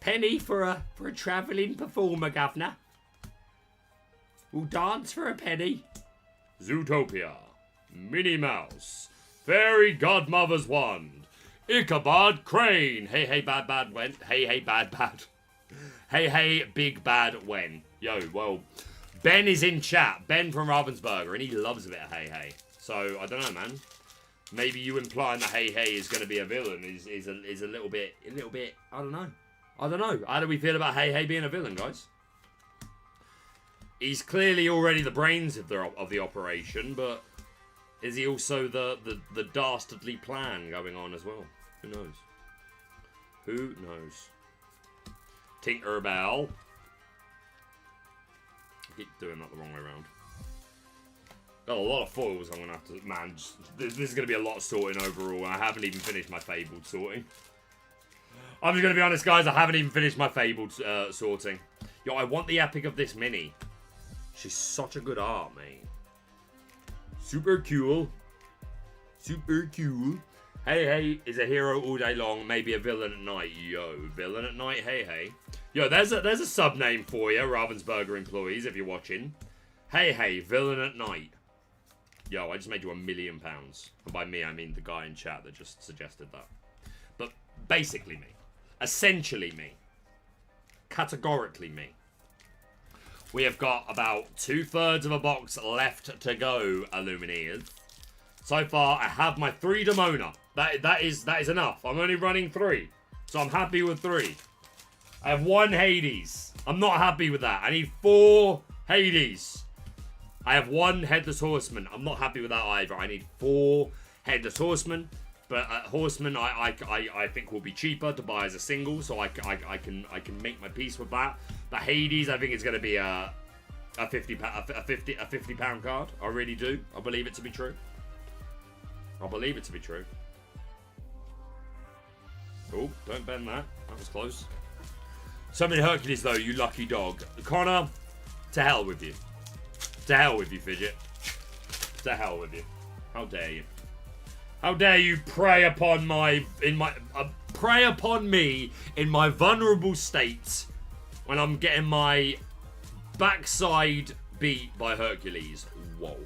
Penny for a travelling performer, governor. We'll dance for a penny. Zootopia. Minnie Mouse. Fairy Godmother's Wand. Ichabod Crane. Hey, hey, bad, when. Hey, hey, bad. Hey, hey, big bad, when. Yo, well, Ben is in chat. Ben from Ravensburger, and he loves a bit of hey, hey. So, I don't know, man. Maybe you implying that hey, hey is going to be a villain is a little bit, I don't know. I don't know. How do we feel about hey, hey being a villain, guys? He's clearly already the brains of the operation, but is he also the dastardly plan going on as well? Who knows? Who knows? Tinkerbell. I keep doing that the wrong way around. Got a lot of foils I'm going to have to... Man, this is going to be a lot of sorting overall. I haven't even finished my Fabled sorting. I'm just going to be honest, guys. I haven't even finished my Fabled sorting. Yo, I want the epic of this mini. She's such a good art, mate. Super cool. Super cool. Hey, hey is a hero all day long, maybe a villain at night. Yo, villain at night, hey, hey. Yo, there's a sub name for you, Ravensburger employees, if you're watching. Hey, villain at night. Yo, I just made you £1,000,000. And by me, I mean the guy in chat that just suggested that. But basically me. Essentially me. Categorically me. We have got about 2/3 of a box left to go, Illumineers. So far, I have my 3 Demona. That is enough. I'm only running 3. So I'm happy with 3. I have 1 Hades. I'm not happy with that. I need 4 Hades. I have 1 Headless Horseman. I'm not happy with that either. I need 4 Headless Horsemen. But Horseman, I think will be cheaper to buy as a single, so I can make my peace with that. But Hades, I think it's going to be a £50 card. I really do. I believe it to be true. I believe it to be true. Oh, don't bend that. That was close. So many Hercules though, you lucky dog. Connor, to hell with you. To hell with you, Fidget. To hell with you. How dare you? How dare you prey upon prey upon me in my vulnerable state when I'm getting my backside beat by Hercules. Whoa.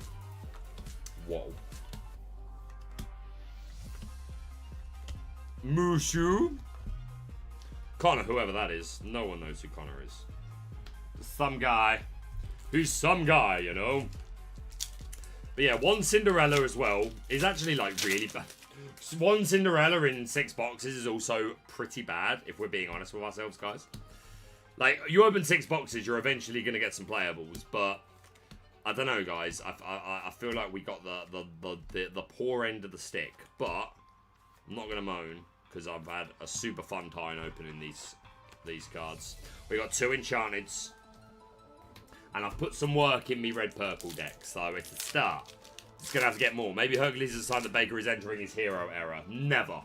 Whoa. Mushu? Connor, whoever that is. No one knows who Connor is. Some guy. Who's some guy, you know? But yeah, 1 Cinderella as well is actually like really bad. 1 Cinderella in 6 boxes is also pretty bad, if we're being honest with ourselves, guys. Like, you open 6 boxes, you're eventually going to get some playables, but I don't know, guys. I feel like we got the poor end of the stick, but I'm not going to moan because I've had a super fun time opening these cards. We got 2 Enchanteds. And I've put some work in me red-purple deck, so it's a start. It's going to have to get more. Maybe Hercules has decided that Baker is entering his hero era. Never.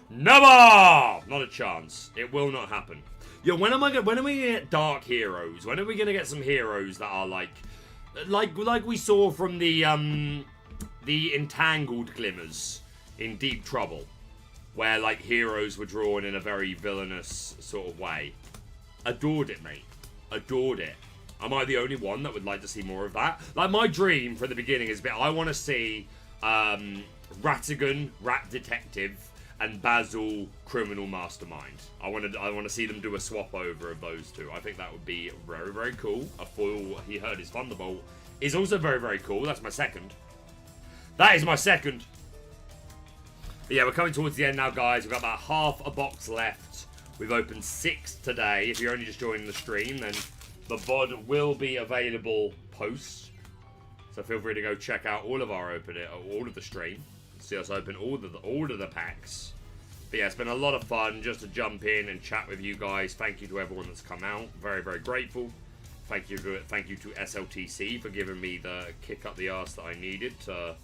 Never! Not a chance. It will not happen. Yo, when are we going to get dark heroes? When are we going to get some heroes that are like we saw from the Entangled Glimmers in Deep Trouble, where like heroes were drawn in a very villainous sort of way. Adored it, mate. Adored it. Am I the only one that would like to see more of that? Like, my dream from the beginning is I want to see Ratigan, Rat Detective, and Basil, Criminal Mastermind. I want to see them do a swap over of those 2. I think that would be very, very cool. A foil, he heard his Thunderbolt, is also very, very cool. That's my second. That is my second. But yeah, we're coming towards the end now, guys. We've got about half a box left. We've opened 6 today. If you're only just joining the stream, then the VOD will be available post, so feel free to go check out all of the stream, see us open all of the packs. But yeah, it's been a lot of fun just to jump in and chat with you guys. Thank you to everyone that's come out. Very, very grateful. Thank you to SLTC for giving me the kick up the arse that I needed to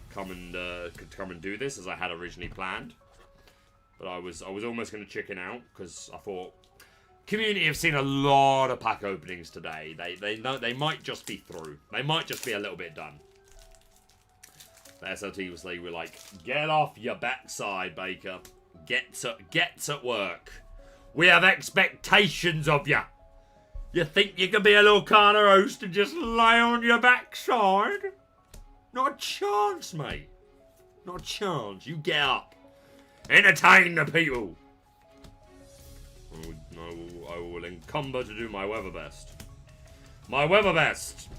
come and do this as I had originally planned. But I was almost going to chicken out because I thought, community have seen a lot of pack openings today. They know they might just be through. They might just be a little bit done. The SLT was like, get off your backside, Baker. Get to work. We have expectations of you. You think you can be a Lorcana host and just lay on your backside? Not a chance, mate. Not a chance. You get up. Entertain the people. I will encumber to do my weather best. My weather best!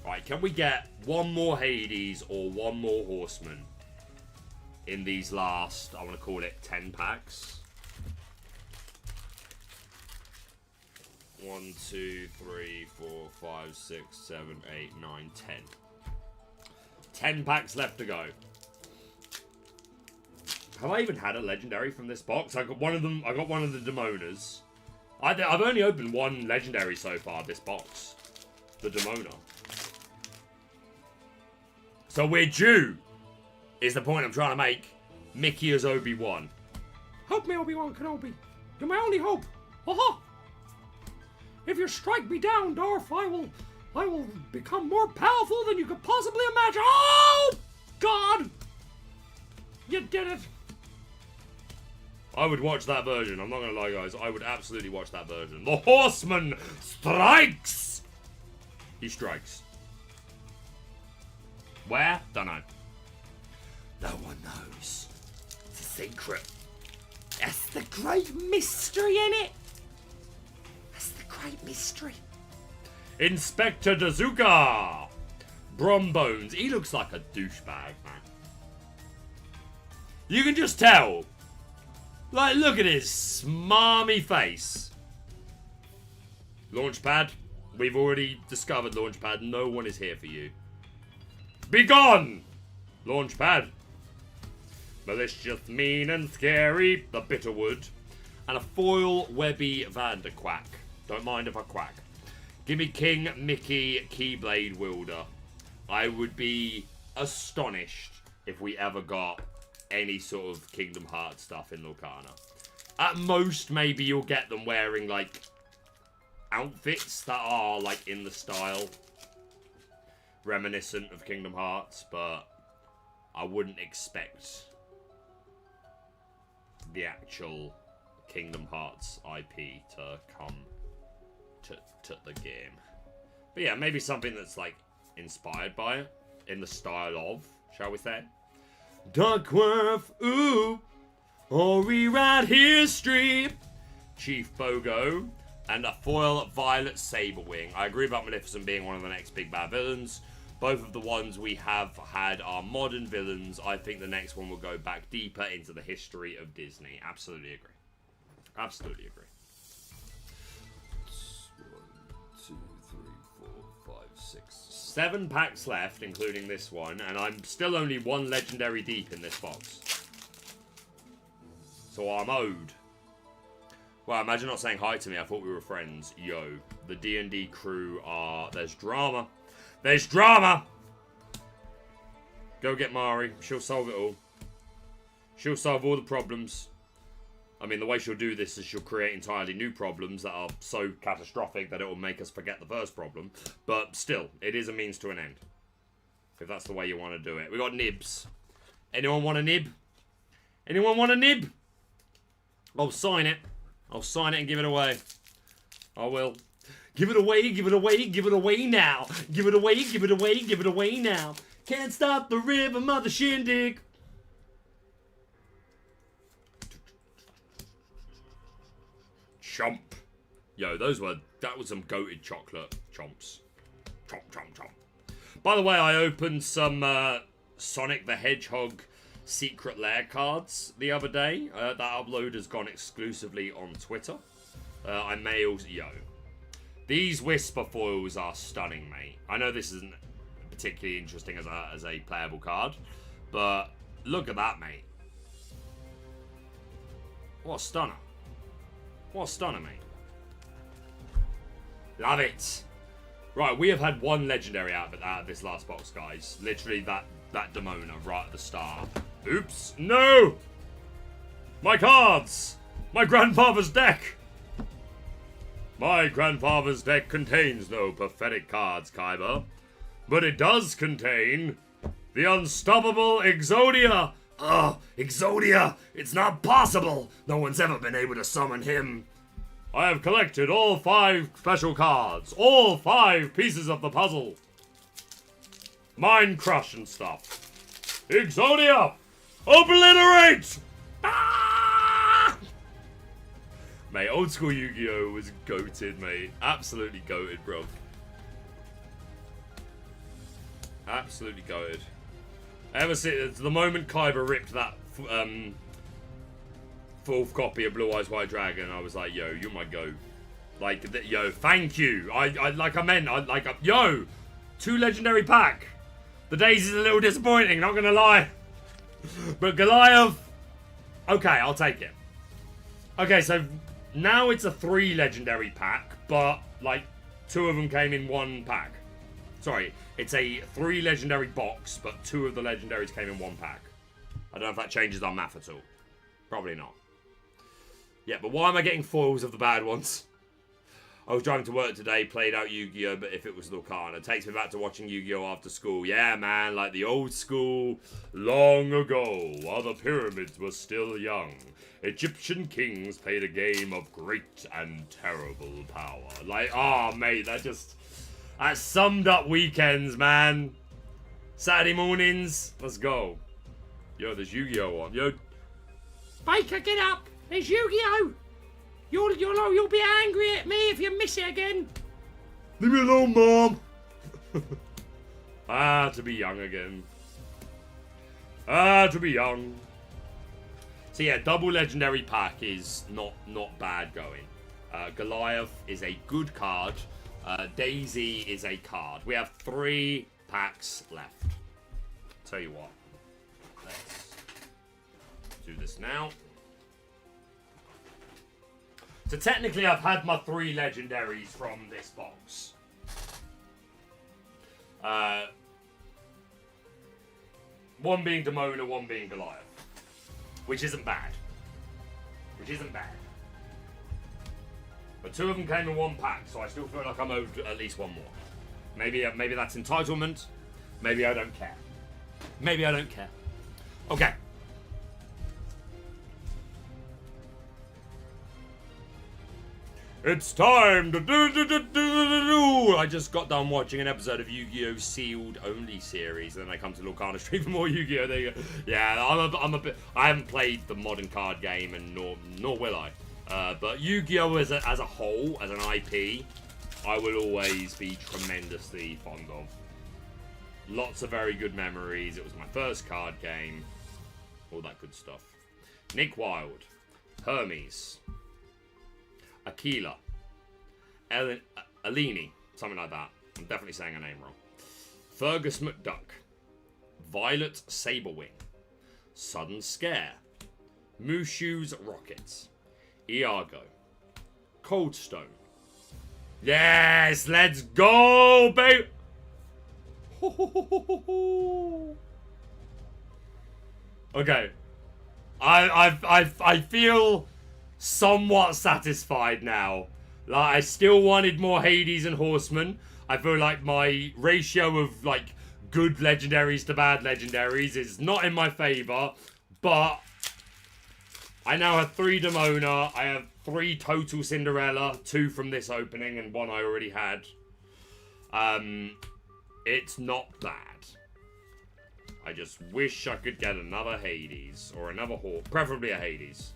Right, can we get 1 more Hades or 1 more Horseman in these last, I want to call it 10 packs? 1, 2, 3, 4, 5, 6, 7, 8, 9, 10. 10 packs left to go. Have I even had a legendary from this box? I got one of them. I got one of the Demonas. I've only opened 1 legendary so far this box. The Demona. So we're due, is the point I'm trying to make. Mickey as Obi-Wan. Help me, Obi-Wan Kenobi. You're my only hope. Aha! If you strike me down, Darth, I will become more powerful than you could possibly imagine. Oh! God! You did it. I would watch that version. I'm not going to lie, guys. I would absolutely watch that version. The Horseman strikes! He strikes. Where? Don't know. No one knows. It's a secret. That's the great mystery in it. That's the great mystery. Inspector Dazuka. Brombones. He looks like a douchebag, man. You can just tell. Like, look at his smarmy face. Launchpad. We've already discovered Launchpad. No one is here for you. Be gone! Launchpad. Malicious, mean, and scary. The Bitterwood. And a foil Webby Vanderquack. Don't mind if I quack. Gimme King Mickey Keyblade Wielder. I would be astonished if we ever got any sort of Kingdom Hearts stuff in Lorcana. At most, maybe you'll get them wearing, like, outfits that are, like, in the style reminiscent of Kingdom Hearts, but I wouldn't expect the actual Kingdom Hearts IP to come to the game. But yeah, maybe something that's, like, inspired by it, in the style of, shall we say. Duckworth, ooh, or rewrite history. Chief Bogo, and a foil Violet Saberwing. I agree about Maleficent being one of the next big bad villains. Both of the ones we have had are modern villains. I think the next one will go back deeper into the history of Disney. Absolutely agree. Absolutely agree. 1, 2, 3, 4, 5, 6, 7 packs left, including this one, and I'm still only 1 legendary deep in this box. So I'm owed. Well, imagine not saying hi to me. I thought we were friends. Yo, the D&D crew are... There's drama. There's drama! Go get Mari. She'll solve it all. She'll solve all the problems. I mean, the way she'll do this is she'll create entirely new problems that are so catastrophic that it will make us forget the first problem. But still, it is a means to an end. If that's the way you want to do it. We got nibs. Anyone want a nib? Anyone want a nib? I'll sign it. I'll sign it and give it away. I will. Give it away, give it away, give it away now. Give it away, give it away, give it away now. Can't stop the rhythm of the shindig. Chomp. Yo, that was some goated chocolate chomps. Chomp, chomp, chomp. By the way, I opened some Sonic the Hedgehog Secret Lair cards the other day. That upload has gone exclusively on Twitter. I mailed... Yo. These Whisper foils are stunning, mate. I know this isn't particularly interesting as a playable card, but look at that, mate. What a stunner. What a stunner, mate. Love it. Right, we have had 1 legendary out of this last box, guys. Literally that Demona right at the start. Oops. No! My cards! My grandfather's deck! My grandfather's deck contains no pathetic cards, Kaiba. But it does contain the unstoppable Exodia. Ugh, Exodia! It's not possible! No one's ever been able to summon him. I have collected all 5 special cards. All 5 pieces of the puzzle. Mind crush and stuff. Exodia! Obliterate! Ah! Mate, old school Yu-Gi-Oh! Was goated, mate. Absolutely goated, bro. Absolutely goated. Ever since the moment Kaiba ripped that 4th copy of Blue Eyes White Dragon, I was like, yo, you're my goat. Like, yo, thank you. Yo, 2 legendary pack. The Daisy is a little disappointing, not gonna lie. But Goliath, okay, I'll take it. Okay, so now it's a 3 legendary pack, but like 2 of them came in 1 pack. Sorry, it's a 3 legendary box, but 2 of the legendaries came in 1 pack. I don't know if that changes our math at all. Probably not. Yeah, but why am I getting foils of the bad ones? I was driving to work today, played out Yu-Gi-Oh! But if it was Lorcana, it takes me back to watching Yu-Gi-Oh! After school. Yeah, man, like the old school, long ago, while the pyramids were still young, Egyptian kings played a game of great and terrible power. Like, oh, mate, that summed up weekends, man. Saturday mornings. Let's go. Yo, there's Yu-Gi-Oh on. Yo, Baker, get up. There's Yu-Gi-Oh. You'll be angry at me if you miss it again. Leave me alone, Mom. To be young again. To be young. So yeah, double legendary pack is not bad going. Goliath is a good card. Daisy is a card. We have 3 packs left. Tell you what. Let's do this now. So technically I've had my 3 legendaries from this box. One being Demona, one being Goliath. Which isn't bad. But 2 of them came in 1 pack, so I still feel like I'm owed at least 1 more. Maybe that's entitlement. Maybe I don't care. Okay. It's time to do. I just got done watching an episode of Yu-Gi-Oh! Sealed Only series, and then I come to Lorcana Stream for more Yu-Gi-Oh! There you go. Yeah, I'm a bit. I haven't played the modern card game, and nor will I. But Yu-Gi-Oh! as a whole, as an IP, I will always be tremendously fond of. Lots of very good memories. It was my first card game. All that good stuff. Nick Wilde, Hermes, Aquila, Alini, something like that. I'm definitely saying her name wrong. Fergus McDuck, Violet Saberwing, Sudden Scare, Mushu's Rockets, Iago, Coldstone. Yes, let's go, babe. Okay, I feel somewhat satisfied now. Like, I still wanted more Hades and Horsemen. I feel like my ratio of like good legendaries to bad legendaries is not in my favor, but I now have 3 Demona. I have 3 total Cinderella, 2 from this opening and 1 I already had. It's not bad. I just wish I could get another Hades or another Horse, preferably a Hades.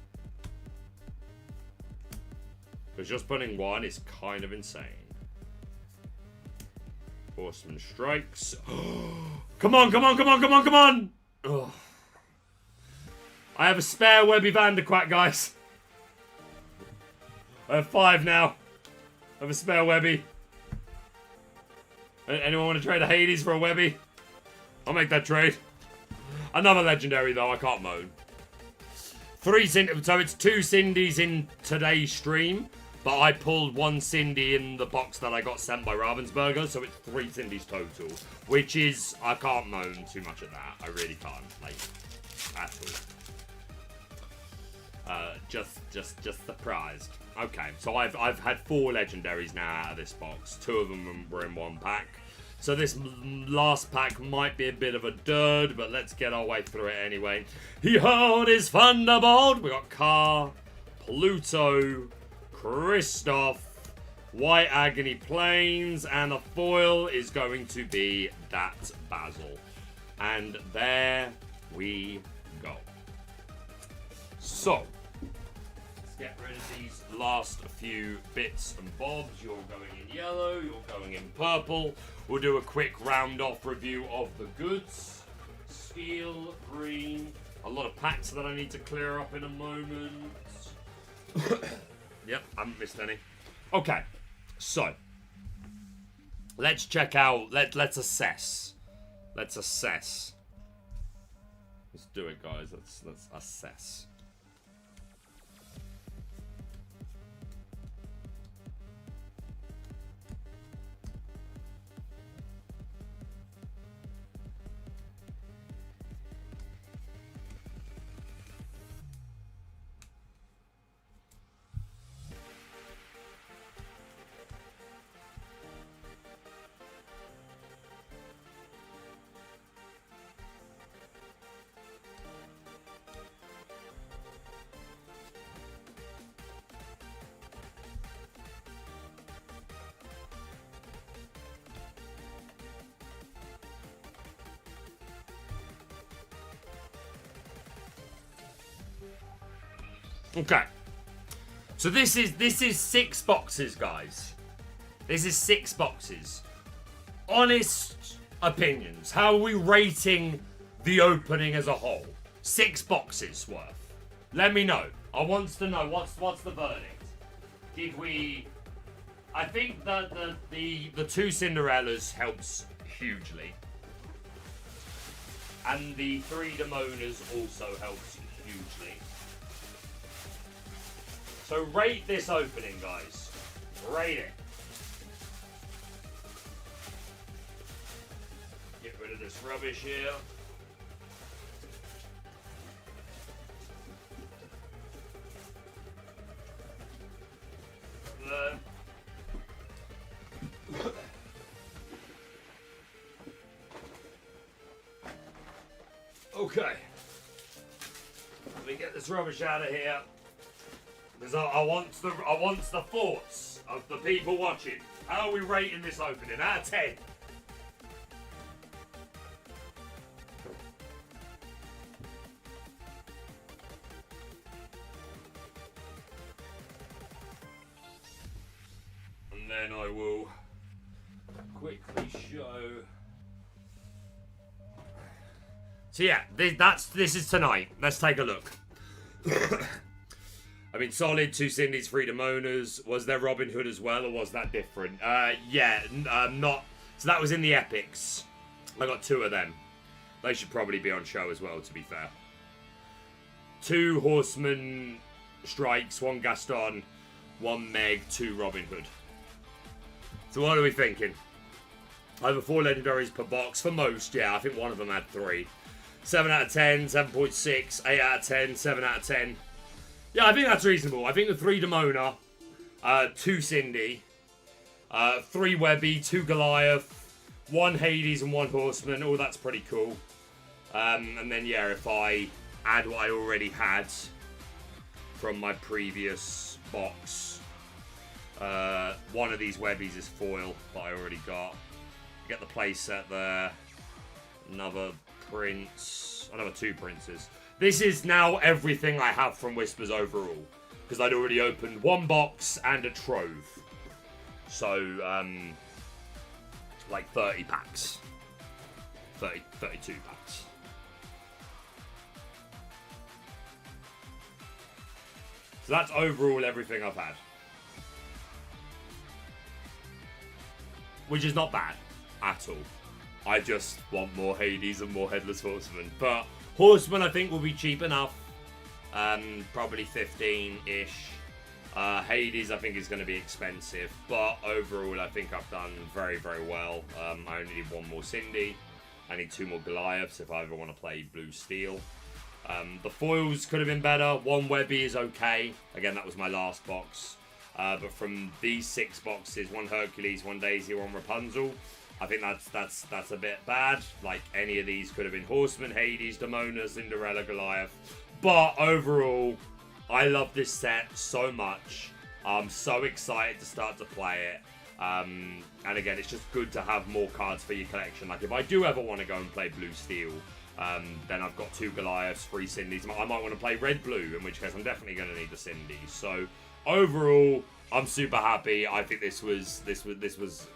Because just putting 1 is kind of insane. Horseman strikes. Come on, come on, come on, come on, come on! Ugh. I have a spare Webby Vanderquack, guys. I have 5 now. I have a spare Webby. Anyone want to trade a Hades for a Webby? I'll make that trade. Another legendary, though. I can't moan. 3 Cindy. So it's 2 Cindy's in today's stream. But I pulled 1 Cindy in the box that I got sent by Ravensburger. So it's 3 Cindy's total. Which is... I can't moan too much at that. I really can't. Like, at all. Just surprised. Okay, so I've had 4 legendaries now out of this box. 2 of them were in 1 pack. So this last pack might be a bit of a dud, but let's get our way through it anyway. He held his Thunderbolt. We got Car, Pluto, Kristoff, White Agony Plains, and the foil is going to be that Basil. And there we go. So, let's get rid of these last few bits and bobs. You're going in yellow, you're going in purple. We'll do a quick round-off review of the goods. Steel, green, a lot of packs that I need to clear up in a moment. Yep, I haven't missed any. Okay, so let's check out. Let's assess. Let's assess. Let's do it, guys. Let's assess. Okay. So this is 6 boxes, guys. This is 6 boxes. Honest opinions. How are we rating the opening as a whole? 6 boxes worth. Let me know. I want to know what's the verdict. Did we? I think that the 2 Cinderellas helps hugely, and the 3 Demonas also helps hugely. So rate this opening, guys. Rate it. Get rid of this rubbish here. Okay. Let me get this rubbish out of here. Because I want the thoughts of the people watching. How are we rating this opening? Out of 10. And then I will quickly show. So yeah, this is tonight. Let's take a look. I mean, solid 2 Cindy's, 3 Demonas. Was there Robin Hood as well, or was that different? Yeah, not. So that was in the epics. I got 2 of them. They should probably be on show as well, to be fair. 2 Horseman Strikes, 1 Gaston, 1 Meg, 2 Robin Hood. So what are we thinking? Over 4 legendaries per box for most. Yeah, I think one of them had 3. 7 out of 10, 7.6, 8 out of 10, 7 out of 10. Yeah, I think that's reasonable. I think the 3 Demona, 2 Cindy, 3 Webby, 2 Goliath, 1 Hades and 1 Horseman. Oh, that's pretty cool. And then, yeah, if I add what I already had from my previous box, one of these Webbies is foil that I already got. Get the play set there. Another Prince. Another 2 Princes. This is now everything I have from Whispers overall. Because I'd already opened 1 box and a trove. So, like 30 packs. 32 packs. So that's overall everything I've had. Which is not bad at all. I just want more Hades and more Headless Horsemen. But Horsemen I think will be cheap enough. Probably 15-ish. Hades I think is going to be expensive. But overall I think I've done very, very well. I only need 1 more Cindy. I need 2 more Goliaths if I ever want to play Blue Steel. The foils could have been better. 1 Webby is okay. Again, that was my last box. But from these 6 boxes, 1 Hercules, 1 Daisy, 1 Rapunzel, I think that's a bit bad. Like, any of these could have been Horseman, Hades, Demona, Cinderella, Goliath. But overall, I love this set so much. I'm so excited to start to play it. And again, it's just good to have more cards for your collection. Like, if I do ever want to go and play Blue Steel, then I've got 2 Goliaths, 3 Cindy's. I might want to play Red Blue, in which case I'm definitely going to need the Cindy's. So overall, I'm super happy. I think this was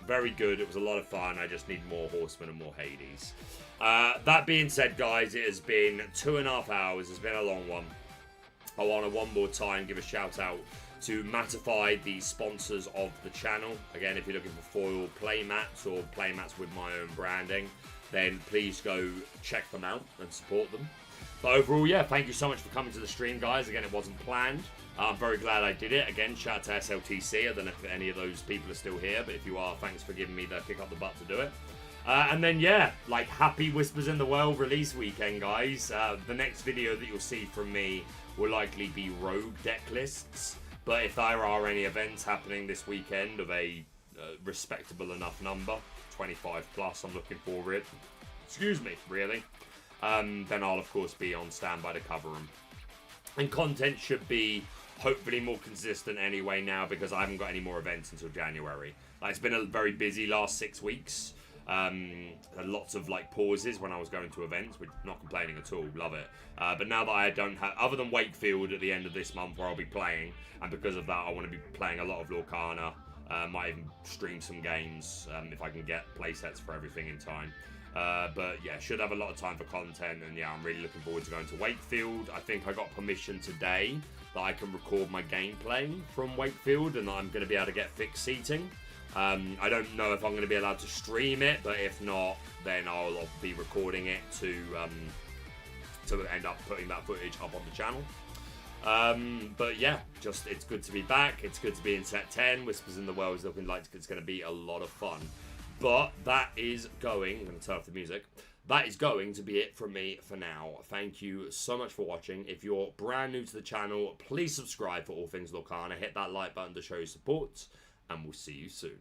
very good. It was a lot of fun. I just need more Horsemen and more Hades. That being said, guys, it has been 2.5 hours. It's been a long one. I want to one more time give a shout out to Matified, the sponsors of the channel. Again, if you're looking for foil playmats or playmats with my own branding, then please go check them out and support them. But overall, yeah, thank you so much for coming to the stream, guys. Again, it wasn't planned. I'm very glad I did it. Again, shout out to SLTC. I don't know if any of those people are still here, but if you are, thanks for giving me the kick up the butt to do it. And then, yeah, like, happy Whispers in the Well release weekend, guys. The next video that you'll see from me will likely be Rogue deck lists. But if there are any events happening this weekend of a respectable enough number, 25 plus, I'm looking for it. Excuse me, really. Then I'll, of course, be on standby to cover them. And content should be hopefully more consistent anyway now, because I haven't got any more events until January. Like, it's been a very busy last 6 weeks. Had lots of like pauses when I was going to events, which not complaining at all, love it. But now that I don't have, other than Wakefield at the end of this month where I'll be playing, and because of that I want to be playing a lot of Lorcana. Might even stream some games if I can get playsets for everything in time. But yeah, should have a lot of time for content, and yeah, I'm really looking forward to going to Wakefield. I think I got permission today that I can record my gameplay from Wakefield, and I'm going to be able to get fixed seating. I don't know if I'm going to be allowed to stream it, but if not, then I'll be recording it to end up putting that footage up on the channel. But yeah, just it's good to be back. It's good to be in set 10. Whispers in the Well is looking like it's going to be a lot of fun. But that is going, I'm going to turn off the music. That is going to be it from me for now. Thank you so much for watching. If you're brand new to the channel, please subscribe for all things Lorcana. Hit that like button to show your support, and we'll see you soon.